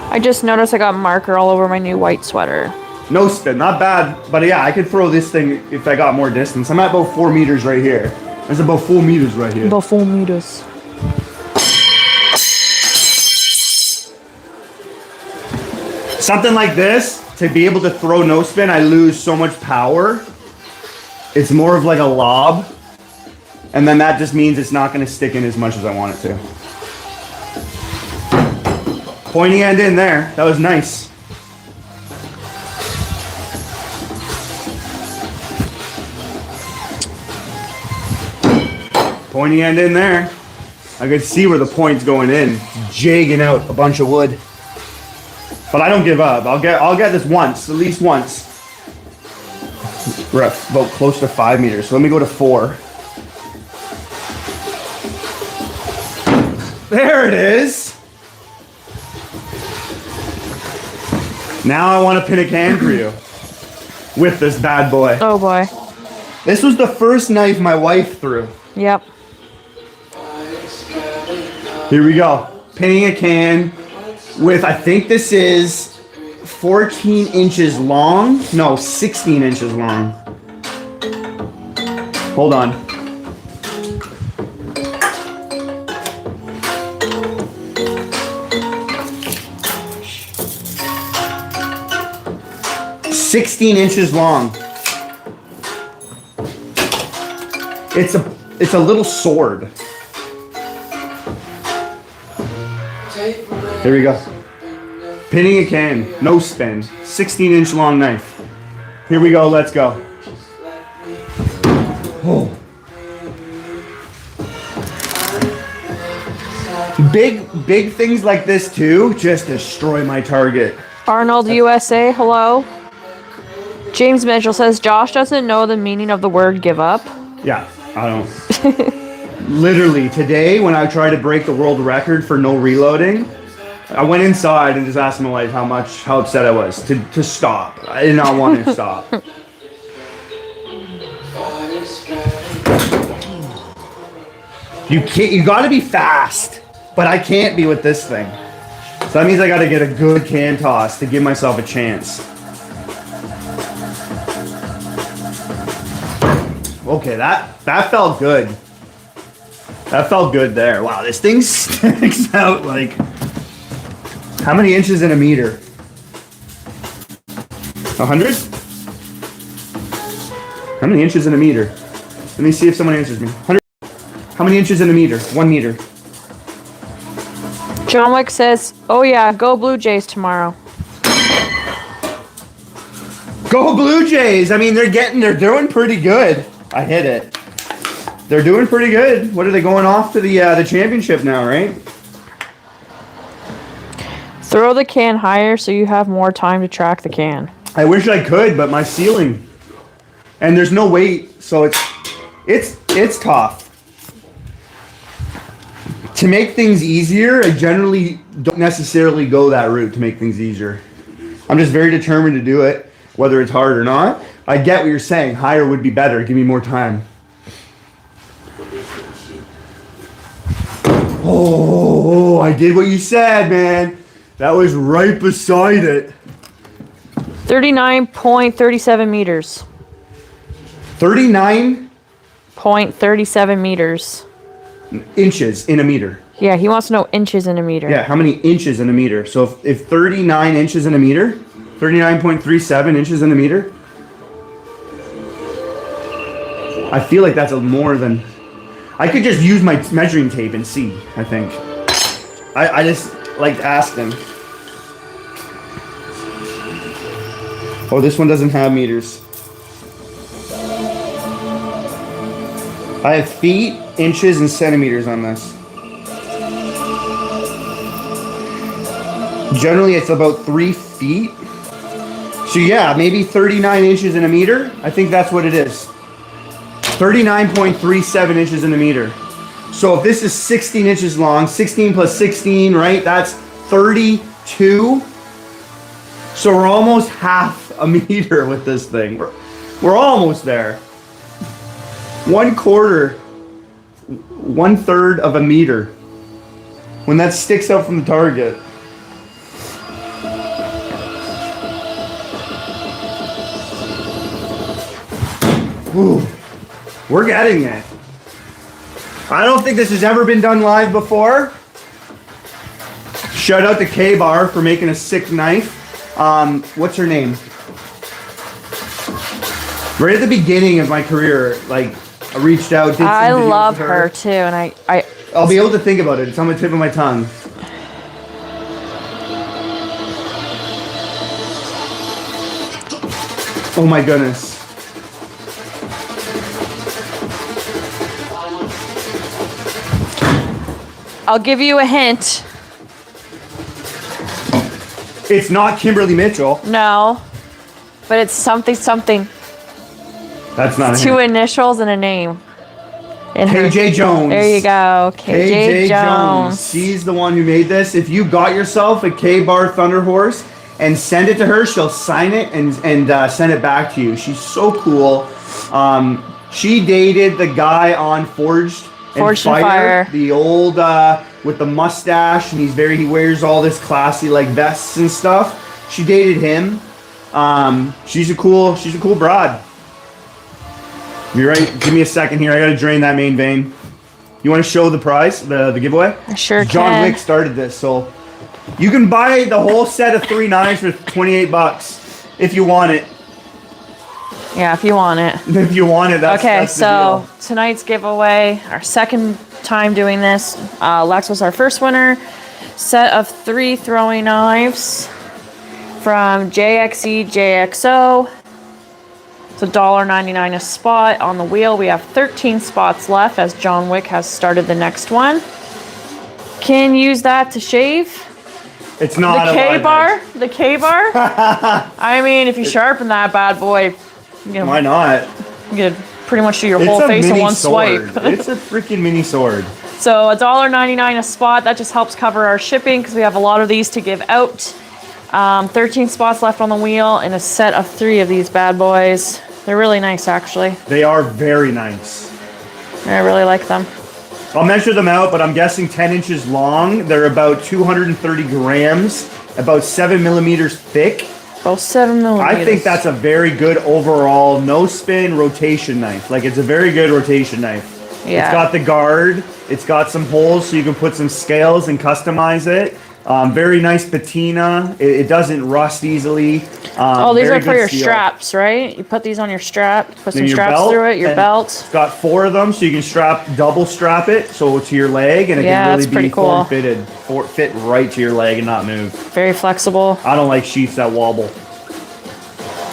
I just noticed I got marker all over my new white sweater. No spin, not bad. But yeah, I could throw this thing if I got more distance. I'm at about 4 meters right here. There's about 4 meters right here. About 4 meters. Something like this, to be able to throw no spin, I lose so much power. It's more of like a lob. And then that just means it's not going to stick in as much as I want it to. Pointy end in there. That was nice. Pointy end in there. I could see where the point's going in. It's jagging out a bunch of wood. But I don't give up. I'll get this once, at least once. We're at about close to 5 meters. So let me go to 4. There it is. Now I want to pin a can for you with this bad boy. Oh boy. This was the first knife my wife threw. Yep. Here we go. Pinning a can with, I think this is 14 inches long. No, 16 inches long. Hold on. $16 inches long. It's a little sword. Here we go. Pinning a can, no spin, 16-inch long knife. Here we go, let's go. Oh. Big things like this too just destroy my target. Arnold USA, hello. James Mitchell says Josh doesn't know the meaning of the word give up. Yeah, I don't. Literally, today when I tried to break the world record for no reloading, I went inside and just asked my wife how upset I was to stop. I did not want to stop. You got to be fast, but I can't be with this thing. So that means I got to get a good can toss to give myself a chance. Okay, that felt good. That felt good there. Wow, this thing sticks out like... How many inches in a meter? 100? How many inches in a meter? Let me see if someone answers me. 100? How many inches in a meter? 1 meter. John Wick says, oh yeah, go Blue Jays tomorrow. Go Blue Jays! I mean, they're doing pretty good. I hit it. They're doing pretty good. What are they going off to the championship now, right? Throw the can higher so you have more time to track the can. I wish I could, but my ceiling, and there's no weight, so it's tough. To make things easier, I generally don't necessarily go that route to make things easier. I'm just very determined to do it, whether it's hard or not. I get what you're saying. Higher would be better. Give me more time. Oh, I did what you said, man. That was right beside it. 39.37 meters. 39 0.37 meters. inches in a meter. Yeah, he wants to know inches in a meter. Yeah, how many inches in a meter? So if 39 inches in a meter, 39.37 inches in a meter, I feel like that's more than... I could just use my measuring tape and see, I think. I just like to ask them. Oh, this one doesn't have meters. I have feet, inches, and centimeters on this. Generally, it's about 3 feet. So yeah, maybe 39 inches in a meter. I think that's what it is. 39.37 inches in a meter. So if this is 16 inches long, 16 plus 16, right? That's 32. So we're almost half a meter with this thing. We're almost there. 1/4, 1/3 of a meter. When that sticks out from the target. Ooh, we're getting it. I don't think this has ever been done live before. Shout out to K-Bar for making a sick knife. What's her name? Right at the beginning of my career, like, I reached out, did some I videos love with her too, and I'll be able to think about it. It's on the tip of my tongue. Oh my goodness. I'll give you a hint. It's not Kimberly Mitchell. No, but it's something. That's not a Two hint. initials and a name. In her- KJ Jones. There you go. KJ Jones. She's the one who made this. If you got yourself a K-Bar Thunder Horse and send it to her, she'll sign it and send it back to you. She's so cool. She dated the guy on Forged and Fire, the old with the mustache, and he wears all this classy like vests and stuff. She dated him. She's a cool broad. You're right. Give me a second here. I gotta drain that main vein. You want to show the prize, the giveaway? I sure John can. Wick started this, so you can buy the whole set of 3 knives for $28 if you want it. Yeah, if you want it. If you want it, that's the deal. Tonight's giveaway, our second time doing this. Lex was our first winner. Set of 3 throwing knives from JXE JXO. It's $1.99 a spot on the wheel. We have 13 spots left as John Wick has started the next one. Can use that to shave. It's not the K-bar. I mean, if you sharpen that bad boy, why not? You could pretty much do your whole face in one sword. swipe. It's a freaking mini sword. So $1.99 a spot. That just helps cover our shipping because we have a lot of these to give out. 13 spots left on the wheel and a set of 3 of these bad boys. They're really nice, actually. They are very nice. I really like them. I'll measure them out, but I'm guessing 10 inches long. They're about 230 grams, about 7 millimeters thick. About 7 millimeters. I think that's a very good overall no-spin rotation knife. Like, it's a very good rotation knife. Yeah. It's got the guard. It's got some holes so you can put some scales and customize it. Very nice patina. It doesn't rust easily. These are for your straps, right? You put these on your strap, put some straps through it, your belt. It's got 4 of them, so you can double strap it, so to your leg, and it can really be form-fitted. Fit right to your leg and not move. Very flexible. I don't like sheaths that wobble.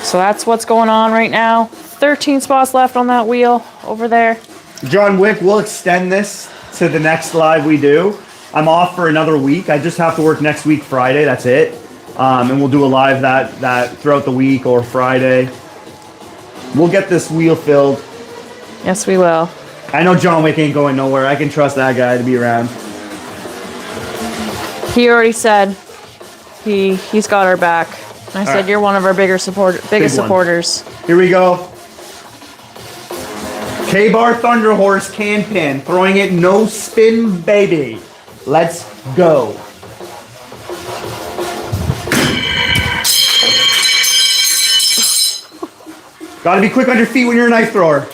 So that's what's going on right now. 13 spots left on that wheel over there. John Wick, we'll extend this to the next live we do. I'm off for another week. I just have to work next week Friday. That's it. And we'll do a live that throughout the week or Friday. We'll get this wheel filled. Yes, we will. I know John Wick ain't going nowhere. I can trust that guy to be around. He already said he's got our back. I said, you're one of our biggest supporters. Here we go. K-Bar Thunder Horse can pin. Throwing it no spin, baby. Let's go. Gotta be quick on your feet when you're a knife thrower.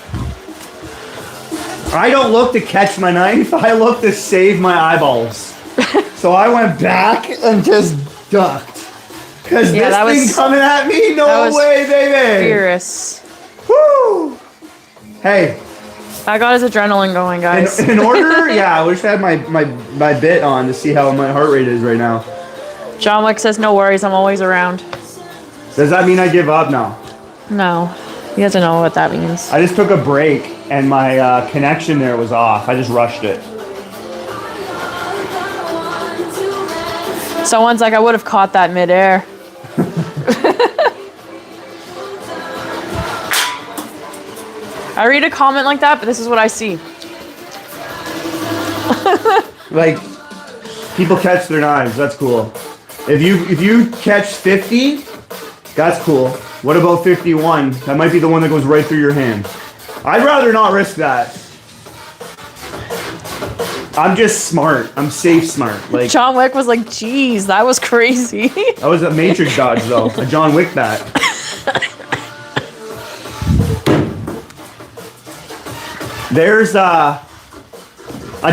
I don't look to catch my knife. I look to save my eyeballs. So I went back and just ducked. Because this thing coming at me? No way, baby. Fierce. Woo! Hey. I got his adrenaline going, guys. In order? Yeah, I wish I had my bit on to see how my heart rate is right now. John Wick says, no worries, I'm always around. Does that mean I give up now? No. He doesn't know what that means. I just took a break and my connection there was off. I just rushed it. Someone's like, I would have caught that midair. I read a comment like that, but this is what I see. Like, people catch their knives. That's cool. If you catch 50, that's cool. What about 51? That might be the one that goes right through your hand. I'd rather not risk that. I'm just smart. I'm safe smart. Like John Wick was like, geez, that was crazy. That was a Matrix dodge, though. A John Wick that. There's a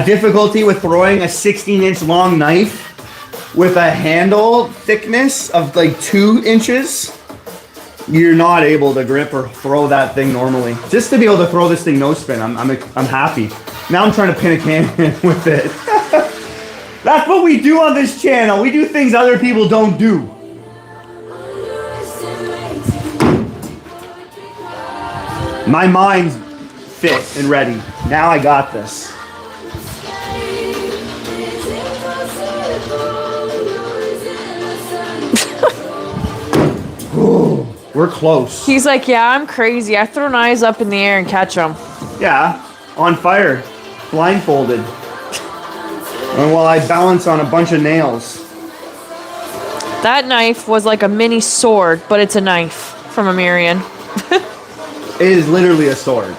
difficulty with throwing a 16-inch long knife with a handle thickness of like 2 inches. You're not able to grip or throw that thing normally. Just to be able to throw this thing no spin, I'm happy. Now I'm trying to pin a cannon with it. That's what we do on this channel. We do things other people don't do. My mind's fit and ready. Now I got this. Ooh, we're close. He's like, yeah, I'm crazy. I throw knives up in the air and catch them. Yeah, on fire, blindfolded. And while I balance on a bunch of nails. That knife was like a mini sword, but it's a knife from a Marion. It is literally a sword.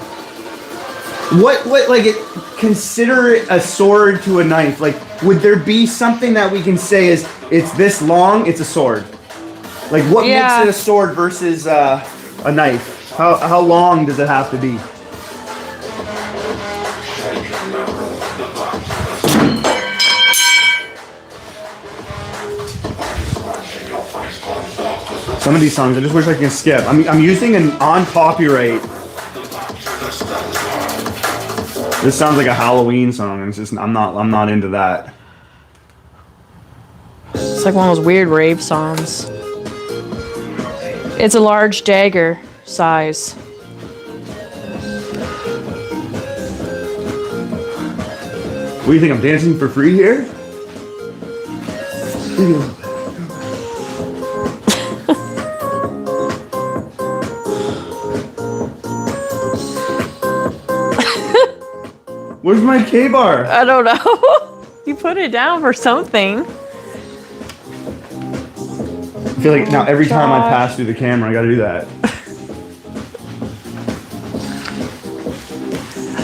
What, like, consider it a sword to a knife. Like, would there be something that we can say is, it's this long, it's a sword? Like, what makes it a sword versus a knife? How long does it have to be? Some of these songs, I just wish I can skip. I'm using an on copyright. This sounds like a Halloween song. It's just I'm not into that. It's like one of those weird rave songs. It's a large dagger size. What do you think? I'm dancing for free here? Where's my K-bar? I don't know. You put it down for something. I feel like now every time I pass through the camera, I gotta do that.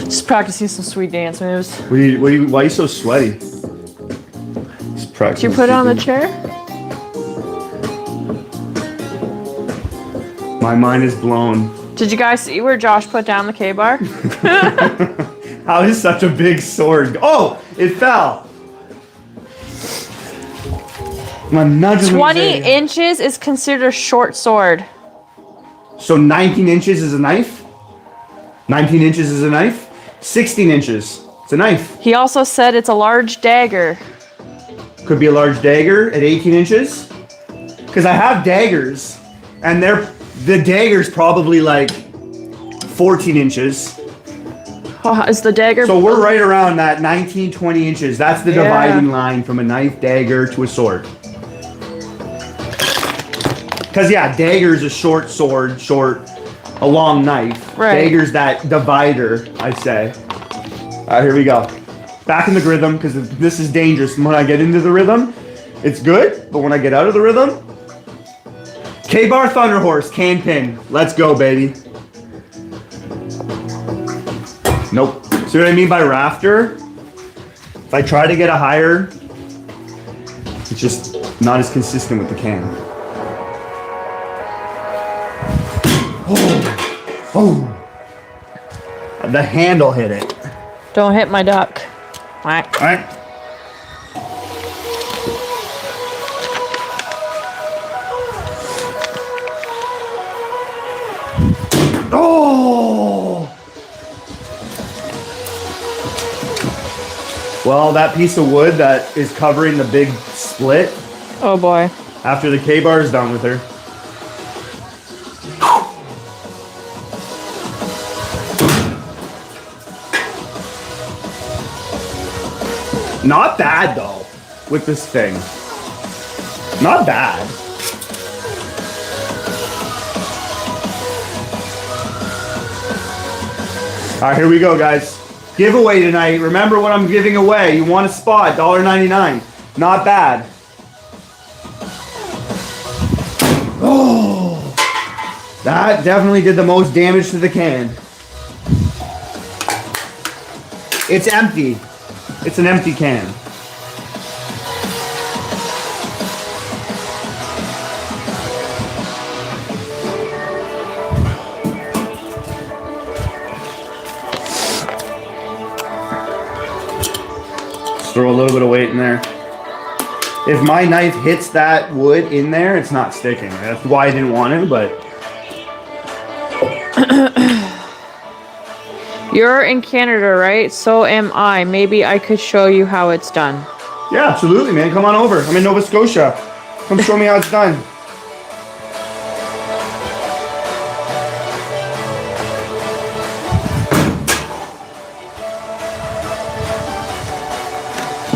Just practicing some sweet dance moves. Why are you so sweaty? Did you put it on the chair? My mind is blown. Did you guys see where Josh put down the K-bar? How is such a big sword? Oh, it fell. My nuts. 20 inches is considered a short sword. So 19 inches is a knife? 19 inches is a knife? 16 inches. It's a knife. He also said it's a large dagger. Could be a large dagger at 18 inches. Because I have daggers, and the dagger's probably like 14 inches. Oh, is the dagger? So we're right around that 19, 20 inches. That's the dividing line from a knife, dagger to a sword. Because yeah, dagger's a short sword, a long knife. Right. Dagger's that divider, I say. All right, here we go. Back in the rhythm, because this is dangerous. When I get into the rhythm, it's good. But when I get out of the rhythm, K-Bar Thunder Horse, can pin. Let's go, baby. Nope. See what I mean by rafter? If I try to get a higher, it's just not as consistent with the can. Oh. The handle hit it. Don't hit my duck. Whack. All right. Oh! Well, that piece of wood that is covering the big split, Oh boy. after the K-bar is done with her. Not bad though, with this thing. Not bad. All right, here we go, guys. Giveaway tonight. Remember what I'm giving away. You want a spot, $1.99. Not bad. Oh, that definitely did the most damage to the can. It's empty. It's an empty can. Just throw a little bit of weight in there. If my knife hits that wood in there, it's not sticking. That's why I didn't want it, but... You're in Canada, right? So am I. Maybe I could show you how it's done. Yeah, absolutely, man. Come on over. I'm in Nova Scotia. Come show me how it's done.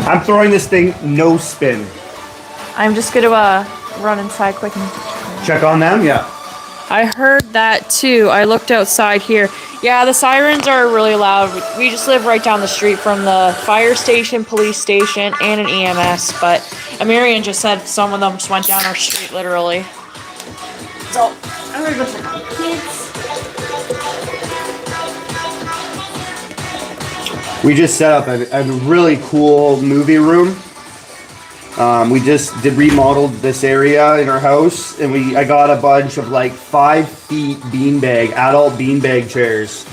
I'm throwing this thing no spin. I'm just gonna run inside quick and Check on them, yeah. I heard that too. I looked outside here. Yeah, the sirens are really loud. We just live right down the street from the fire station, police station, and an EMS. But Amirian just said some of them just went down our street, literally. So, I'm gonna go check on the kids. We just set up a really cool movie room. We just remodeled this area in our house, and I got a bunch of like 5 feet adult beanbag chairs,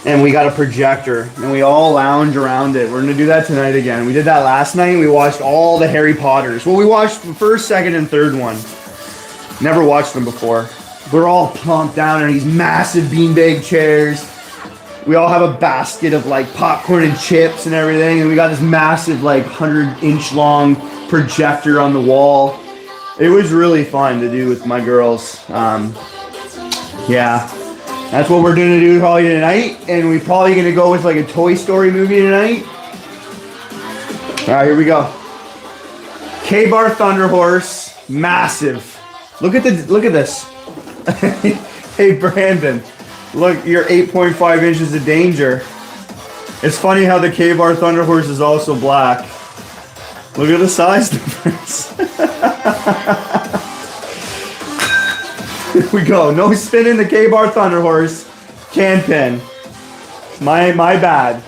and we got a projector, and we all lounge around it. We're gonna do that tonight again. We did that last night. We watched all the Harry Potters. Well, we watched the first, second, and third one. Never watched them before. We're all plumped down in these massive beanbag chairs. We all have a basket of like popcorn and chips and everything, and we got this massive like 100-inch long projector on the wall. It was really fun to do with my girls. Yeah, that's what we're gonna do probably tonight, and we're probably gonna go with like a Toy Story movie tonight. All right, here we go. K-Bar Thunder Horse, massive. Look at this. Hey Brandon, look, you're 8.5 inches of danger. It's funny how the K-Bar Thunder Horse is also black. Look at the size difference. Here we go. No spinning the K-Bar Thunder Horse. Can pin. My bad.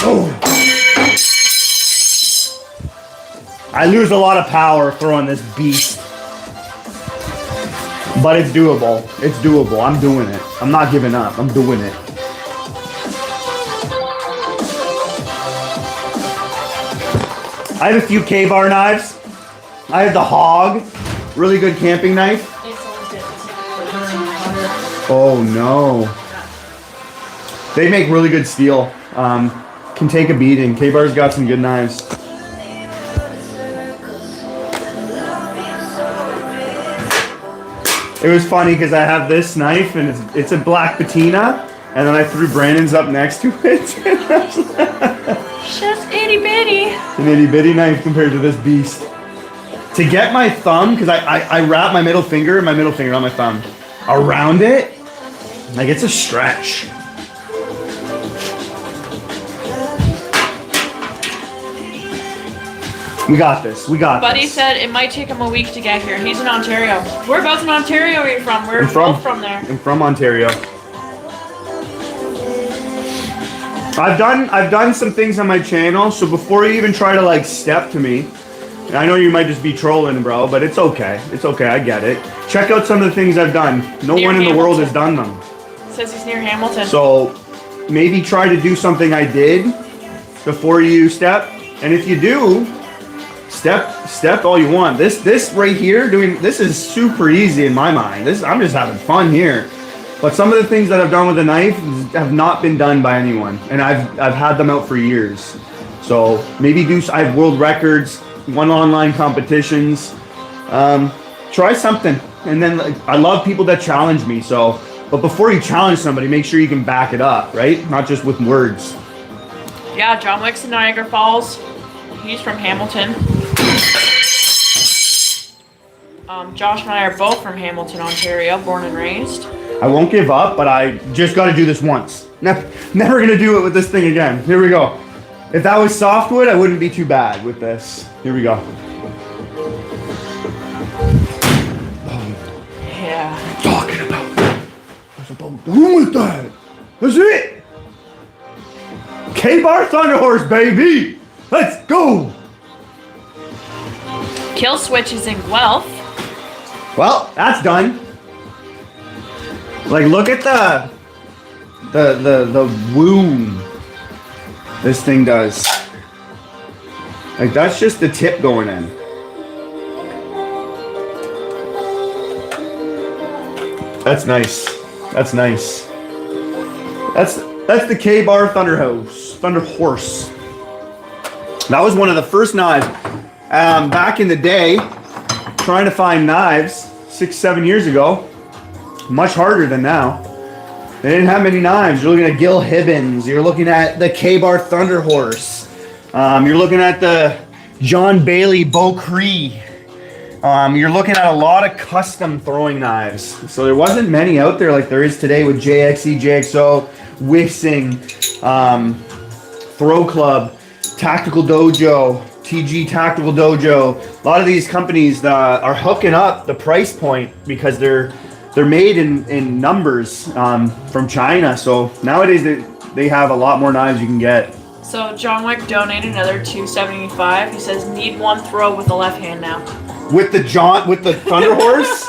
Oh. I lose a lot of power throwing this beast. But it's doable. It's doable. I'm doing it. I'm not giving up. I'm doing it. I have a few K-Bar knives. I have the Hog. Really good camping knife. Oh no. They make really good steel. Can take a beating. K-Bar's got some good knives. It was funny because I have this knife and it's a black patina, and then I threw Brandon's up next to it. Just itty bitty. An itty bitty knife compared to this beast. To get my thumb, because I wrap my middle finger, not my thumb, around it, like it's a stretch. We got this. Buddy said it might take him a week to get here. He's in Ontario. Whereabouts in Ontario are you from? We're both from there. I'm from Ontario. I've done some things on my channel, so before you even try to like step to me, I know you might just be trolling, bro, but it's okay. It's okay. I get it. Check out some of the things I've done. No one in the world has done them. Says he's near Hamilton. So maybe try to do something I did before you step, and if you do. Step all you want. This right here, this is super easy in my mind. I'm just having fun here. But some of the things that I've done with the knife have not been done by anyone, and I've had them out for years. So maybe I have world records, won online competitions. Try something, and then I love people that challenge me. So, but before you challenge somebody, make sure you can back it up, right? Not just with words. Yeah, John Wick's in Niagara Falls. He's from Hamilton. Josh and I are both from Hamilton, Ontario, born and raised. I won't give up, but I just got to do this once. Never going to do it with this thing again. Here we go. If that was softwood, I wouldn't be too bad with this. Here we go. Yeah. What are you talking about? What's about doing with that? That's it. K-Bar Thunder Horse, baby. Let's go. Kill switch is in Guelph. Well, that's done. Like, look at the wound this thing does. Like, that's just the tip going in. That's nice. That's nice. That's the K-Bar Thunder Horse. That was one of the first knives. Back in the day, trying to find knives 6-7 years ago, much harder than now. They didn't have many knives. You're looking at Gil Hibbins. You're looking at the K-Bar Thunder Horse. You're looking at the John Bailey Beaucree. You're looking at a lot of custom throwing knives. So there wasn't many out there like there is today with JXE, JXO, Wissing, Throw Club, Tactical Dojo, TG Tactical Dojo. A lot of these companies are hooking up the price point because they're made in numbers from China. So nowadays they have a lot more knives you can get. So John Wick donated another $2.75. He says need one throw with the left hand now. With the Thunder Horse?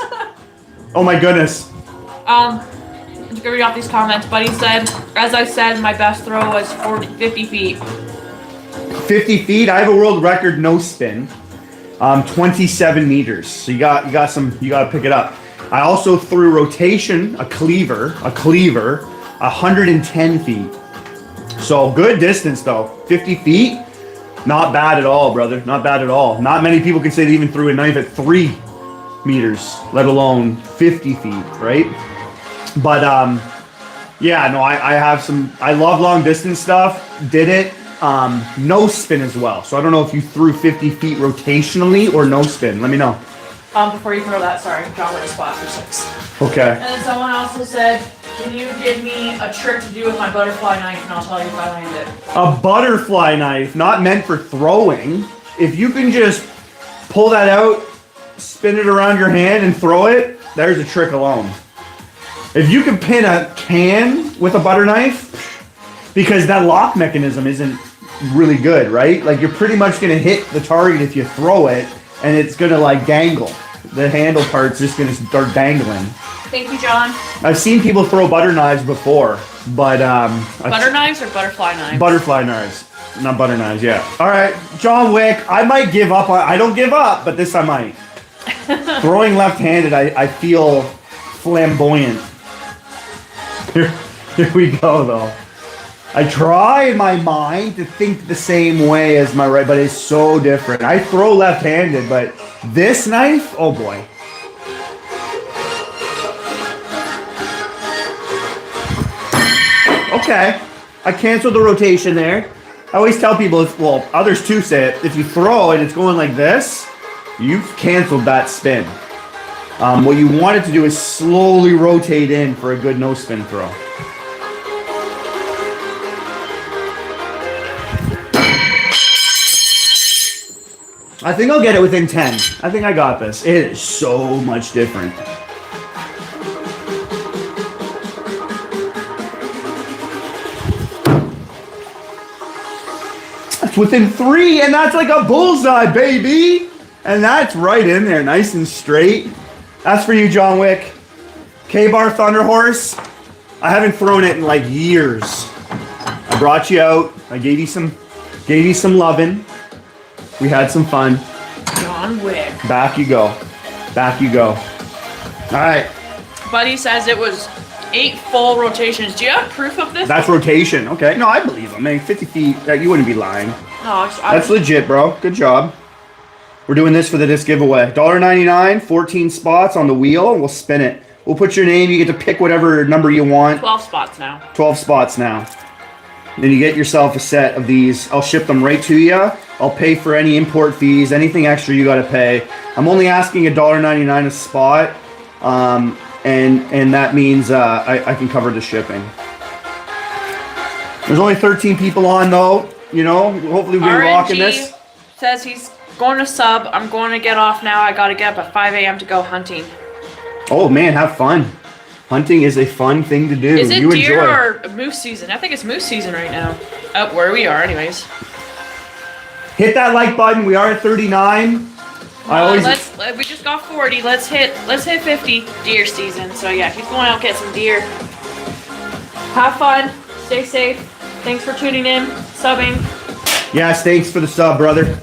Oh my goodness. To read off these comments, Buddy said, as I said, my best throw was 50 feet. 50 feet? I have a world record no spin. 27 meters. So you got to pick it up. I also threw rotation, a cleaver, 110 feet. So good distance though, 50 feet. Not bad at all, brother. Not bad at all. Not many people can say they even threw a knife at 3 meters, let alone 50 feet, right? But yeah, no, I love long distance stuff. Did it. No spin as well. So I don't know if you threw 50 feet rotationally or no spin. Let me know. Before you throw that, sorry, John went a spot for 6. Okay. And then someone also said, can you give me a trick to do with my butterfly knife and I'll tell you if I land it. A butterfly knife, not meant for throwing. If you can just pull that out, spin it around your hand and throw it, there's a trick alone. If you can pin a can with a butter knife, because that lock mechanism isn't really good, right? Like you're pretty much gonna hit the target if you throw it, and it's gonna like dangle. The handle part's just gonna start dangling. Thank you, John. I've seen people throw butter knives before, but butter knives or butterfly knives? Butterfly knives, not butter knives. Yeah. All right, John Wick. I might give up. I don't give up, but this I might. Throwing left-handed, I feel flamboyant. Here we go, though. I try in my mind to think the same way as my right, but it's so different. I throw left-handed, but this knife, oh boy. Okay, I canceled the rotation there. I always tell people, well, others too say it, if you throw and it's going like this, you've canceled that spin. What you want it to do is slowly rotate in for a good no spin throw. I think I'll get it within 10. I think I got this. It is so much different. That's within 3, and that's like a bullseye, baby. And that's right in there, nice and straight. That's for you, John Wick. K-Bar Thunder Horse. I haven't thrown it in like years. I brought you out. I gave you some loving. We had some fun. John Wick. Back you go. Back you go. All right. Buddy says it was 8 full rotations. Do you have proof of this? That's rotation. Okay. No, I believe him. I mean, 50 feet. You wouldn't be lying. No, that's legit, bro. Good job. We're doing this for the disc giveaway. $1.99, 14 spots on the wheel. We'll spin it. We'll put your name. You get to pick whatever number you want. 12 spots now. 12 spots now. Then you get yourself a set of these. I'll ship them right to you. I'll pay for any import fees, anything extra you got to pay. I'm only asking $1.99 a spot, and that means I can cover the shipping. There's only 13 people on though. You know, hopefully we're rocking this. Says he's going to sub. I'm going to get off now. I got to get up at 5 a.m. to go hunting. Oh man, have fun. Hunting is a fun thing to do. Is it deer or moose season? I think it's moose season right now. Up where we are, anyways. Hit that like button. We are at 39. We just got 40. Let's hit 50. Deer season. So yeah, he's going out get some deer. Have fun. Stay safe. Thanks for tuning in, subbing. Yes, thanks for the sub, brother.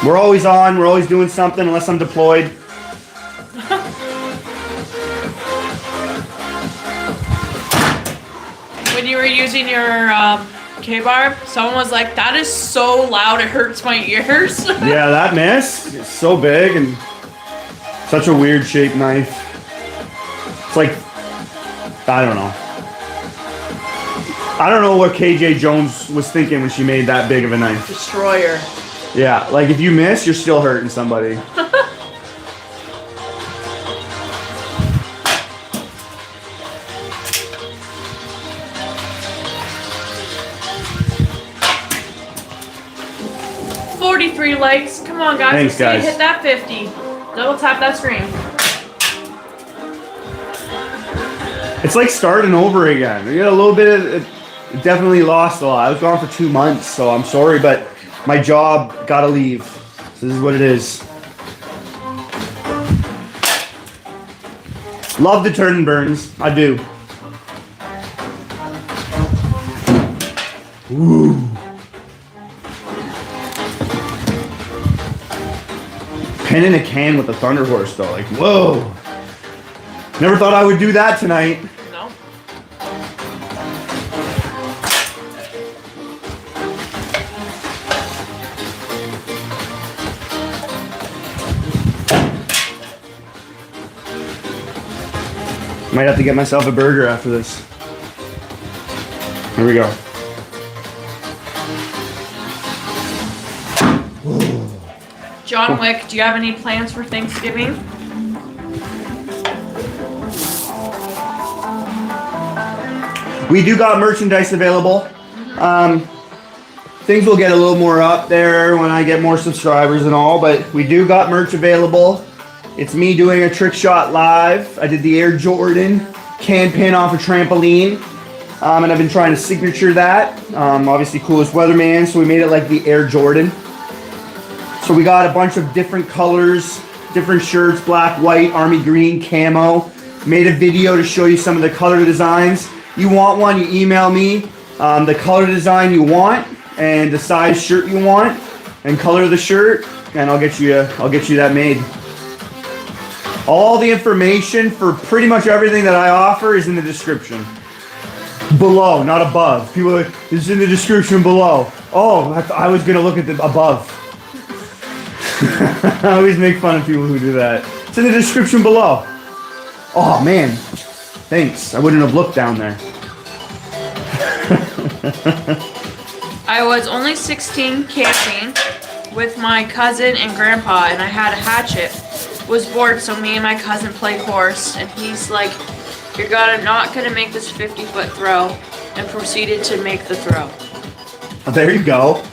We're always on. We're always doing something unless I'm deployed. When you were using your K-bar, someone was like, that is so loud it hurts my ears. Yeah, that miss is so big and such a weird shaped knife. It's like, I don't know. I don't know what KJ Jones was thinking when she made that big of a knife. Destroyer. Yeah, like if you miss, you're still hurting somebody. Likes. Come on, guys. Thanks, guys. Hit that 50. Double tap that screen. It's like starting over again. You get a little bit of it. Definitely lost a lot. I was gone for 2 months, so I'm sorry, but my job gotta leave. So this is what it is. Love the turn and burns. I do. Ooh. 10 in a can with a Thunder Horse though. Like, whoa. Never thought I would do that tonight. No. Might have to get myself a burger after this. Here we go. John Wick, do you have any plans for Thanksgiving? We do got merchandise available. Things will get a little more up there when I get more subscribers and all, but we do got merch available. It's me doing a trick shot live. I did the Air Jordan can pin off a trampoline, and I've been trying to signature that. Obviously, coolest Weatherman, so we made it like the Air Jordan. So we got a bunch of different colors, different shirts, black, white, army green, camo. Made a video to show you some of the color designs. You want one, you email me the color design you want and the size shirt you want and color of the shirt, and I'll get you that made. All the information for pretty much everything that I offer is in the description. Below, not above. People are like, it's in the description below. Oh, I was gonna look at the above. I always make fun of people who do that. It's in the description below. Oh man, thanks. I wouldn't have looked down there. I was only 16 camping with my cousin and grandpa, and I had a hatchet. Was bored, so me and my cousin played horse, and he's like, "You're not gonna make this 50-foot throw," and proceeded to make the throw. Oh, there you go.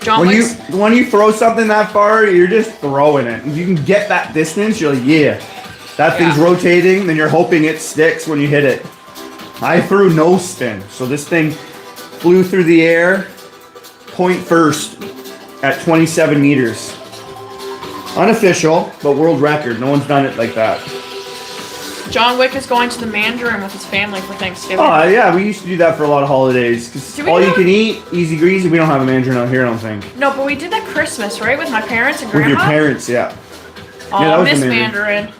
John When you throw something that far, you're just throwing it. If you can get that distance, you're like, yeah. That thing's rotating, then you're hoping it sticks when you hit it. I threw no spin, so this thing flew through the air, point first at 27 meters. Unofficial, but world record. No one's done it like that. John Wick is going to the Mandarin with his family for Thanksgiving. Oh, yeah, we used to do that for a lot of holidays. Cause all you can eat, easy greasy. We don't have a Mandarin out here, I don't think. No, but we did that Christmas, right? With my parents and grandma? With your parents, yeah. Oh, yeah, that was Miss the Mandarin.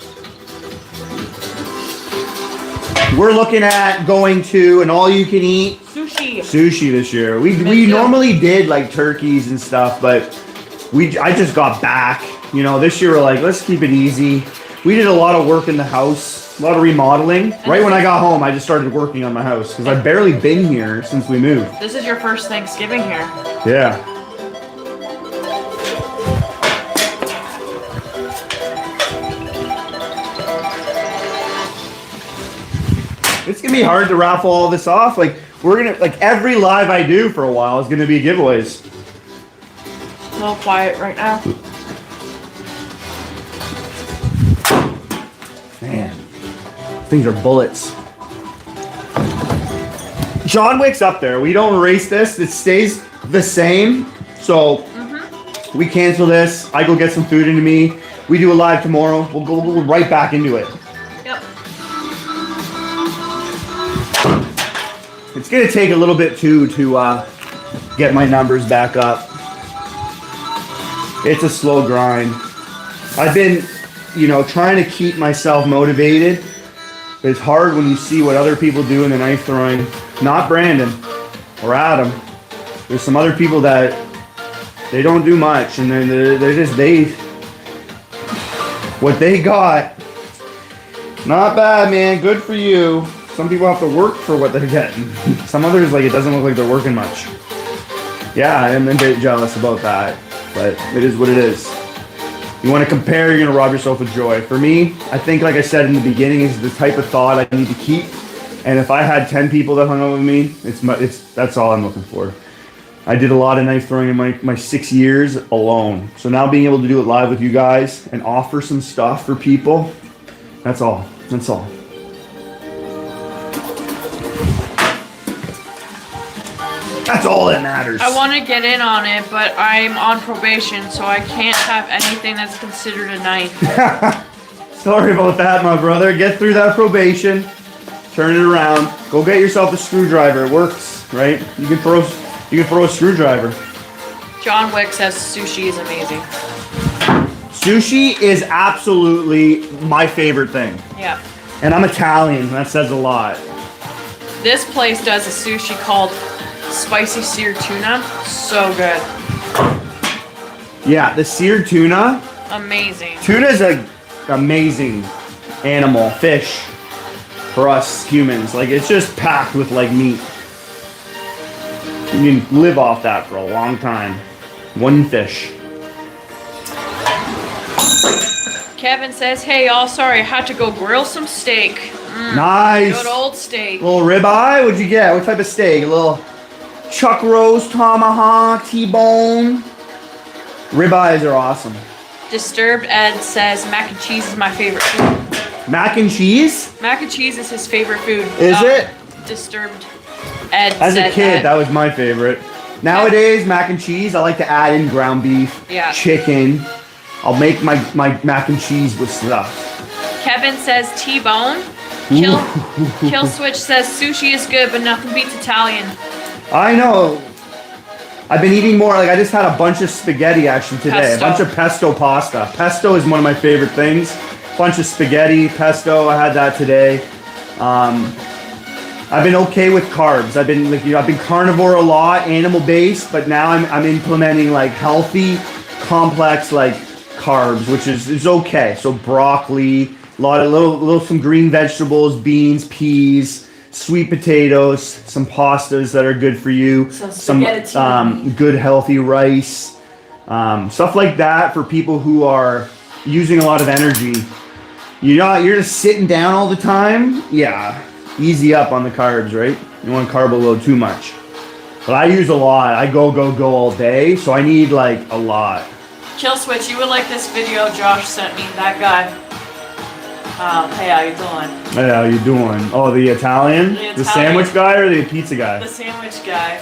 We're looking at going to an all-you-can-eat sushi this year. We normally did like turkeys and stuff, but I just got back. You know, this year we're like, let's keep it easy. We did a lot of work in the house, a lot of remodeling. Right when I got home, I just started working on my house because I've barely been here since we moved. This is your first Thanksgiving here. Yeah. It's gonna be hard to raffle all this off. Like every live I do for a while is gonna be giveaways. A little quiet right now. Man, things are bullets. John Wick's up there. We don't erase this. It stays the same. So we cancel this. I go get some food into me. We do a live tomorrow. We'll go right back into it. Yep. It's gonna take a little bit too to get my numbers back up. It's a slow grind. I've been, trying to keep myself motivated. It's hard when you see what other people do in the knife throwing. Not Brandon or Adam. There's some other people that they don't do much, and what they got. Not bad, man. Good for you. Some people have to work for what they're getting. Some others, it doesn't look like they're working much. Yeah, I'm a bit jealous about that, but it is what it is. You want to compare, you're going to rob yourself of joy. For me, I think, like I said in the beginning, is the type of thought I need to keep. And if I had 10 people that hung out with me, that's all I'm looking for. I did a lot of knife throwing in my 6 years alone. So now being able to do it live with you guys and offer some stuff for people, that's all. That's all. That's all that matters. I want to get in on it, but I'm on probation, so I can't have anything that's considered a knife. Sorry about that, my brother. Get through that probation. Turn it around. Go get yourself a screwdriver. It works, right? You can throw a screwdriver. John Wick says sushi is amazing. Sushi is absolutely my favorite thing. Yeah. And I'm Italian, that says a lot. This place does a sushi called spicy seared tuna. So good. Yeah, the seared tuna. Amazing. Tuna is an amazing animal, fish, for us humans. Like, it's just packed with, like, meat. You can live off that for a long time. One fish. Kevin says, hey, y'all, sorry, I had to go grill some steak. Nice. Good old steak. Little ribeye? What'd you get? What type of steak? A little chuck roast, tomahawk, T-bone? Ribeyes are awesome. Disturbed Ed says, mac and cheese is my favorite food. Mac and cheese? Mac and cheese is his favorite food. Is it? Disturbed Ed As said a kid, that was my favorite. Nowadays, mac and cheese, I like to add in ground beef, chicken. I'll make my mac and cheese with stuff. Kevin says T-bone. Kill Switch says sushi is good, but nothing beats Italian. I know. I've been eating more. Like, I just had a bunch of spaghetti actually today. Pesto. A bunch of pesto pasta. Pesto is one of my favorite things. Bunch of spaghetti, pesto. I had that today. I've been okay with carbs. I've been carnivore a lot, animal based, but now I'm implementing like healthy, complex like carbs, which is okay. So broccoli, some green vegetables, beans, peas, sweet potatoes, some pastas that are good for you, some good healthy rice, stuff like that for people who are using a lot of energy. You're just sitting down all the time. Yeah, easy up on the carbs, right? You don't want to carb a little too much. But I use a lot. I go all day, so I need like a lot. Kill Switch, you would like this video Josh sent me, that guy. Hey, how you doing? Hey, how you doing? Oh, the Italian? The sandwich guy or the pizza guy? The sandwich guy.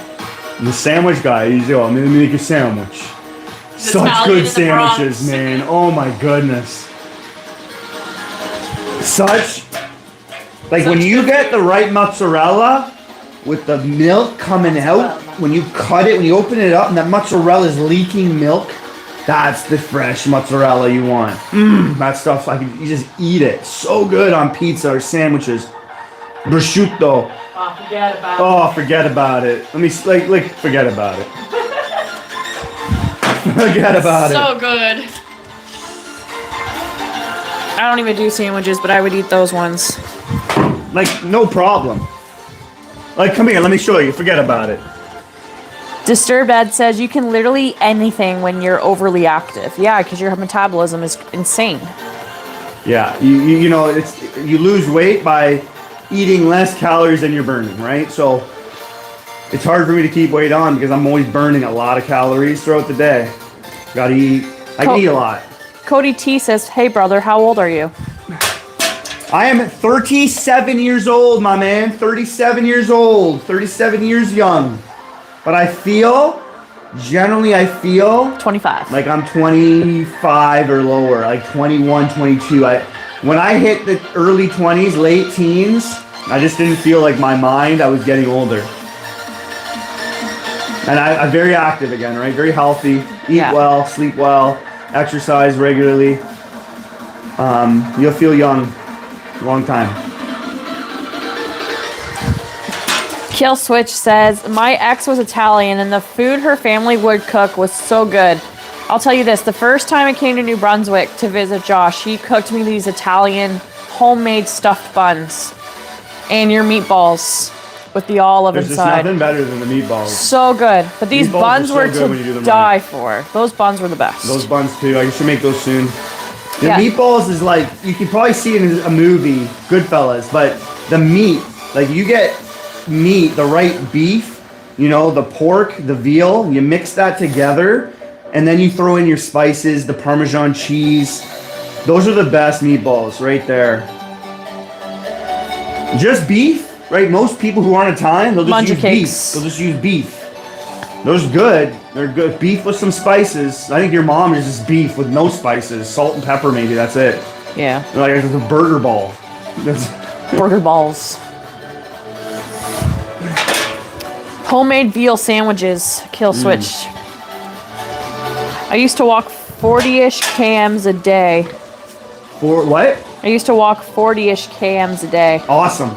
The sandwich guy. He's let me make a sandwich. Such good sandwiches, man. Oh my goodness. When you get the right mozzarella with the milk coming out, when you cut it, when you open it up and that mozzarella is leaking milk, that's the fresh mozzarella you want. That stuff, you just eat it. So good on pizza or sandwiches. Prosciutto. Oh, forget about it. Oh, forget about it. Let me, forget about it. Forget about it. So good. I don't even do sandwiches, but I would eat those ones. No problem. Come here, let me show you. Forget about it. Disturbed Ed says you can literally eat anything when you're overly active. Yeah, because your metabolism is insane. Yeah, you lose weight by eating less calories than you're burning, right? So it's hard for me to keep weight on because I'm always burning a lot of calories throughout the day. Gotta eat. I can eat a lot. Cody T says, hey brother, how old are you? I am 37 years old, my man. 37 years old. 37 years young. But generally I feel 25. like I'm 25 or lower, like 21, 22. When I hit the early 20s, late teens, I just didn't feel like my mind, I was getting older. And I'm very active again, right? Very healthy, eat well, sleep well, exercise regularly. You'll feel young a long time. Kill Switch says, my ex was Italian and the food her family would cook was so good. I'll tell you this, the first time I came to New Brunswick to visit Josh, he cooked me these Italian homemade stuffed buns and your meatballs with the olive inside. There's just nothing better than the meatballs. So good. But these meatballs buns were to die for. Those buns were the best. Those buns too. I should make those soon. The meatballs is you can probably see it in a movie, Goodfellas, but the meat, you get meat, the right beef, the pork, the veal, you mix that together, and then you throw in your spices, the Parmesan cheese. Those are the best meatballs right there. Just beef, right? Most people who aren't Italian, they'll just use beef. They'll just use beef. Those good. They're good. Beef with some spices. I think your mom is just beef with no spices, salt and pepper maybe. That's it. Yeah. It's a burger ball. Burger balls. Homemade veal sandwiches. Kill Switch. I used to walk 40-ish kms a day. For what? I used to walk 40-ish kms a day. Awesome.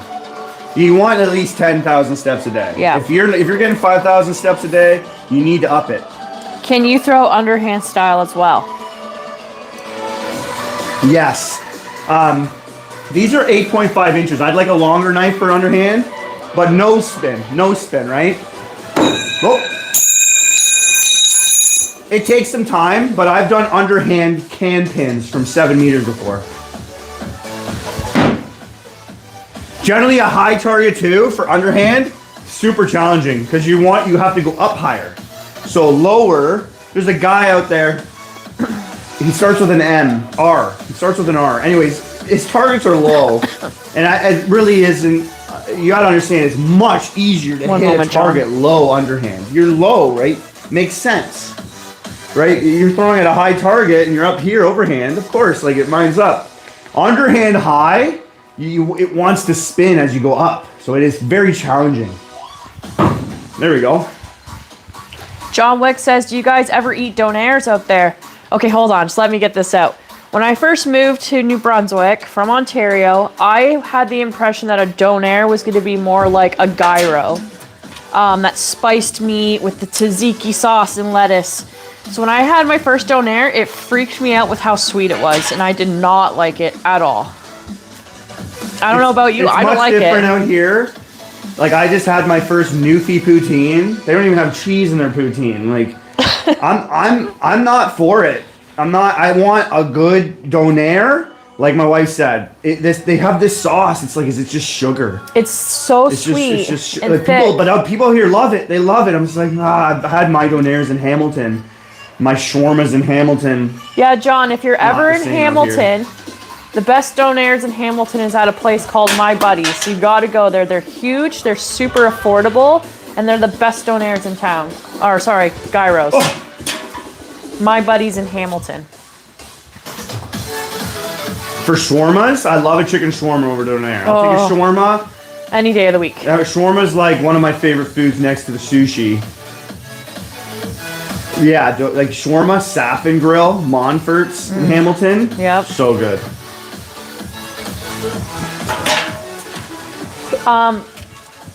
You want at least 10,000 steps a day. Yeah. If you're getting 5,000 steps a day, you need to up it. Can you throw underhand style as well? Yes. These are 8.5 inches. I'd like a longer knife for underhand, but no spin, right? Oh. It takes some time, but I've done underhand can pins from 7 meters before. Generally a high target too for underhand, super challenging because you have to go up higher. So lower, there's a guy out there, he starts with an M, R. He starts with an R. Anyways, his targets are low. And it really isn't, you gotta understand, it's much easier to hit a target low underhand. You're low, right? Makes sense. Right? You're throwing at a high target and you're up here overhand, of course, like it lines up. Underhand high, it wants to spin as you go up. So it is very challenging. There we go. John Wick says, do you guys ever eat donairs out there? Okay, hold on. Just let me get this out. When I first moved to New Brunswick from Ontario, I had the impression that a donair was going to be more like a gyro. That spiced meat with the tzatziki sauce and lettuce. So when I had my first donair, it freaked me out with how sweet it was, and I did not like it at all. I don't know about you. I don't like it. It's much different out here. Like, I just had my first Newfie poutine. They don't even have cheese in their poutine. Like, I'm not for it. I want a good donair. Like my wife said, they have this sauce. It's like, is it just sugar? It's so sweet and like thick. People here love it. They love it. I'm just like, I've had my donairs in Hamilton. My shawarmas in Hamilton. Yeah, John, if you're ever in Hamilton, the best donairs in Hamilton is at a place called My Buddies. You got to go there. They're huge. They're super affordable. And they're the best donairs in town. Or, sorry, gyros. Oh. My Buddies in Hamilton. For shawarmas, I love a chicken shawarma over donair. I'll take a shawarma. Any day of the week. Shawarma's like one of my favorite foods next to the sushi. Yeah, like shawarma, Saffin Grill, Montfort's in Hamilton. Yep. So good.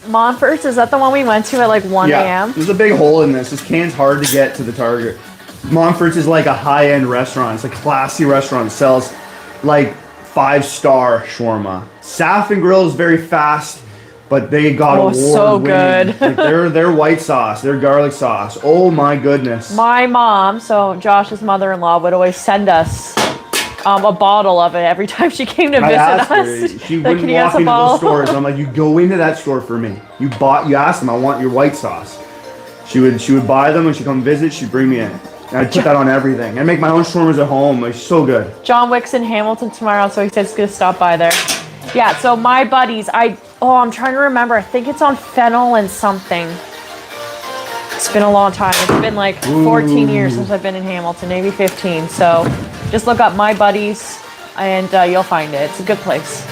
Montfort's, is that the one we went to at like 1 a.m.? There's a big hole in this. This can's hard to get to the target. Montfort's is like a high-end restaurant. It's a classy restaurant. It sells like 5-star shawarma. Saffin Grill is very fast, but they got award-winning. So good. Like their white sauce, their garlic sauce. Oh my goodness. My mom, so Josh's mother-in-law, would always send us a bottle of it every time she came to visit us. She wouldn't walk into those stores. I'm like, you go into that store for me. You asked them, I want your white sauce. She would buy them when she come visit. She'd bring me in. And I'd put that on everything. I make my own shawarmas at home. It's so good. John Wick's in Hamilton tomorrow, so he said he's gonna stop by there. Yeah, so My Buddies, I'm trying to remember. I think it's on Fennel and something. It's been a long time. It's been like 14 years since I've been in Hamilton, maybe 15. So just look up My Buddies and you'll find it. It's a good place.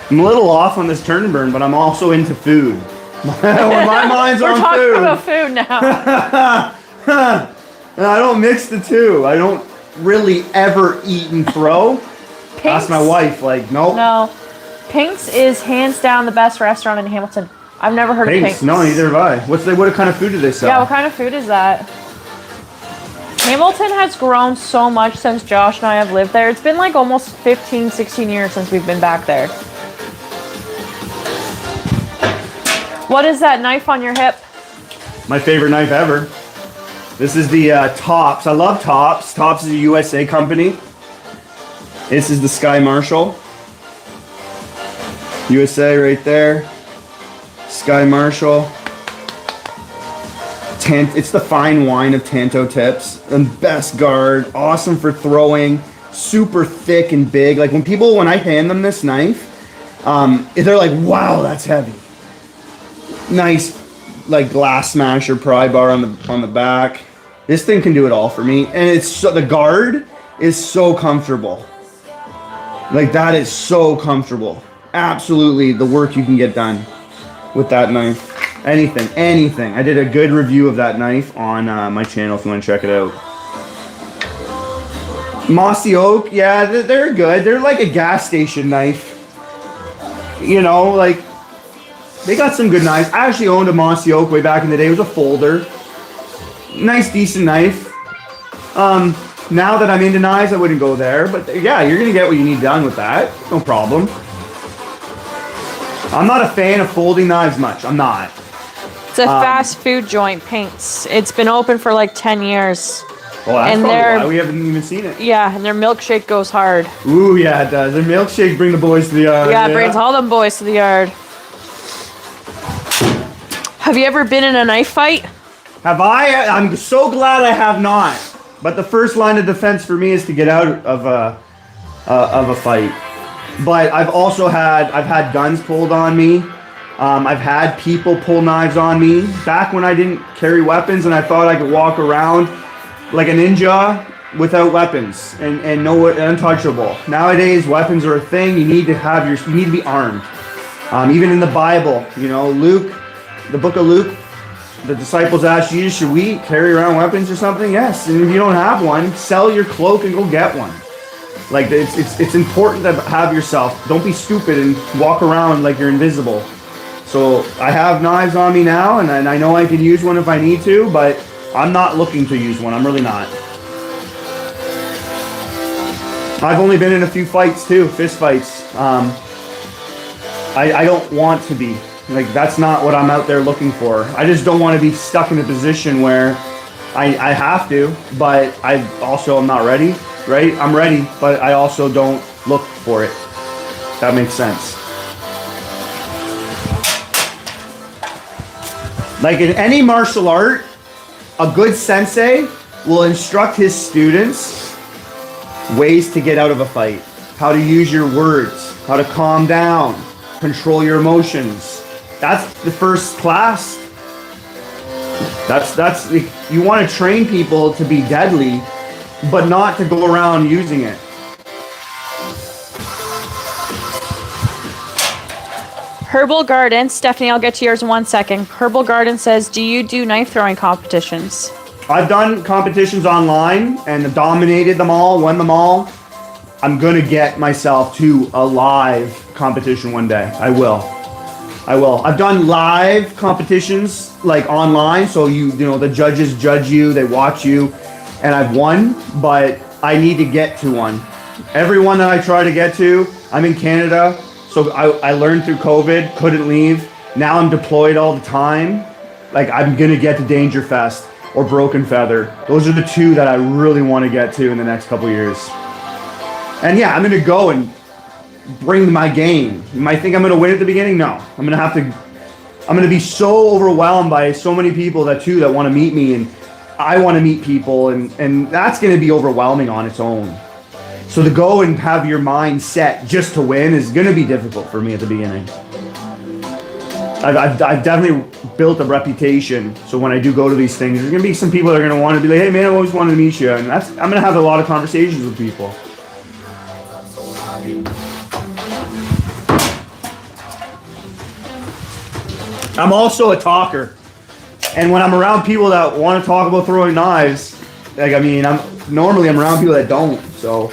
I'm a little off on this turn and burn, but I'm also into food. My mind's on food. We're talking about food now. And I don't mix the two. I don't really ever eat and throw. Ask my wife, like, nope. No. Pink's is hands down the best restaurant in Hamilton. I've never heard of Pink's. No, neither have I. What kind of food do they sell? Yeah, what kind of food is that? Hamilton has grown so much since Josh and I have lived there. It's been like almost 15, 16 years since we've been back there. What is that knife on your hip? My favorite knife ever. This is the Tops. I love Tops. Tops is a USA company. This is the Sky Marshall. USA right there. Sky Marshall. It's the fine wine of Tanto tips. And best guard. Awesome for throwing. Super thick and big. Like when I hand them this knife, they're like, wow, that's heavy. Nice, like glass smasher pry bar on the back. This thing can do it all for me, and the guard is so comfortable. Like that is so comfortable. Absolutely, the work you can get done with that knife. Anything. I did a good review of that knife on my channel if you want to check it out. Mossy oak, yeah, they're good. They're like a gas station knife. You know, like, they got some good knives. I actually owned a Mossy Oak way back in the day. It was a folder. Nice, decent knife. Now that I'm into knives, I wouldn't go there. But yeah, you're going to get what you need done with that. No problem. I'm not a fan of folding knives much. I'm not. It's a fast food joint, Paints. It's been open for like 10 years. Well, that's probably why we haven't even seen it. Yeah, and their milkshake goes hard. Ooh, yeah, it does. Their milkshake bring the boys to the yard. Yeah, it brings all them boys to the yard. Have you ever been in a knife fight? Have I? I'm so glad I have not. But the first line of defense for me is to get out of a fight. But I've had guns pulled on me. I've had people pull knives on me. Back when I didn't carry weapons and I thought I could walk around like a ninja without weapons and no untouchable. Nowadays, weapons are a thing. You need to be armed. Even in the Bible, you know, Luke, the book of Luke, the disciples asked Jesus, should we carry around weapons or something? Yes. And if you don't have one, sell your cloak and go get one. Like, it's important to have yourself. Don't be stupid and walk around like you're invisible. So I have knives on me now, and I know I can use one if I need to, but I'm not looking to use one. I'm really not. I've only been in a few fights too, fist fights. I don't want to be. Like, that's not what I'm out there looking for. I just don't want to be stuck in a position where I have to, but I also am not ready, right? I'm ready, but I also don't look for it. That makes sense. Like in any martial art, a good sensei will instruct his students ways to get out of a fight, how to use your words, how to calm down, control your emotions. That's the first class. That's you want to train people to be deadly, but not to go around using it. Herbal Garden, Stephanie, I'll get to yours in 1 second. Herbal Garden says, do you do knife throwing competitions? I've done competitions online and dominated them all, won them all. I'm going to get myself to a live competition one day. I will. I've done live competitions like online, so you know the judges judge you, they watch you, and I've won, but I need to get to one. Every one that I try to get to, I'm in Canada, so I learned through COVID, couldn't leave. Now I'm deployed all the time. Like, I'm going to get to Dangerfest or Broken Feather. Those are the two that I really want to get to in the next couple years. And yeah, I'm going to go and bring my game. You might think I'm going to win at the beginning. No, I'm going to be so overwhelmed by so many people that want to meet me, and I want to meet people, and that's going to be overwhelming on its own. So to go and have your mind set just to win is going to be difficult for me at the beginning. I've definitely built a reputation, so when I do go to these things, there's going to be some people that are going to want to be like, hey man, I always wanted to meet you, and I'm going to have a lot of conversations with people. I'm also a talker, and when I'm around people that want to talk about throwing knives, like, I mean, I'm around people that don't, so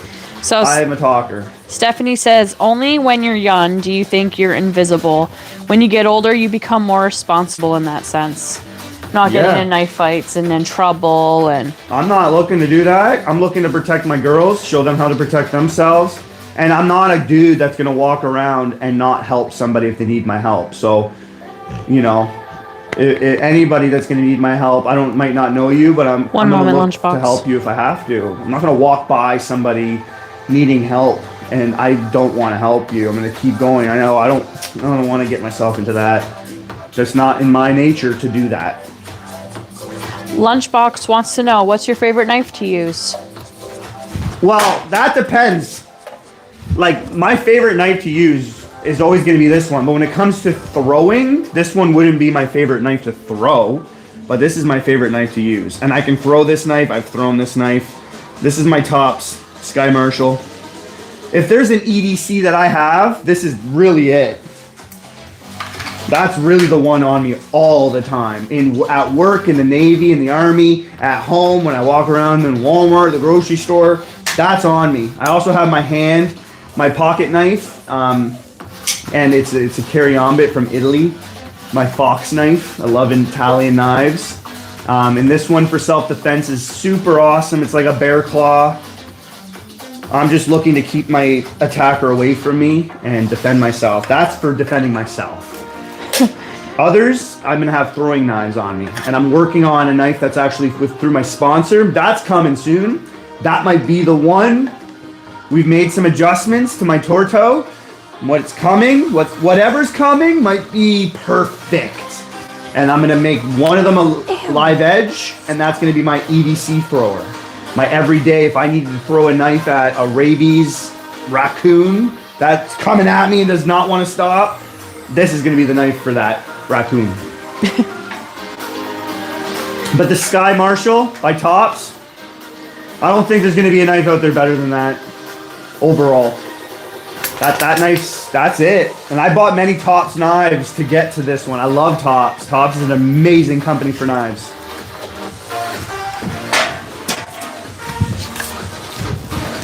I'm a talker. Stephanie says, only when you're young do you think you're invisible. When you get older, you become more responsible in that sense. Not getting in knife fights and in trouble. And I'm not looking to do that. I'm looking to protect my girls, show them how to protect themselves. And I'm not a dude that's going to walk around and not help somebody if they need my help. So, you know, anybody that's going to need my help, might not know you, but I'm going to look to help you if I have to. I'm not going to walk by somebody needing help and I don't want to help you. I'm going to keep going. I know I don't want to get myself into that. Just not in my nature to do that. Lunchbox wants to know, what's your favorite knife to use? Well, that depends. Like, my favorite knife to use is always going to be this one. But when it comes to throwing, this one wouldn't be my favorite knife to throw. But this is my favorite knife to use. And I can throw this knife. I've thrown this knife. This is my Tops Sky Marshall. If there's an EDC that I have, this is really it. That's really the one on me all the time. At work, in the Navy, in the Army, at home, when I walk around in Walmart, the grocery store, that's on me. I also have my pocket knife, and it's a carry-on bit from Italy. My fox knife. I love Italian knives. And this one for self-defense is super awesome. It's like a bear claw. I'm just looking to keep my attacker away from me and defend myself. That's for defending myself. Others, I'm gonna have throwing knives on me, and I'm working on a knife that's actually through my sponsor. That's coming soon. That might be the one. We've made some adjustments to my torto. What's coming, whatever's coming, might be perfect. And I'm gonna make one of them a live edge, and that's gonna be my EDC thrower. My everyday, if I needed to throw a knife at a rabies raccoon that's coming at me and does not want to stop, this is gonna be the knife for that raccoon. But the Sky Marshall by Tops, I don't think there's gonna be a knife out there better than that overall. That knife's, that's it. And I bought many Tops knives to get to this one. I love Tops. Tops is an amazing company for knives.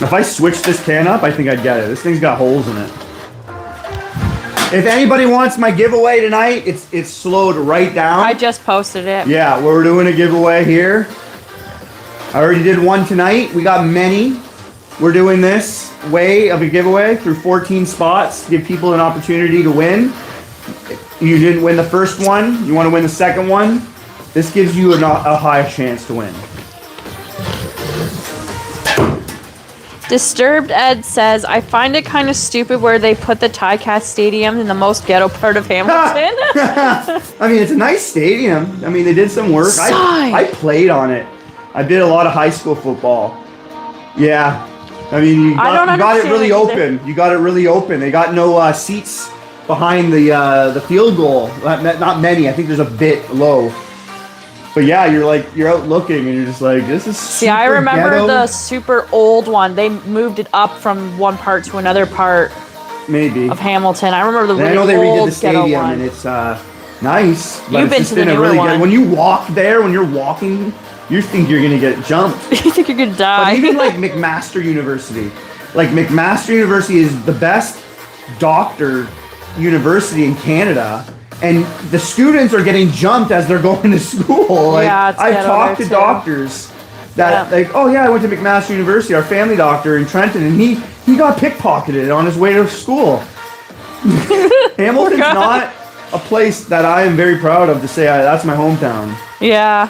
If I switch this can up, I think I'd get it. This thing's got holes in it. If anybody wants my giveaway tonight, it's slowed right down. I just posted it. Yeah, we're doing a giveaway here. I already did one tonight. We got many. We're doing this way of a giveaway through 14 spots to give people an opportunity to win. You didn't win the first one. You want to win the second one. This gives you a high chance to win. Disturbed Ed says, I find it kind of stupid where they put the Ticats Stadium in the most ghetto part of Hamilton. I mean, it's a nice stadium. I mean, they did some work. I played on it. I did a lot of high school football. Yeah. I mean, you got it really open. You got it really open. They got no seats behind the field goal. Not many. I think there's a bit low. But yeah, you're out looking and you're just like, this is super See, I remember ghetto. the super old one. They moved it up from one part to another part Maybe of Hamilton. I remember the And really I know they redid old the stadium ghetto one. and it's nice. But You've it's been just to the been a newer really one. good. When you walk there, when you're walking, you think you're gonna get jumped. You think you're gonna die? But even like McMaster University, is the best doctor university in Canada, and the students are getting jumped as they're going to school. Like, Yeah, it's I've ghetto talked there to too. doctors that oh yeah, I went to McMaster University, our family doctor in Trenton, and he got pickpocketed on his way to school. Hamilton's not a place that I am very proud of to say that's my hometown. Yeah.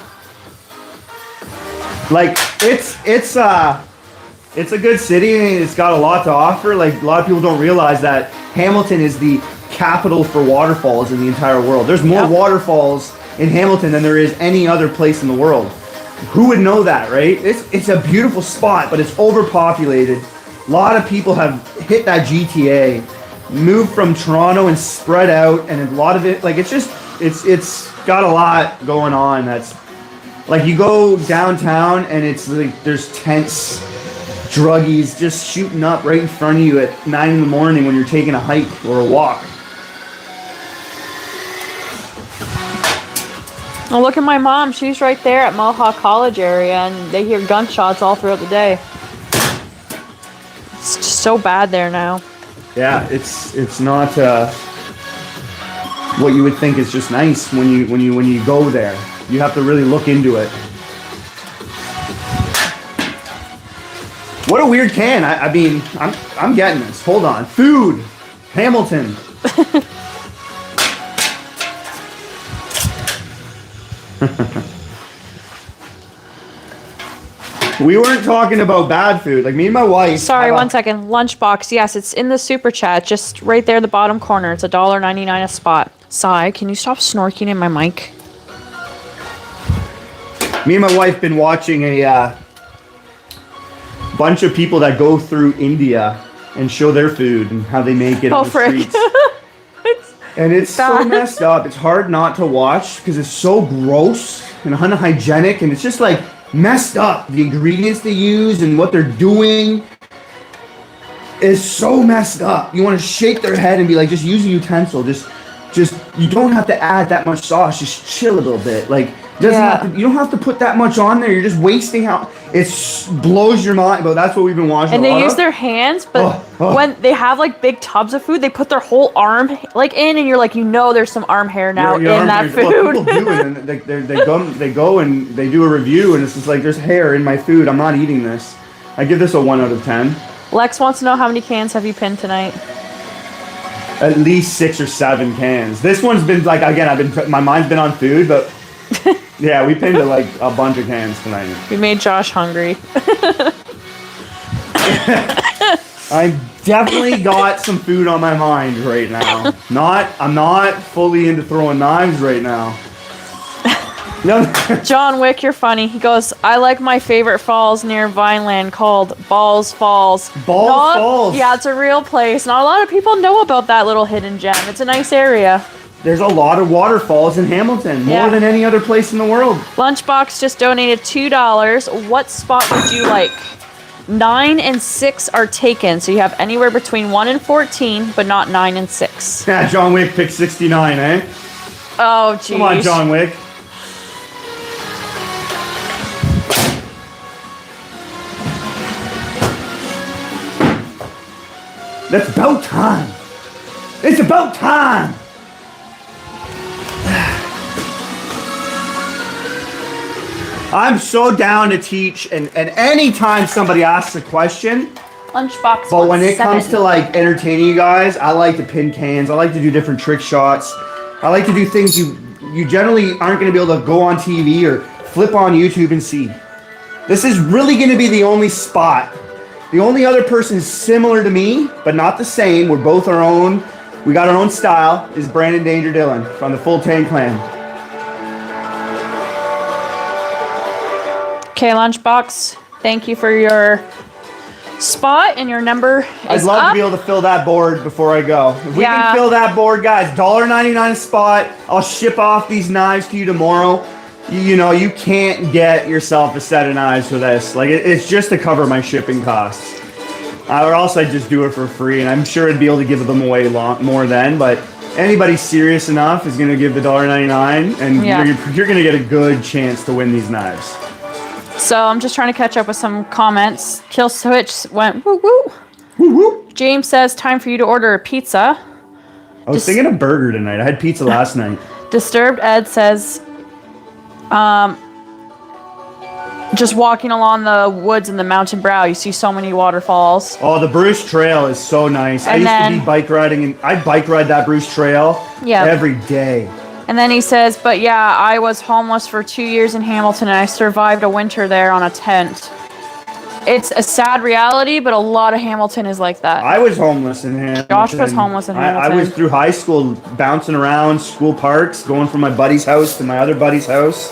Like it's a good city and it's got a lot to offer. Like a lot of people don't realize that Hamilton is the capital for waterfalls in the entire world. There's more waterfalls in Hamilton than there is any other place in the world. Who would know that, right? It's a beautiful spot, but it's overpopulated. A lot of people have hit that GTA, moved from Toronto and spread out, and a lot of it, like it's got a lot going on. That's like you go downtown and it's like there's tents, druggies just shooting up right in front of you at 9 in the morning when you're taking a hike or a walk. Oh, look at my mom. She's right there at Mohawk College area, and they hear gunshots all throughout the day. It's just so bad there now. Yeah, it's not what you would think is just nice when you go there. You have to really look into it. What a weird can. I mean, I'm getting this. Hold on. Food. Hamilton. We weren't talking about bad food. Like me and my wife. Sorry, 1 second. Lunchbox. Yes, it's in the super chat. Just right there, the bottom corner. It's $1.99 a spot. Sai, can you stop snorking in my mic? Me and my wife been watching a bunch of people that go through India and show their food and how they make it on the streets. And it's so messed up. It's hard not to watch because it's so gross and unhygienic, and it's just like messed up. The ingredients they use and what they're doing is so messed up. You want to shake their head and be like, just use a utensil. Just just you don't have to add that much sauce. Just chill a little bit. Like you don't have to put that much on there. You're just wasting out. It blows your mind. But that's what we've been watching. And they use their hands, but when they have like big tubs of food, they put their whole arm like in, and you're like, there's some arm hair now in that food. Well, people do it, and they go and they do a review, and it's just like, there's hair in my food. I'm not eating this. I give this a 1 out of 10. Lex wants to know how many cans have you pinned tonight? At least 6 or 7 cans. This one's been like, again, my mind's been on food, but yeah, we pinned like a bunch of cans tonight. We made Josh hungry. I definitely got some food on my mind right now. I'm not fully into throwing knives right now. No. John Wick, you're funny. He goes, I like my favorite falls near Vineland called Balls Falls. Falls? Yeah, it's a real place. Not a lot of people know about that little hidden gem. It's a nice area. There's a lot of waterfalls in Hamilton, more than any other place in the world. Lunchbox just donated $2. What spot would you like? 9 and 6 are taken, so you have anywhere between 1 and 14, but not 9 and 6. Yeah, John Wick picked 69, eh? Oh, geez. Come on, John Wick. That's about time. It's about time. I'm so down to teach, and anytime somebody asks a question, Lunchbox. but when it comes to like entertaining you guys, I like to pin cans. I like to do different trick shots. I like to do things you generally aren't going to be able to go on TV or flip on YouTube and see. This is really going to be the only spot. The only other person similar to me, but not the same, we're both our own, we got our own style, is Brandon Danger Dillon from the Full Tank Clan. Okay, Lunchbox, thank you for your spot, and your number is I'd love up. to be able to fill that board before I go. If we can fill that board, guys, $1.99 a spot. I'll ship off these knives to you tomorrow. You can't get yourself a set of knives for this. Like, it's just to cover my shipping costs. Or else I'd just do it for free, and I'm sure I'd be able to give them away more then, but anybody serious enough is going to give the $1.99, and you're going to get a good chance to win these knives. So I'm just trying to catch up with some comments. Kill Switch went woo woo. Woo woo. James says, time for you to order a pizza. I was thinking of burger tonight. I had pizza last night. Disturbed Ed says, just walking along the woods in the mountain brow, you see so many waterfalls. Oh, the Bruce Trail is so nice. I used to be bike riding, and I bike ride that Bruce Trail every day. And then he says, but yeah, I was homeless for 2 years in Hamilton, and I survived a winter there on a tent. It's a sad reality, but a lot of Hamilton is like that. I was homeless in Hamilton. Josh was homeless in Hamilton. I was through high school bouncing around school parks, going from my buddy's house to my other buddy's house.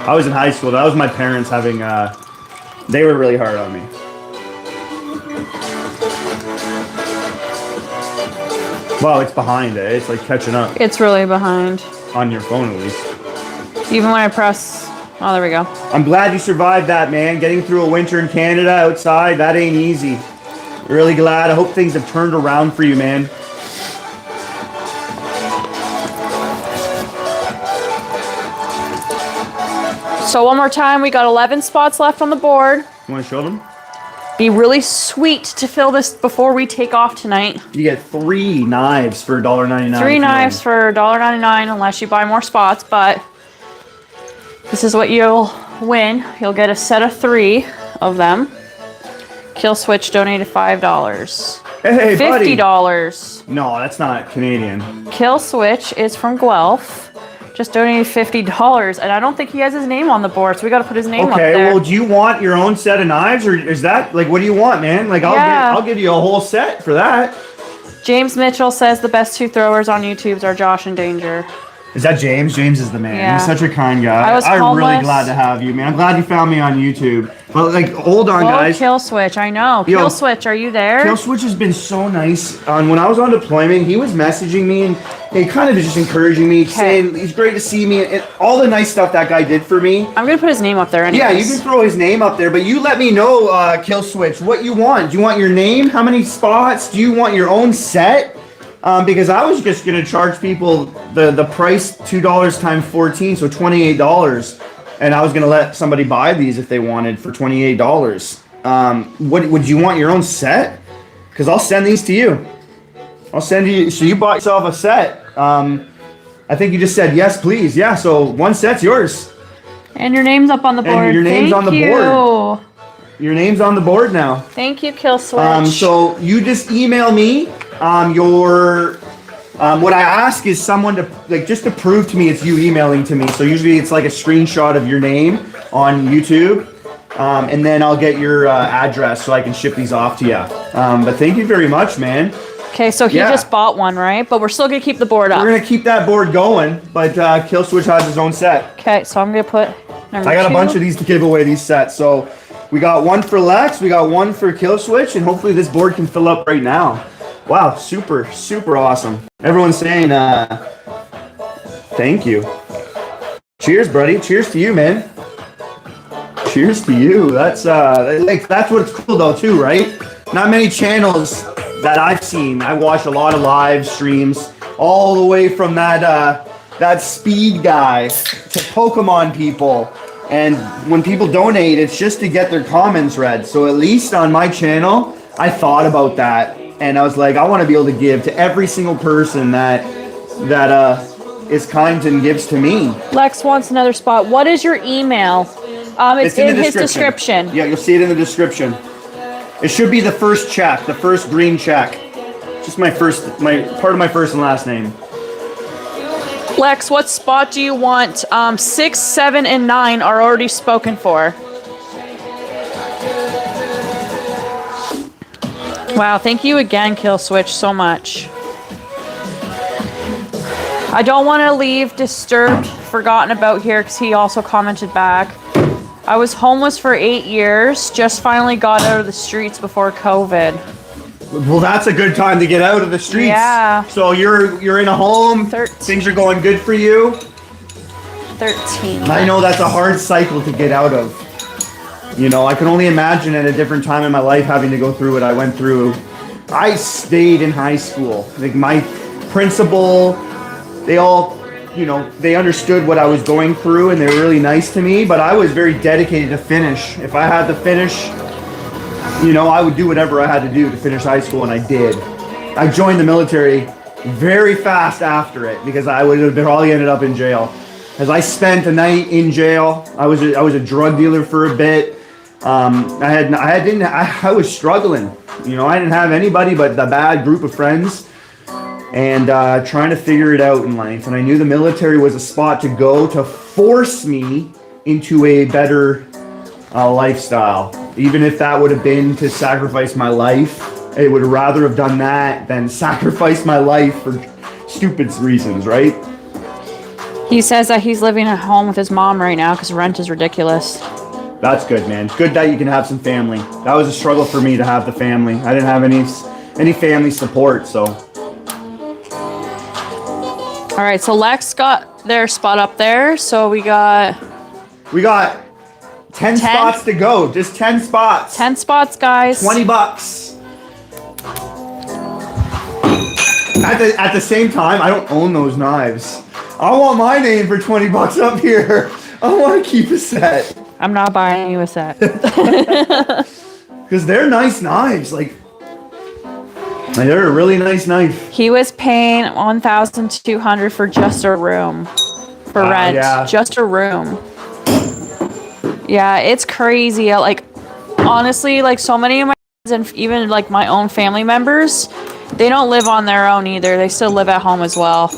I was in high school. That was my parents having, they were really hard on me. Well, it's behind it. It's like catching up. It's really behind. On your phone, at least. Even when I press... Oh, there we go. I'm glad you survived that, man. Getting through a winter in Canada outside, that ain't easy. Really glad. I hope things have turned around for you, man. So one more time, we got 11 spots left on the board. You want to show them? Be really sweet to fill this before we take off tonight. You get 3 knives for $1.99. 3 knives for $1.99 unless you buy more spots, but this is what you'll win. You'll get a set of 3 of them. Kill Switch donated $5. Hey, buddy. $50. No, that's not Canadian. Kill Switch is from Guelph. Just donated $50, and I don't think he has his name on the board, so we got to put his name up there. Okay, well, do you want your own set of knives, or is that, like, what do you want, man? Like, I'll give you a whole set for that. James Mitchell says the best 2 throwers on YouTube are Josh and Danger. Is that James? James is the man. Yeah. He's such a kind guy. I'm really glad to have you, man. I'm glad you found me on YouTube. But, like, hold on, guys. Kill Switch, I know. Kill Switch, are you there? Kill Switch has been so nice. When I was on deployment, he was messaging me, and he kind of just encouraging me, saying he's great to see me, and all the nice stuff that guy did for me. I'm going to put his name up there anyways. Yeah, you can throw his name up there, but you let me know, Kill Switch, what you want. Do you want your name? How many spots? Do you want your own set? Because I was just gonna charge people the price $2 times 14, so $28, and I was gonna let somebody buy these if they wanted for $28. What would you want your own set? Because I'll send these to you. I'll send you. So you bought yourself a set. I think you just said yes, please. Yeah. So one set's yours. And your name's up on the board. And your name's Thank on the you. board. Your name's on the board now. Thank you, Kill Switch. So you just email me your. What I ask is someone to just to prove to me it's you emailing to me. So usually it's like a screenshot of your name on YouTube, and then I'll get your address so I can ship these off to you. But thank you very much, man. Okay, so he just bought one, right? But we're still gonna keep the board up. We're gonna keep that board going, but Kill Switch has his own set. Okay, so I'm gonna put number I got 2. a bunch of these to give away, these sets. So we got one for Lex, we got one for Kill Switch, and hopefully this board can fill up right now. Wow, super, super awesome. Everyone's saying thank you. Cheers, buddy. Cheers to you, man. Cheers to you. That's what's cool though too, right? Not many channels that I've seen. I watch a lot of live streams, all the way from that speed guy to Pokemon people. And when people donate, it's just to get their comments read. So at least on my channel, I thought about that, and I was like, I want to be able to give to every single person that is kind and gives to me. Lex wants another spot. What is your email? It's in his description. Yeah, you'll see it in the description. It should be the first check, the first green check. Just my part of my first and last name. Lex, what spot do you want? 6, 7, and 9 are already spoken for. Wow, thank you again, Kill Switch, so much. I don't want to leave Disturbed forgotten about here because he also commented back. I was homeless for 8 years, just finally got out of the streets before COVID. Well, that's a good time to get out of the streets. Yeah. So you're in a home. 13. Things are going good for you. 13. I know that's a hard cycle to get out of. You know, I can only imagine at a different time in my life having to go through what I went through. I stayed in high school. Like my principal, they all, they understood what I was going through and they were really nice to me, but I was very dedicated to finish. If I had to finish, I would do whatever I had to do to finish high school, and I did. I joined the military very fast after it because I would have probably ended up in jail. As I spent a night in jail, I was a drug dealer for a bit. I was struggling. I didn't have anybody but the bad group of friends, and trying to figure it out in life. And I knew the military was a spot to go to force me into a better lifestyle. Even if that would have been to sacrifice my life, I would rather have done that than sacrifice my life for stupid reasons, right? He says that he's living at home with his mom right now because rent is ridiculous. That's good, man. Good that you can have some family. That was a struggle for me to have the family. I didn't have any family support, so. All right, so Lex got their spot up there, so we got 10 spots to go. Just 10 spots. 10 spots, guys. $20. At the same time, I don't own those knives. I want my name for $20 up here. I want to keep a set. I'm not buying you a set. Because they're nice knives. Like, they're a really nice knife. He was paying $1,200 for just a room. For rent. Yeah. Just a room. Yeah, it's crazy. Honestly, so many of my friends and even my own family members, they don't live on their own either. They still live at home as well.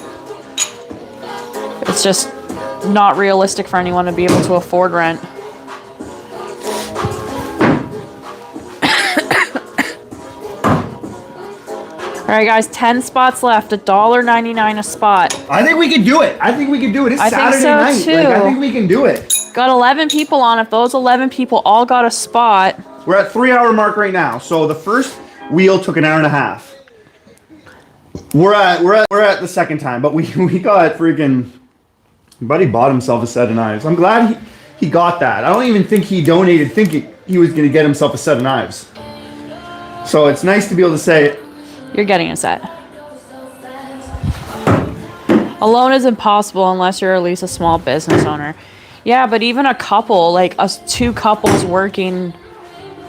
It's just not realistic for anyone to be able to afford rent. All right, guys, 10 spots left. $1.99 a spot. I think we can do it. It's Saturday night. Too. I think we can do it. Got 11 people on. If those 11 people all got a spot. We're at 3-hour mark right now. So the first wheel took an hour and a half. We're at the second time, but we got freaking. Buddy bought himself a set of knives. I'm glad he got that. I don't even think he donated thinking he was going to get himself a set of knives. So it's nice to be able to say, You're getting a set. Alone is impossible unless you're at least a small business owner. Yeah, but even a couple, like us, two couples working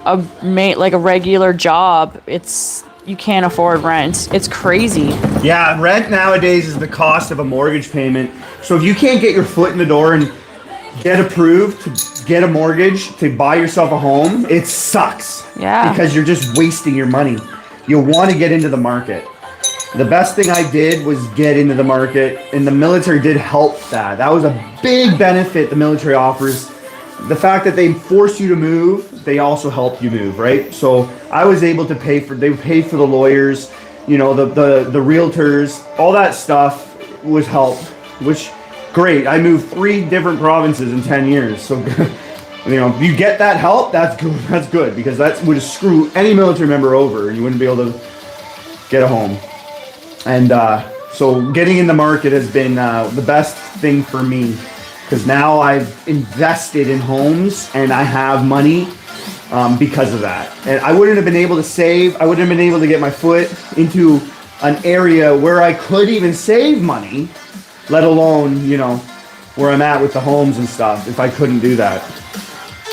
like a regular job, you can't afford rent. It's crazy. Yeah, rent nowadays is the cost of a mortgage payment. So if you can't get your foot in the door and get approved to get a mortgage to buy yourself a home, it sucks. Yeah. Because you're just wasting your money. You'll want to get into the market. The best thing I did was get into the market, and the military did help that. That was a big benefit the military offers. The fact that they force you to move, they also help you move, right? So I was able to they paid for the lawyers, you know, the realtors, all that stuff was helped, which great. I moved 3 different provinces in 10 years. So, you know, if you get that help, that's good. That's good, because that would screw any military member over, and you wouldn't be able to get a home. And so getting in the market has been the best thing for me, because now I've invested in homes and I have money because of that. And I wouldn't have been able to save. I wouldn't have been able to get my foot into an area where I could even save money, let alone, you know, where I'm at with the homes and stuff, if I couldn't do that.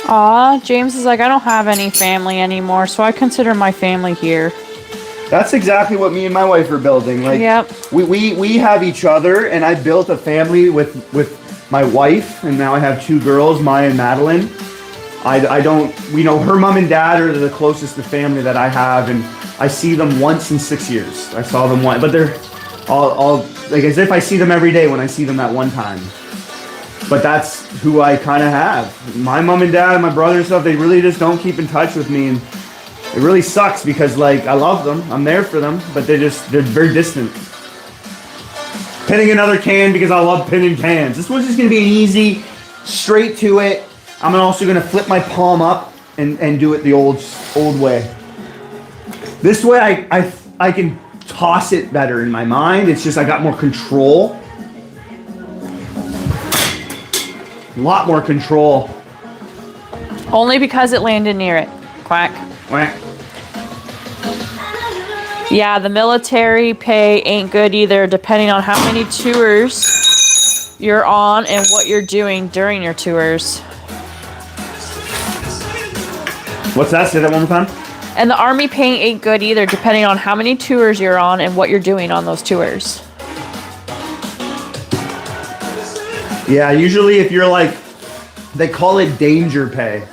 Aw, James is like, I don't have any family anymore, so I consider my family here. That's exactly what me and my wife are building. Like, yep. we have each other, and I built a family with my wife, and now I have 2 girls, Maya and Madeline. I don't, you know, her mom and dad are the closest to family that I have, and I see them once in 6 years. I saw them once, but they're all like as if I see them every day when I see them that one time. But that's who I kind of have. My mom and dad and my brother and stuff, they really just don't keep in touch with me, and it really sucks because, like, I love them. I'm there for them, but they're very distant. Pinning another can because I love pinning cans. This one's just going to be an easy, straight to it. I'm also going to flip my palm up and do it the old way. This way I can toss it better in my mind. It's just I got more control. A lot more control. Only because it landed near it. Quack. Quack. Yeah, the military pay ain't good either, depending on how many tours you're on and what you're doing during your tours. What's that? Say that one more time. And the army pay ain't good either, depending on how many tours you're on and what you're doing on those tours. Yeah, usually if you're like, they call it danger pay.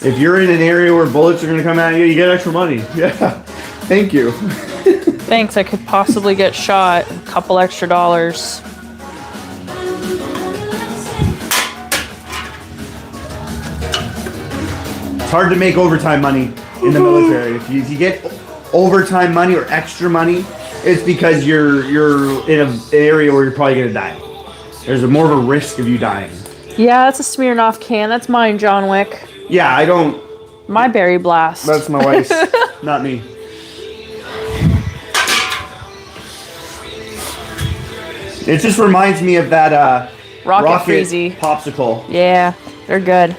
If you're in an area where bullets are going to come at you, you get extra money. Yeah. Thank you. Thanks, I could possibly get shot. A couple extra dollars. It's hard to make overtime money in the military. If you get overtime money or extra money, it's because you're in an area where you're probably going to die. There's more of a risk of you dying. Yeah, that's a Smirnoff can. That's mine, John Wick. Yeah, I don't... My berry blast. That's my wife's, not me. It just reminds me of that Rocket Freezy popsicle. Yeah, they're good.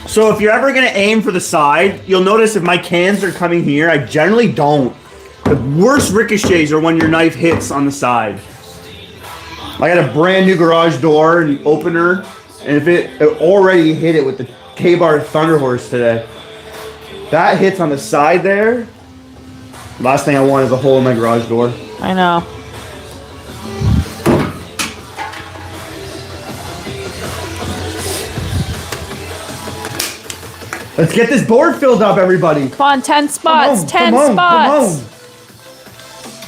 So if you're ever going to aim for the side, you'll notice if my cans are coming here, I generally don't. The worst ricochets are when your knife hits on the side. I got a brand new garage door and opener, and if it already hit it with the K-Bar Thunder Horse today. That hits on the side there. Last thing I want is a hole in my garage door. I know. Let's get this board filled up, everybody. Come on, 10 spots. 10 spots.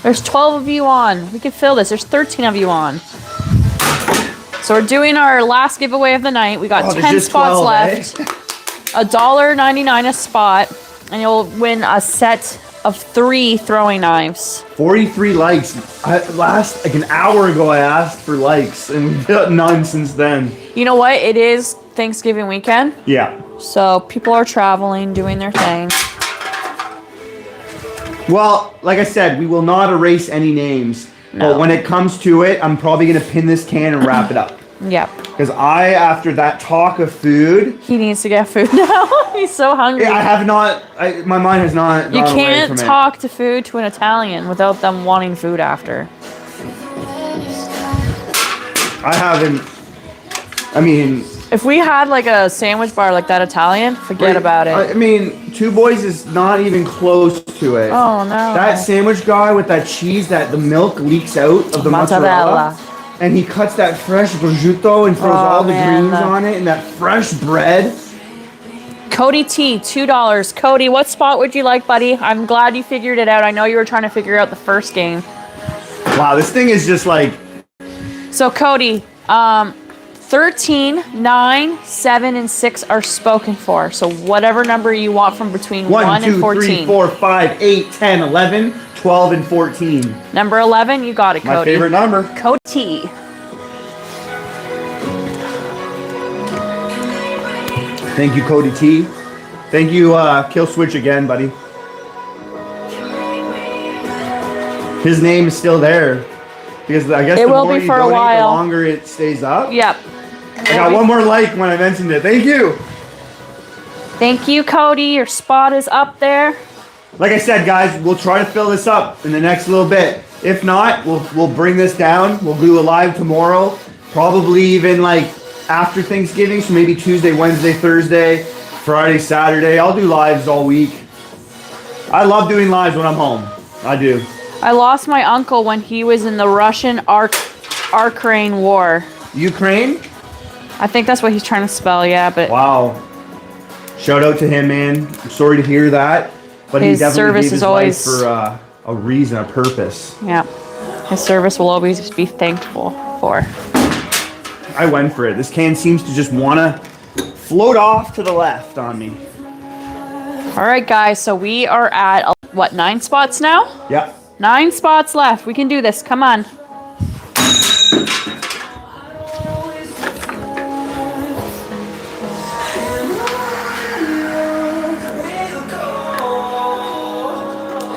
There's 12 of you on. We can fill this. There's 13 of you on. So we're doing our last giveaway of the night. We got 10 spots 12, left. $1.99 a spot. And you'll win a set of 3 throwing knives. 43 likes. Like an hour ago, I asked for likes, and we've got none since then. You know what? It is Thanksgiving weekend. Yeah. So people are traveling, doing their thing. Well, like I said, we will not erase any names. No. But when it comes to it, I'm probably going to pin this can and wrap it up. Yep. Because after that talk of food, He needs to get food now. He's so hungry. I have not. My mind has not. You gone away can't from it. talk to food to an Italian without them wanting food after. I haven't. I mean, If we had like a sandwich bar like that Italian, forget about it. I mean, Two Boys is not even close to it. Oh no. That sandwich guy with that cheese that the milk leaks out of the mozzarella. And he cuts that fresh prosciutto and throws all the greens on it and that fresh bread. Cody T, $2. Cody, what spot would you like, buddy? I'm glad you figured it out. I know you were trying to figure out the first game. Wow, this thing is just like... So Cody, 13, 9, 7, and 6 are spoken for. So whatever number you want from between 1 and 14. 1, 2, 3, 4, 5, 8, 10, 11, 12, and 14. Number 11, you got it, Cody. My favorite number. Cody T. Thank you, Cody T. Thank you, Kill Switch again, buddy. His name is still there. Because I guess it the will more be you for donate, a while. the longer it stays up. Yep. I got one more like when I mentioned it. Thank you. Thank you, Cody. Your spot is up there. Like I said, guys, we'll try to fill this up in the next little bit. If not, we'll bring this down. We'll do a live tomorrow. Probably even like after Thanksgiving. So maybe Tuesday, Wednesday, Thursday, Friday, Saturday. I'll do lives all week. I love doing lives when I'm home. I do. I lost my uncle when he was in the Russian Ukraine war. Ukraine? I think that's what he's trying to spell, yeah, but... Wow. Shout out to him, man. I'm sorry to hear that. But his he definitely service gave his is always... life for a reason, a purpose. Yeah. His service will always be thankful for. I went for it. This can seems to just want to float off to the left on me. All right, guys. So we are at, what, 9 spots now? Yeah. 9 spots left. We can do this. Come on.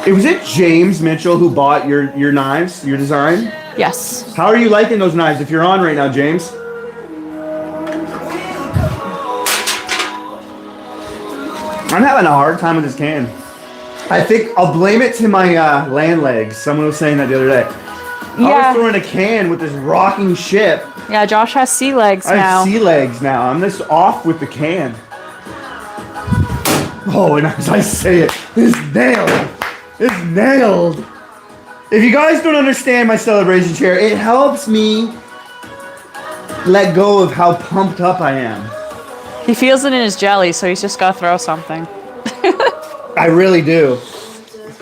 Was it James Mitchell who bought your knives, your design? Yes. How are you liking those knives if you're on right now, James? I'm having a hard time with this can. I think I'll blame it to my land legs. Someone was saying that the other day. Yeah. I was throwing a can with this rocking ship. Yeah, Josh has sea legs I now. have sea legs now. I'm just off with the can. Oh, and as I say it, it's nailed. It's nailed. If you guys don't understand my celebration chair, it helps me let go of how pumped up I am. He feels it in his jelly, so he's just got to throw something. I really do.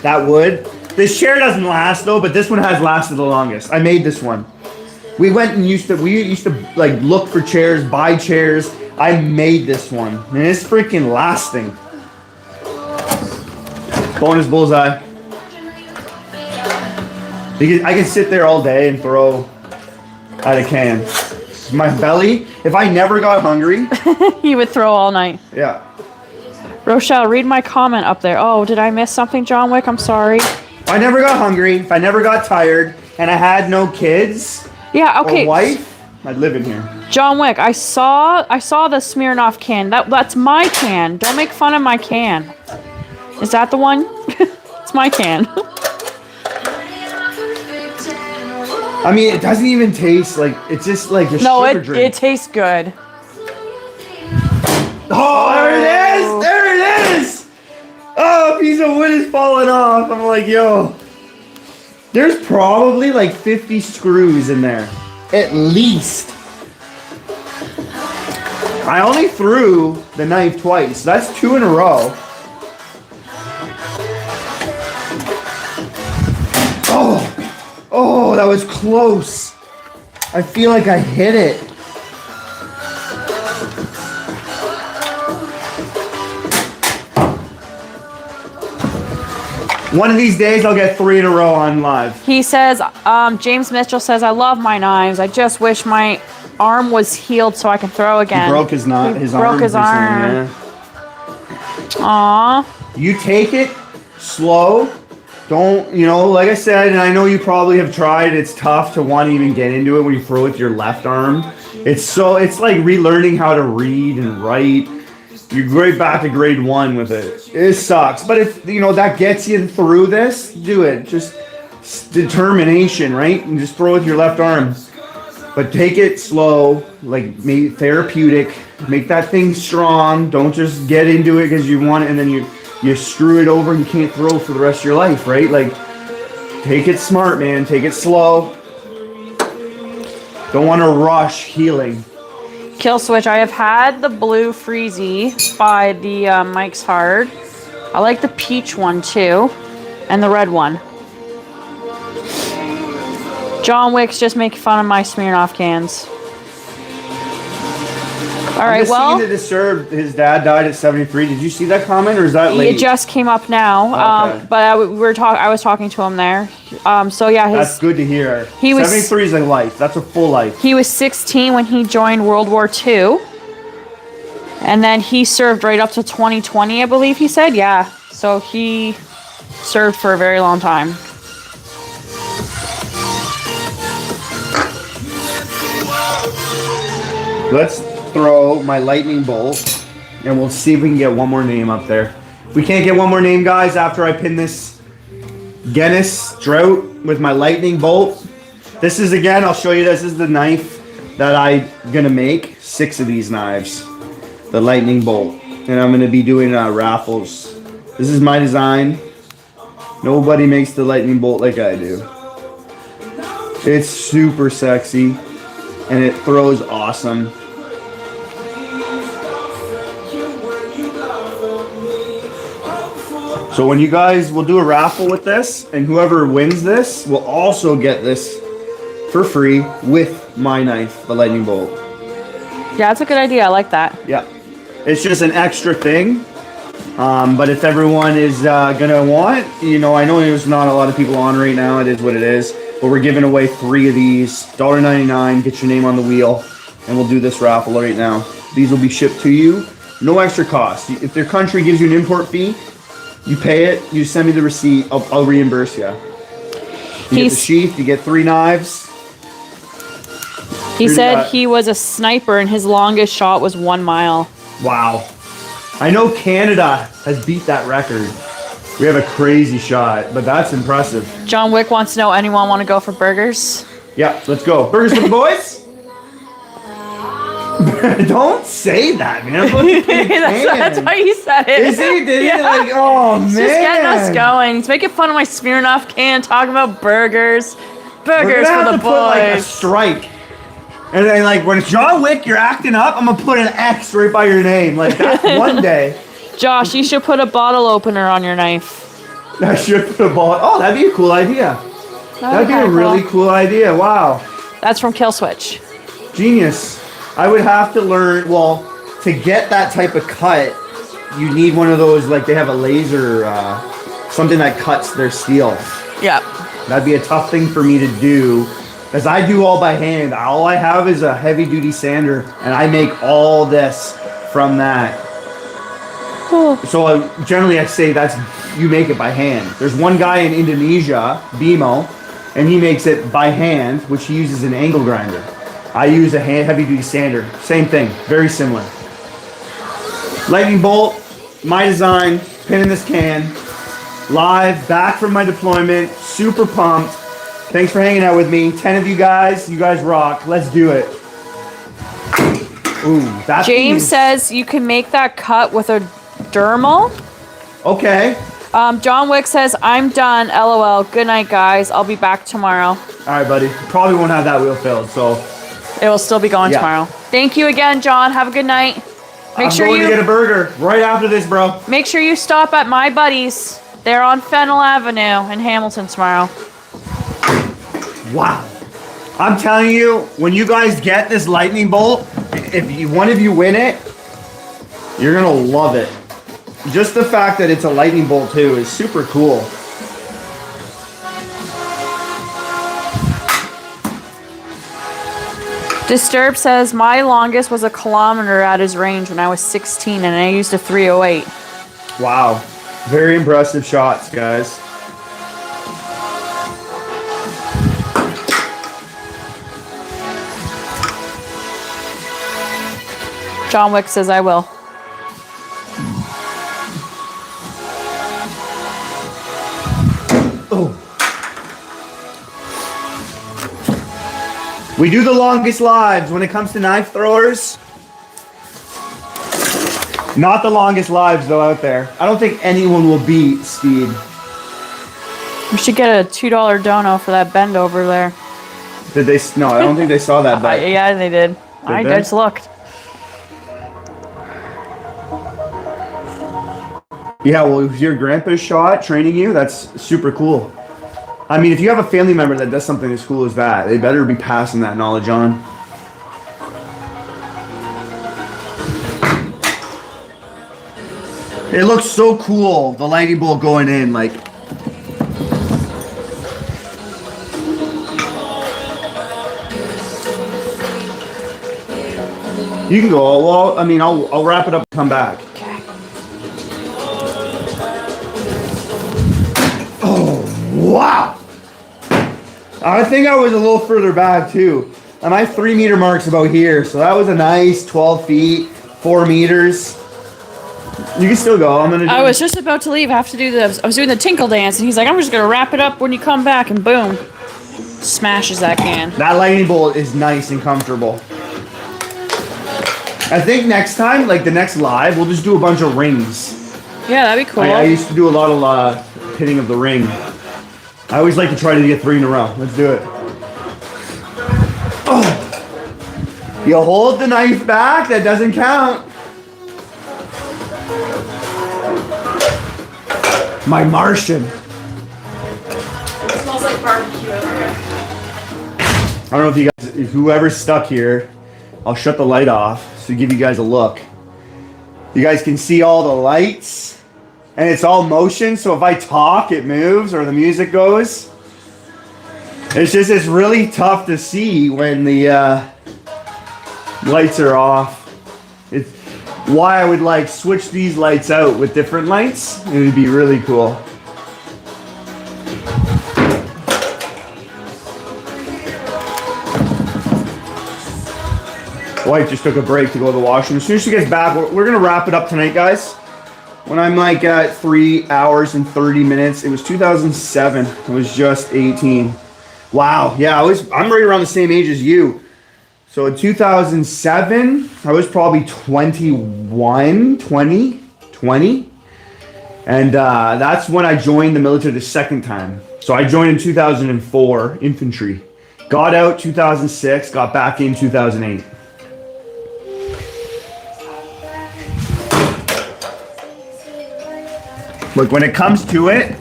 That would. This chair doesn't last though, but this one has lasted the longest. I made this one. We used to like look for chairs, buy chairs. I made this one, and it's freaking lasting. Bonus bullseye. I can sit there all day and throw out a can. My belly, if I never got hungry. He would throw all night. Yeah. Rochelle, read my comment up there. Oh, did I miss something, John Wick? I'm sorry. If I never got hungry, if I never got tired, and I had no kids Yeah, okay. or wife, I'd live in here. John Wick, I saw the Smirnoff can. That's my can. Don't make fun of my can. Is that the one? It's my can. I mean, it doesn't even taste like, it's just like a sugar drink. It tastes good. Oh, there it is! There it is! Oh, a piece of wood is falling off. I'm like, yo. There's probably like 50 screws in there. At least. I only threw the knife twice. That's 2 in a row. Oh, that was close. I feel like I hit it. One of these days, I'll get 3 in a row on live. He says, James Mitchell says, I love my knives. I just wish my arm was healed so I can throw again. He broke his arm. Broke his arm. Yeah. Aww. You take it slow Don't, like I said, and I know you probably have tried, it's tough to want to even get into it when you throw with your left arm. It's like relearning how to read and write. You're right back to grade 1 with it. It sucks. But if, that gets you through this, do it. Just determination, right? And just throw with your left arm. But take it slow, like maybe therapeutic. Make that thing strong. Don't just get into it because you want it and then you screw it over and you can't throw for the rest of your life, right? Like, take it smart, man. Take it slow. Don't want to rush healing. Kill Switch. I have had the blue Freezy by the Mike's Hard. I like the peach one too, and the red one. John Wick's just making fun of my Smirnoff cans. All right, well. Seeing that Disturbed, his dad died at 73. Did you see that comment, or is that late? It just came up now. Okay. But I was talking to him there. So yeah, that's good to hear. 73 is a life. That's a full life. He was 16 when he joined World War II, and then he served right up to 2020, I believe he said. Yeah, so he served for a very long time. Let's throw my lightning bolt, and we'll see if we can get one more name up there. If we can't get one more name, guys, after I pin this Guinness Drought with my lightning bolt. This is, again, I'll show you, this is the knife that I'm gonna make 6 of these knives, the lightning bolt, and I'm gonna be doing raffles. This is my design. Nobody makes the lightning bolt like I do. It's super sexy and it throws awesome. So when you guys will do a raffle with this, and whoever wins this will also get this for free with my knife, the lightning bolt. Yeah, that's a good idea. I like that. Yeah, it's just an extra thing. But if everyone is gonna want, I know there's not a lot of people on right now. It is what it is. But we're giving away 3 of these, $1.99. Get your name on the wheel, and we'll do this raffle right now. These will be shipped to you, no extra cost. If their country gives you an import fee, you pay it. You send me the receipt. I'll reimburse you. You get the sheath. You get 3 knives. He said he was a sniper, and his longest shot was 1 mile. Wow. I know Canada has beat that record. We have a crazy shot, but that's impressive. John Wick wants to know, anyone want to go for burgers? Yeah, let's go. Burgers for the boys? Don't say that, man. that's why he said it. Is he? Did he? Like, oh, man. He's just getting us going. He's making fun of my Smirnoff can, talking about burgers. Burgers for the boys. Put, like, a strike. And then, like, when it's John Wick, you're acting up, I'm going to put an X right by your name. Like, that's one day. Josh, you should put a bottle opener on your knife. I should put a bottle. Oh, that'd be a cool idea. That'd be a really cool idea. Wow. That's from Kill Switch. Genius. I would have to learn, well, to get that type of cut, you need one of those, like, they have a laser, something that cuts their steel. Yeah. That'd be a tough thing for me to do, because I do all by hand. All I have is a heavy-duty sander, and I make all this from that. So generally I say you make it by hand. There's one guy in Indonesia, Bimo, and he makes it by hand, which he uses an angle grinder. I use a heavy-duty sander. Same thing, very similar. Lightning bolt, my design, pin in this can, live, back from my deployment, super pumped. Thanks for hanging out with me. 10 of you guys rock. Let's do it. Ooh, that James says you can make that cut with a dermal. Okay. John Wick says, I'm done. LOL. Good night, guys. I'll be back tomorrow. All right, buddy. Probably won't have that wheel filled, so. It will still be going tomorrow. Thank you again, John. Have a good night. I'm going to get a burger right after this, bro. Make sure you stop at My Buddies. They're on Fennel Avenue in Hamilton tomorrow. Wow. I'm telling you, when you guys get this lightning bolt, if one of you win it, you're going to love it. Just the fact that it's a lightning bolt too is super cool. Disturb says, my longest was 1 kilometer at his range when I was 16 and I used a 308. Wow. Very impressive shots, guys. John Wick says I will. Oh. We do the longest lives when it comes to knife throwers. Not the longest lives though out there. I don't think anyone will beat Speed. We should get a $2 dono for that bend over there. Did they? No, I don't think they saw that bet. Yeah, they did. I just looked. Yeah, well, if your grandpa's shot training you, that's super cool. I mean, if you have a family member that does something as cool as that, they better be passing that knowledge on. It looks so cool, the lightning bolt going in, like. You can go, well, I mean, I'll wrap it up and come back. Oh, wow. I think I was a little further back too. And my 3 meter mark's about here. So that was a nice 12 feet, 4 meters. You can still go. I was just about to leave. I have to do I was doing the tinkle dance, and he's like, I'm just going to wrap it up when you come back, and boom. Smashes that can. That lightning bolt is nice and comfortable. I think next time, like the next live, we'll just do a bunch of rings. Yeah, that'd be cool. I used to do a lot of hitting of the ring. I always like to try to get 3 in a row. Let's do it. Oh. You hold the knife back. That doesn't count. My Martian. It smells like barbecue over here. I don't know if you guys, if whoever's stuck here, I'll shut the light off to give you guys a look. You guys can see all the lights. And it's all motion, so if I talk, it moves, or the music goes. It's really tough to see when the lights are off. It's why I would like switch these lights out with different lights. It would be really cool. Wife just took a break to go to the washroom. As soon as she gets back, we're gonna wrap it up tonight, guys. When I'm like at 3 hours and 30 minutes, it was 2007. I was just 18. Wow, yeah, I'm right around the same age as you. So in 2007, I was probably 20. And that's when I joined the military the second time. So I joined in 2004, infantry. Got out 2006, got back in 2008. Look, when it comes to it,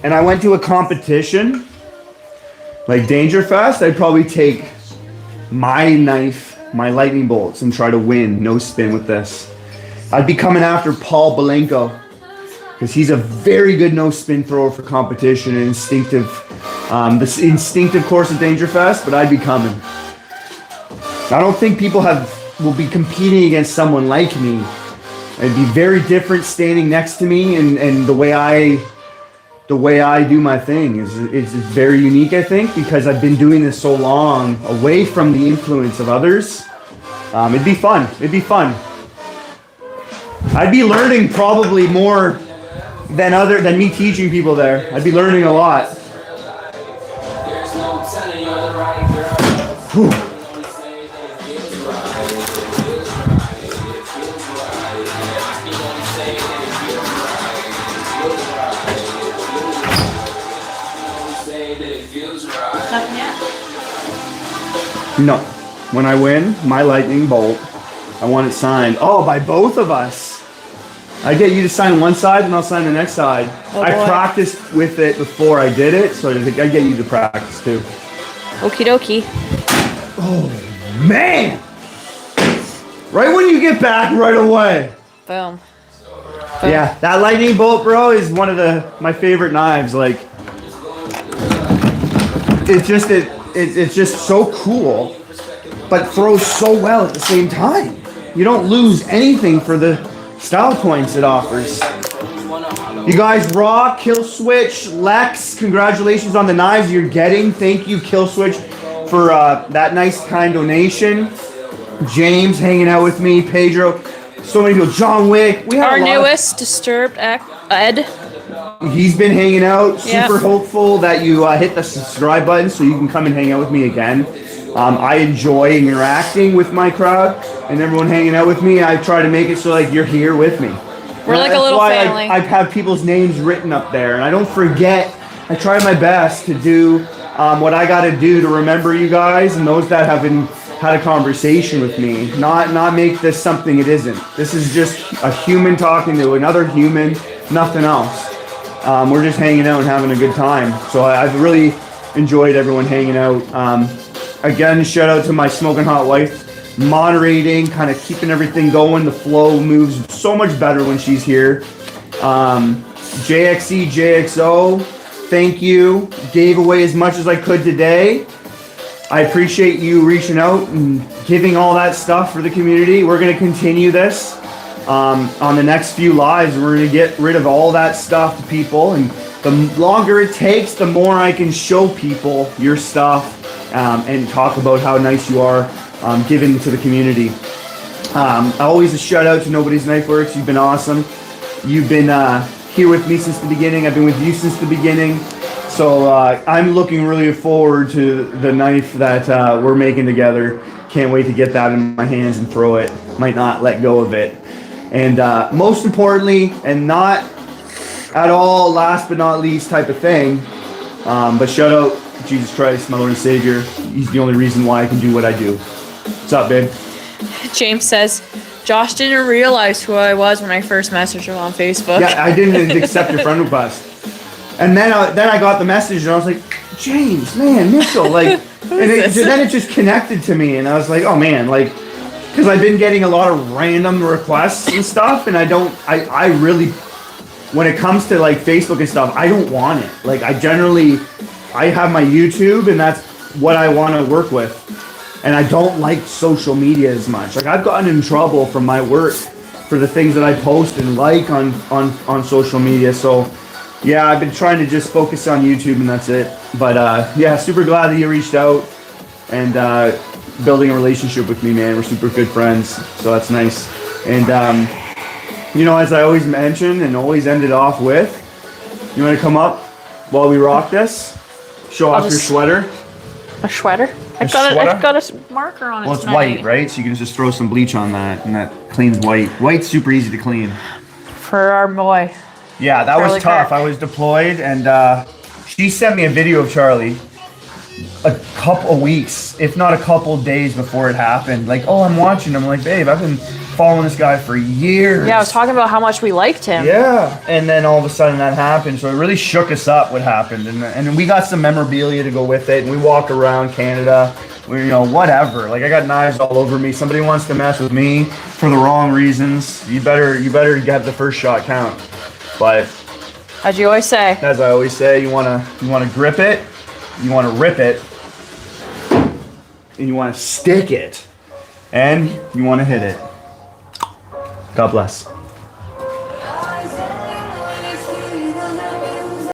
and I went to a competition, like Dangerfest, I'd probably take my knife, my lightning bolts, and try to win no spin with this. I'd be coming after Paul Belenko, because he's a very good no spin thrower for competition and instinctive, the instinctive course of Dangerfest, but I'd be coming. I don't think people will be competing against someone like me. It'd be very different standing next to me, and the way I do my thing is very unique, I think, because I've been doing this so long away from the influence of others. It'd be fun. I'd be learning probably more than me teaching people there. I'd be learning a lot. Whew. No. When I win my lightning bolt, I want it signed. Oh, by both of us. I get you to sign one side and I'll sign the next side. Oh, I practiced with it before I did it, so I get you to practice too. Okie dokie. Oh, man. Right when you get back, right away. Boom. Yeah, that lightning bolt, bro, is one of my favorite knives. Like, it's just so cool, but throws so well at the same time. You don't lose anything for the style points it offers. You guys rock. Kill Switch, Lex, congratulations on the knives you're getting. Thank you, Kill Switch, for that nice kind donation. James hanging out with me, Pedro, so many people, John Wick. We have Our a lot newest Disturbed Ed. He's been hanging out. Yeah. Super hopeful that you hit the subscribe button so you can come and hang out with me again. I enjoy interacting with my crowd and everyone hanging out with me. I try to make it so like you're here with me. We're like a little family. I have people's names written up there, and I don't forget. I try my best to do what I got to do to remember you guys and those that have had a conversation with me. Not make this something it isn't. This is just a human talking to another human, nothing else. We're just hanging out and having a good time. So I've really enjoyed everyone hanging out. Again, shout out to my smoking hot wife, moderating, kind of keeping everything going. The flow moves so much better when she's here. JXE, JXO, thank you. Gave away as much as I could today. I appreciate you reaching out and giving all that stuff for the community. We're going to continue this. On the next few lives, we're going to get rid of all that stuff to people, and the longer it takes, the more I can show people your stuff and talk about how nice you are giving to the community. Always a shout out to Nobody's Knife Works. You've been awesome. You've been here with me since the beginning. I've been with you since the beginning. So I'm looking really forward to the knife that we're making together. Can't wait to get that in my hands and throw it. Might not let go of it. And most importantly, and not at all last but not least type of thing, but shout out Jesus Christ, my Lord and Savior. He's the only reason why I can do what I do. What's up, babe? James says, Josh didn't realize who I was when I first messaged him on Facebook. Yeah, I didn't accept your friend request. And then I got the message and I was like, James, man, Mitchell, like, and then it just connected to me and I was like, oh man, like, because I've been getting a lot of random requests and stuff, and I really, when it comes to like Facebook and stuff, I don't want it. Like I have my YouTube and that's what I want to work with. And I don't like social media as much. Like I've gotten in trouble from my work for the things that I post and like on social media. So yeah, I've been trying to just focus on YouTube and that's it. But yeah, super glad that you reached out and building a relationship with me, man. We're super good friends, so that's nice. And you know, as I always mention and always end it off with, you want to come up while we rock this? Show off your sweater. A sweater? I've got a marker on it. Well, it's white, right? So you can just throw some bleach on that, and that cleans white. White's super easy to clean. For our boy. Yeah, that Charlie was tough. Kirk. I was deployed, and she sent me a video of Charlie a couple of weeks, if not a couple of days before it happened. Like, oh, I'm watching. I'm like, babe, I've been following this guy for years. Yeah, I was talking about how much we liked him. Yeah, and then all of a sudden that happened, so it really shook us up what happened, and we got some memorabilia to go with it, and we walk around Canada, you know, whatever. Like I got knives all over me. Somebody wants to mess with me for the wrong reasons. You better get the first shot count. But as you always say, as I always say, you wanna grip it, you wanna rip it, and you wanna stick it, and you wanna hit it. God bless.